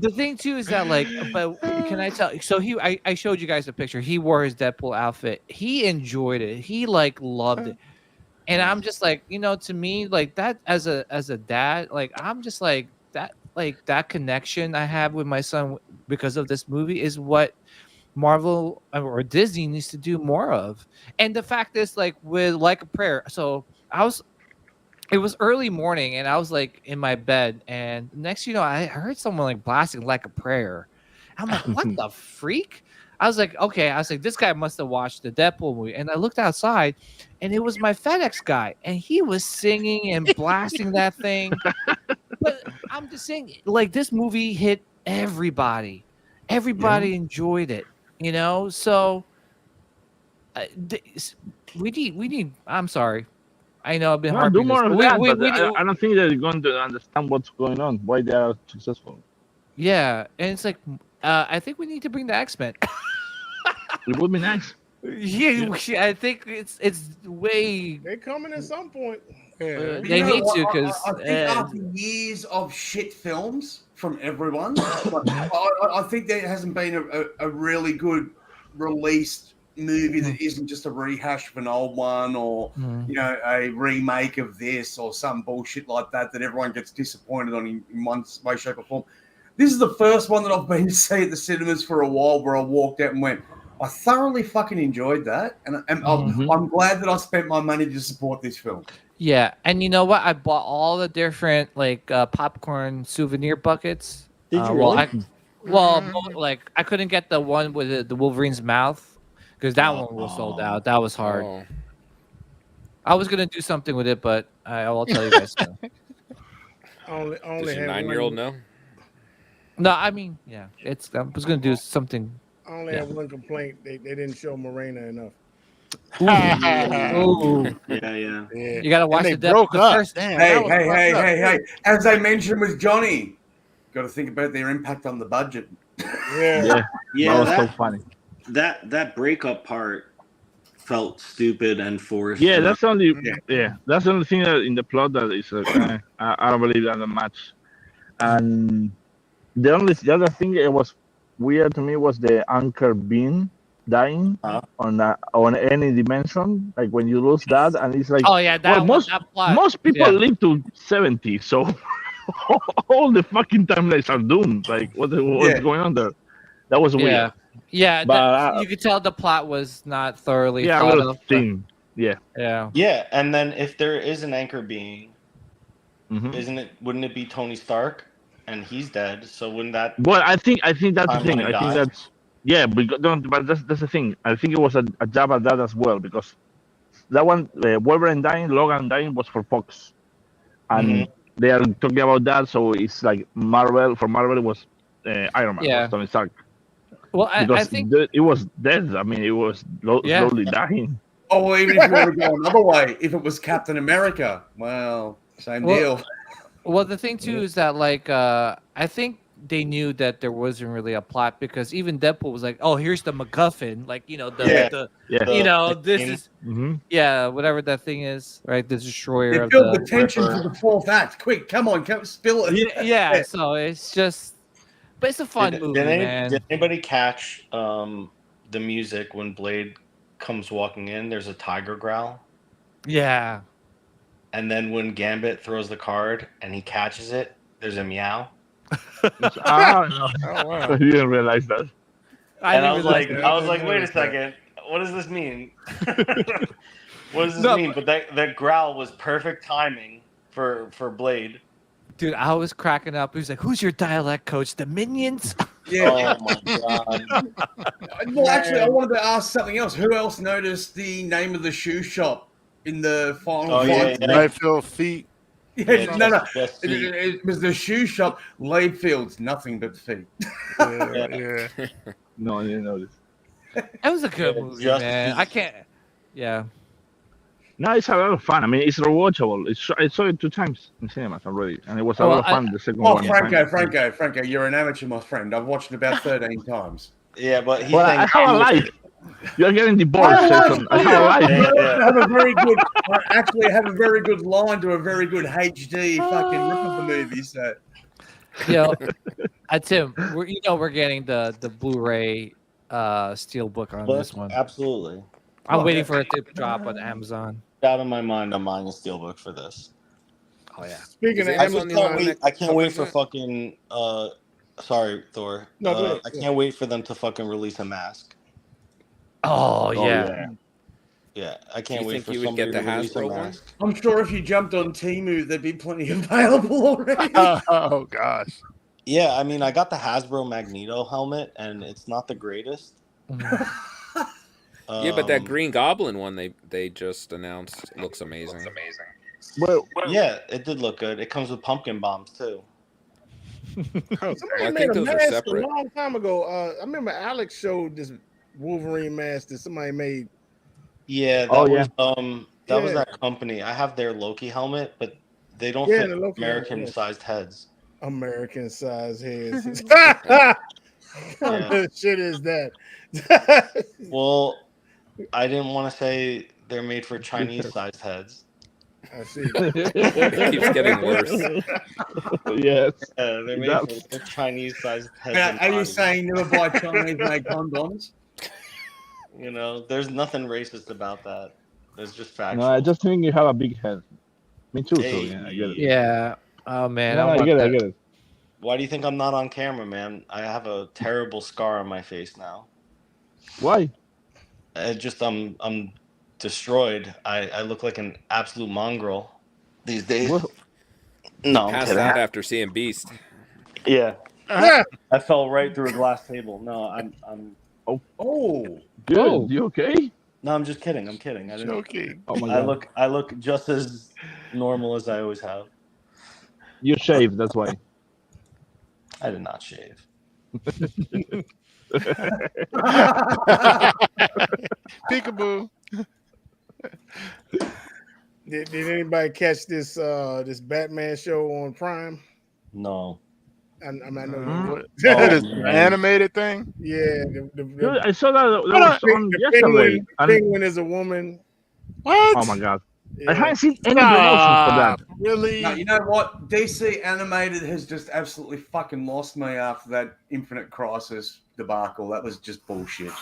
The thing too is that like, but can I tell? So I showed you guys a picture. He wore his Deadpool outfit. He enjoyed it. He like loved it. And I'm just like, you know, to me, like that as a dad, like I'm just like that connection I have with my son because of this movie is what Marvel or Disney needs to do more of. And the fact is, like with Like a Prayer, so it was early morning and I was like in my bed, and next you know, I heard someone like blasting Like a Prayer. I'm like, what the freak? I was like, okay. I was like, this guy must have watched the Deadpool movie. And I looked outside, and it was my FedEx guy, and he was singing and blasting that thing. But I'm just saying, like, this movie hit everybody. Everybody enjoyed it, you know. So we need. I'm sorry. I know I've been No, harping do more this, of but that, but I don't think they're going to understand what's going on, why they are successful. Yeah, and it's like, I think we need to bring the X-Men. It would be nice. Yeah, I think it's way. They coming at some point. They You know need what? to because I think after years of shit films from everyone, I think there hasn't been a really good released movie that isn't just a rehash of an old one or a remake of this or some bullshit like that everyone gets disappointed on in one way, shape, or form. This is the first one that I've been to see at the cinemas for a while where I walked out and went, I thoroughly fucking enjoyed that, and I'm glad that I spent my money to support this film. Yeah, and you know what? I bought all the different popcorn souvenir buckets. Did you really? Like I couldn't get the one with the Wolverine's mouth because that one was sold out. That was hard. Oh. I was gonna do something with it, but I'll tell you guys. Only Does your have 9-year-old know? No, I mean, yeah, I was gonna do something. I only have one complaint. They didn't show Morena enough. Ooh. Yeah. You gotta watch the broke up. first. Damn, Hey! As I mentioned with Johnny, got to think about their impact on the budget. Yeah. That was so funny. That breakup part felt stupid and forced. Yeah, that's only that's the only thing that in the plot that is I don't believe that much. And the other thing that was weird to me was the anchor being dying on any dimension. Like when you lose that, and it's like, most people live to 70, so all the fucking timelines are doomed. Like what's going on there? That was weird. Yeah, but you could tell the plot was not thoroughly thought of. Yeah, and then if there is an anchor being, wouldn't it be Tony Stark? And he's dead, so wouldn't that? Well, I think that's the thing. I think that's but that's the thing. I think it was a jab at that as well because that one, Wolverine dying, Logan dying was for Fox, and they are talking about that. So it's like Marvel. For Marvel, it was Iron Man, was Tony Stark. Well, I think it was dead. I mean, it was slowly dying. Oh, even if you were to go another way, if it was Captain America, well, same deal. Well, the thing too is that I think they knew that there wasn't really a plot because even Deadpool was like, "Oh, here's the MacGuffin," this is whatever that thing is, right? The destroyer. They build the tension for the fourth act. Quick, come on, spill it. Yeah. So it's just, but it's a fun movie, man. Did anybody catch the music when Blade comes walking in? There's a tiger growl. Yeah. And then when Gambit throws the card and he catches it, there's a meow. Oh wow! I didn't realize that. I was like, wait a second, what does this mean? What does this mean? But that growl was perfect timing for Blade. Dude, I was cracking up. He was like, "Who's your dialect coach? The Minions?" Yeah. Oh my god. Well, actually, I wanted to ask something else. Who else noticed the name of the shoe shop in the final fight? Mayfield Feet. No. It was the shoe shop. Laidfield's nothing but feet. Yeah. No, I didn't notice. That was a good movie, man. I can't. Yeah. No, it's a lot of fun. I mean, it's rewatchable. I saw it 2 times in cinemas already, and it was a lot of fun. The second one. Franco, you're an amateur, my friend. I've watched it about 13 times. Yeah, but I have a life. You're getting divorced. I have a life. I actually have a very good line to a very good HD fucking rip of the movie. So, Tim, we're getting the Blu-ray steelbook on this one. Absolutely. I'm waiting for it to drop on Amazon. Out of my mind, I'm buying a steelbook for this. Oh yeah. Speaking of Amazon, I can't wait for fucking. Sorry, Thor. No, I can't wait for them to fucking release a mask. Oh yeah. Yeah, I can't wait for you would somebody get the to release a Hasbro one? mask. I'm sure if you jumped on Temu, there'd be plenty available already. Oh gosh. Yeah, I mean, I got the Hasbro Magneto helmet, and it's not the greatest. Yeah, but that Green Goblin one they just announced looks amazing. Well, yeah, it did look good. It comes with pumpkin bombs too. Somebody made a mask a long time ago. I remember Alex showed this Wolverine mask that somebody made. Yeah, that was that company. I have their Loki helmet, but they don't fit American-sized heads. American size heads. What kind of shit is that? Well, I didn't want to say they're made for Chinese sized heads. I see. It keeps getting worse. Yes. They're made for Chinese sized heads. Are you saying never buy Chinese made condoms? You know, there's nothing racist about that. There's just factual. No, I just think you have a big head. Me too. Hey. So yeah, I get it. Yeah. Oh man. No, I get it. I get it. Why do you think I'm not on camera, man? I have a terrible scar on my face now. Why? I'm destroyed. I look like an absolute mongrel these days. What? No, I'm Passed kidding. out after seeing Beast. Yeah. I fell right through a glass table. No, I'm Oh, Good. Oh. You okay? No, I'm just kidding. I'm kidding. Joking. Oh my god. I look just as normal as I always have. You shaved. That's why. I did not shave. Peekaboo. Did anybody catch this this Batman show on Prime? No. I know What? you would. This animated thing? Yeah, Dude, I saw that was on yesterday. Penguin is a woman. What? Oh my god. Yeah. I haven't seen any promotions for that. Really? no, you know what? DC Animated has just absolutely fucking lost me after that Infinite Crisis debacle. That was just bullshit.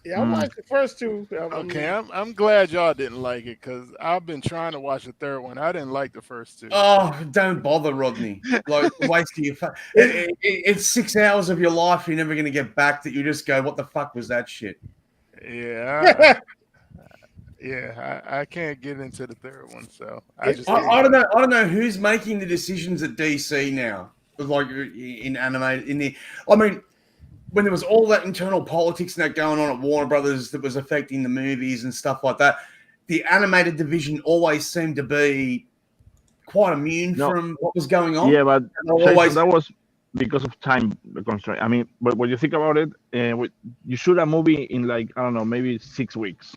Yeah, I watched the first two. Okay, I'm glad y'all didn't like it because I've been trying to watch the third one. I didn't like the first two. Oh, don't bother, Rodney. Like, wasting your it's 6 hours of your life you're never going to get back that you just go, what the fuck was that shit? Yeah. I can't get into the third one, so I don't know who's making the decisions at DC now. Like in animated, I mean, when there was all that internal politics and that going on at Warner Brothers that was affecting the movies and stuff like that, the animated division always seemed to be quite immune from what was going on. Yeah, but always... that was because of time constraint. I mean, but when you think about it, you shoot a movie in like, I don't know, maybe 6 weeks.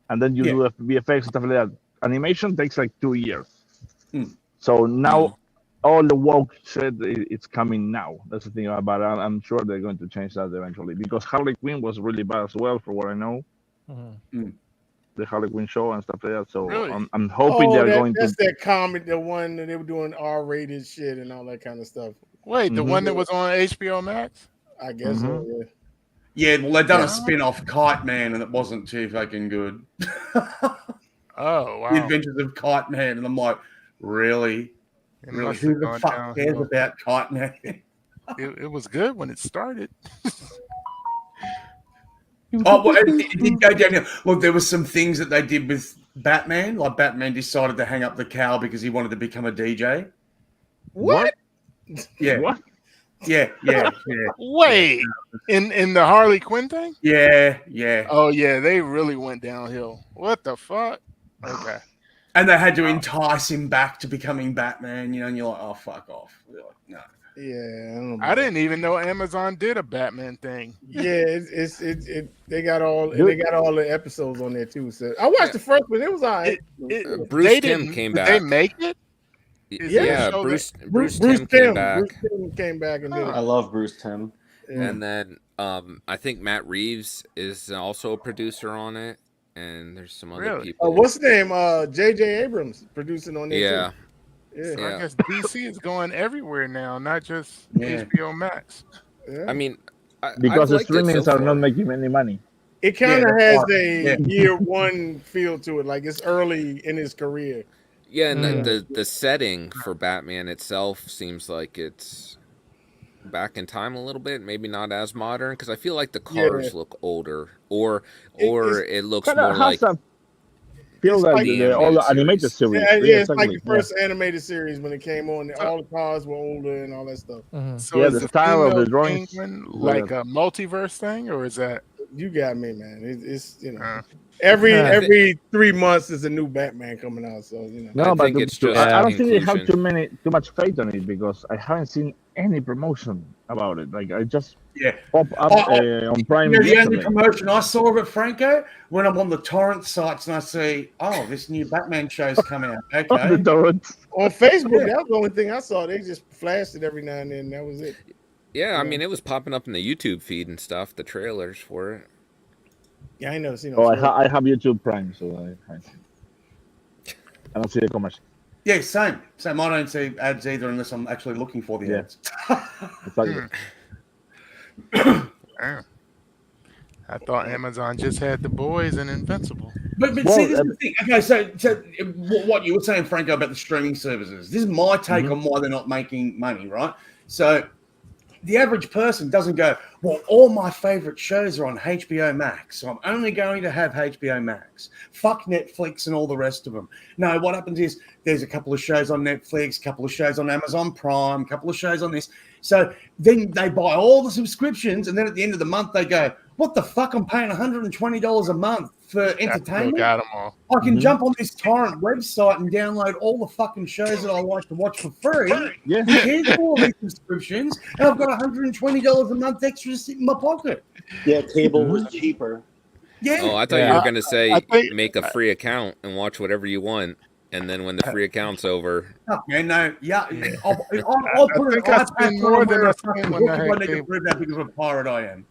And then you do VFX and stuff like that. Animation takes like 2 years. So now all the woke said it's coming now. That's the thing about it. I'm sure they're going to change that eventually because Harley Quinn was really bad as well, for what I know. The Harley Quinn show and stuff like that. So really? I'm hoping they're going to. That's that comic, the one that they were doing R-rated shit and all that kind of stuff. Wait, the one that was on HBO Max? I guess so, yeah. Yeah, well, they've done a spin-off, Kite Man, and it wasn't too fucking good. Oh, wow. The Adventures of Kite Man, and I'm like, really? Really? Who the fuck cares about Kite Man? It was good when it started. Oh, well, it did go down. Look, there were some things that they did with Batman. Like Batman decided to hang up the cowl because he wanted to become a DJ. What? Yeah. What? Yeah. Wait, in the Harley Quinn thing? Yeah. Oh yeah, they really went downhill. What the fuck? Okay. And they had to entice him back to becoming Batman, and you're like, oh, fuck off. Like, no. Yeah, I didn't even know Amazon did a Batman thing. Yeah, they got all the episodes on there too. So I watched the first one; it was all right. Bruce Timm came back. Did they make it? Yeah, Bruce Timm came back. Bruce Timm came back and did it. I love Bruce Timm. And then I think Matt Reeves is also a producer on it, and there's some other people. What's his name? J.J. Abrams producing on there. Yeah. Yeah. I guess DC is going everywhere now, not just HBO Max. Yeah. I mean, because the streamings are not making any money. It kind of has a year one feel to it, like it's early in his career. Yeah, and the setting for Batman itself seems like it's back in time a little bit, maybe not as modern, because I feel like the cars look older, or it looks more like. Feels like all the animated series. Yeah, it's like the first animated series when it came on. All the cars were older and all that stuff. So yeah, the style of the drawings, like a multiverse thing, or is that? You got me, man. It's every 3 months is a new Batman coming out. So No, but it's just I don't think they have too much faith on it because I haven't seen any promotion about it. Like I just Yeah. pop up on Prime. The only promotion I saw of it, Franco, when I'm on the torrent sites and I see, oh, this new Batman show's come out. Okay. The torrents. On Facebook, that was the only thing I saw. They just flashed it every now and then. That was it. Yeah, I mean, it was popping up in the YouTube feed and stuff, the trailers for it. Yeah, I ain't never seen it. Oh, I have YouTube Prime, so I don't see the commercial. Yeah, same. I don't see ads either unless I'm actually looking for the ads. Exactly. I thought Amazon just had The Boys and Invincible. But see, this is the thing. Okay, so what you were saying, Franco, about the streaming services. This is my take on why they're not making money, right? So the average person doesn't go, well, all my favorite shows are on HBO Max, so I'm only going to have HBO Max. Fuck Netflix and all the rest of them. No, what happens is there's a couple of shows on Netflix, a couple of shows on Amazon Prime, a couple of shows on this. So then they buy all the subscriptions, and then at the end of the month they go, what the fuck? I'm paying $120 a month for entertainment. Got them all. I can jump on this torrent website and download all the fucking shows that I like to watch for free. Yeah. Here's all these subscriptions, and I've got $120 a month extra to sit in my pocket. Yeah, cable was cheaper. Yeah. Oh, I thought you were going to say make a free account and watch whatever you want. And then when the free account's over, Oh, man, no, yeah, I'll put it. I spend more than I spent when I had need to cable. prove that because of a pirate I am.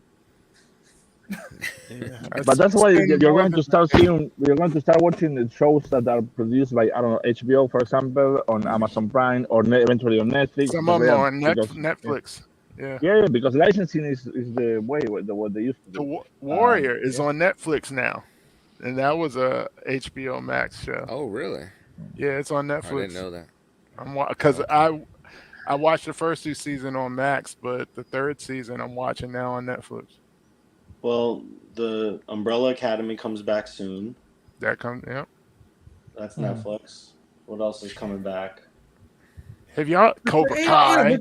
But that's why you're going to start seeing. You're going to start watching the shows that are produced by HBO, for example, on Amazon Prime or eventually on Netflix. Some of them are on Netflix. Yeah, because licensing is the way what they used to do. The Warrior is on Netflix now, and that was a HBO Max show. Oh, really? Yeah, it's on Netflix. I didn't know that. Because I watched the first 2 seasons on Max, but the 3rd season I'm watching now on Netflix. Well, the Umbrella Academy comes back soon. That comes, yep. That's Netflix. What else is coming back? Have y'all Cobra Kai?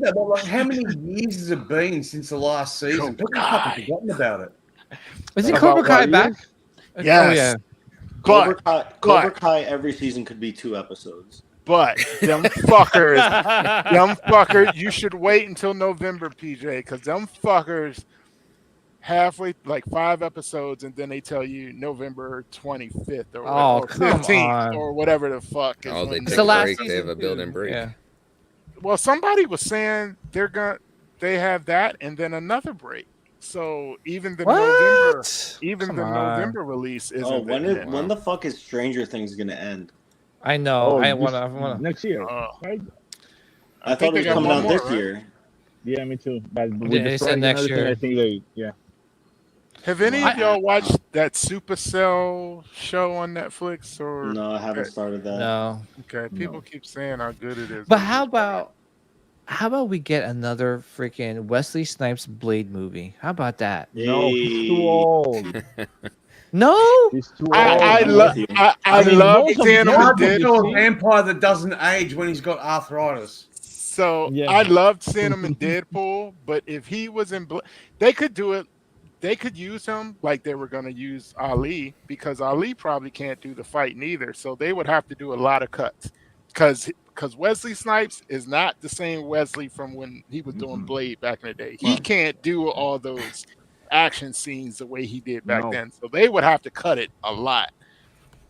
How many years has it been since the last season? People have forgotten about it. Is it Cobra Kai back? Yes. Oh, yeah. Cobra Kai every season could be 2 episodes. But them fuckers, you should wait until November, PJ, because them fuckers halfway, like 5 episodes, and then they tell you November 25th or 15th or whatever the fuck. Oh, they take a break. They have a built-in break. Yeah. Well, somebody was saying they have that and then another break. So even the November release isn't. Oh, when the fuck is Stranger Things gonna end? I know. I want next year. Right? I thought it was coming out this year. Yeah, me too. But they said next year. I think Have any of y'all watched that Supercell show on Netflix? Or no, I haven't started that. No. Okay, people keep saying how good it is. But how about we get another freaking Wesley Snipes Blade movie? How about that? No, he's too old. No, he's too old. I love seeing him in Deadpool. A vampire that doesn't age when he's got arthritis. So I loved seeing him in Deadpool, but if he was in, they could do it. They could use him like they were going to use Ali, because Ali probably can't do the fight neither. So they would have to do a lot of cuts, because Wesley Snipes is not the same Wesley from when he was doing Blade back in the day. He can't do all those action scenes the way he did back then. So they would have to cut it a lot.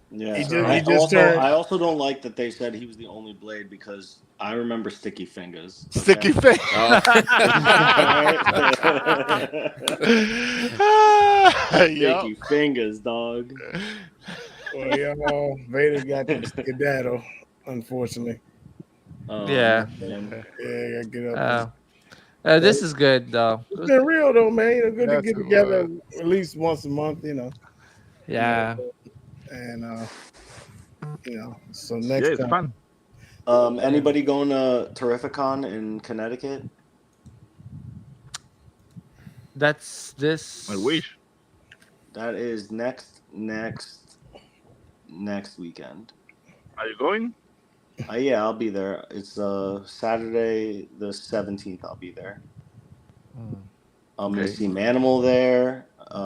Yeah. I also don't like that they said he was the only Blade, because I remember Sticky Fingers. Okay? Sticky Fingers. Sticky Fingers, dog. Well, y'all, Vader got the skedaddle, unfortunately. Yeah. Yeah, I get up. This is good though. It's been real though, man. Good to get together at least once a month, Yeah. And so next it's time. fun. Anybody going to Terrificon in Connecticut? That's this. I wish. That is next weekend. Are you going? Yeah, I'll be there. It's Saturday the 17th. I'll be there. I'm gonna see Manimal there.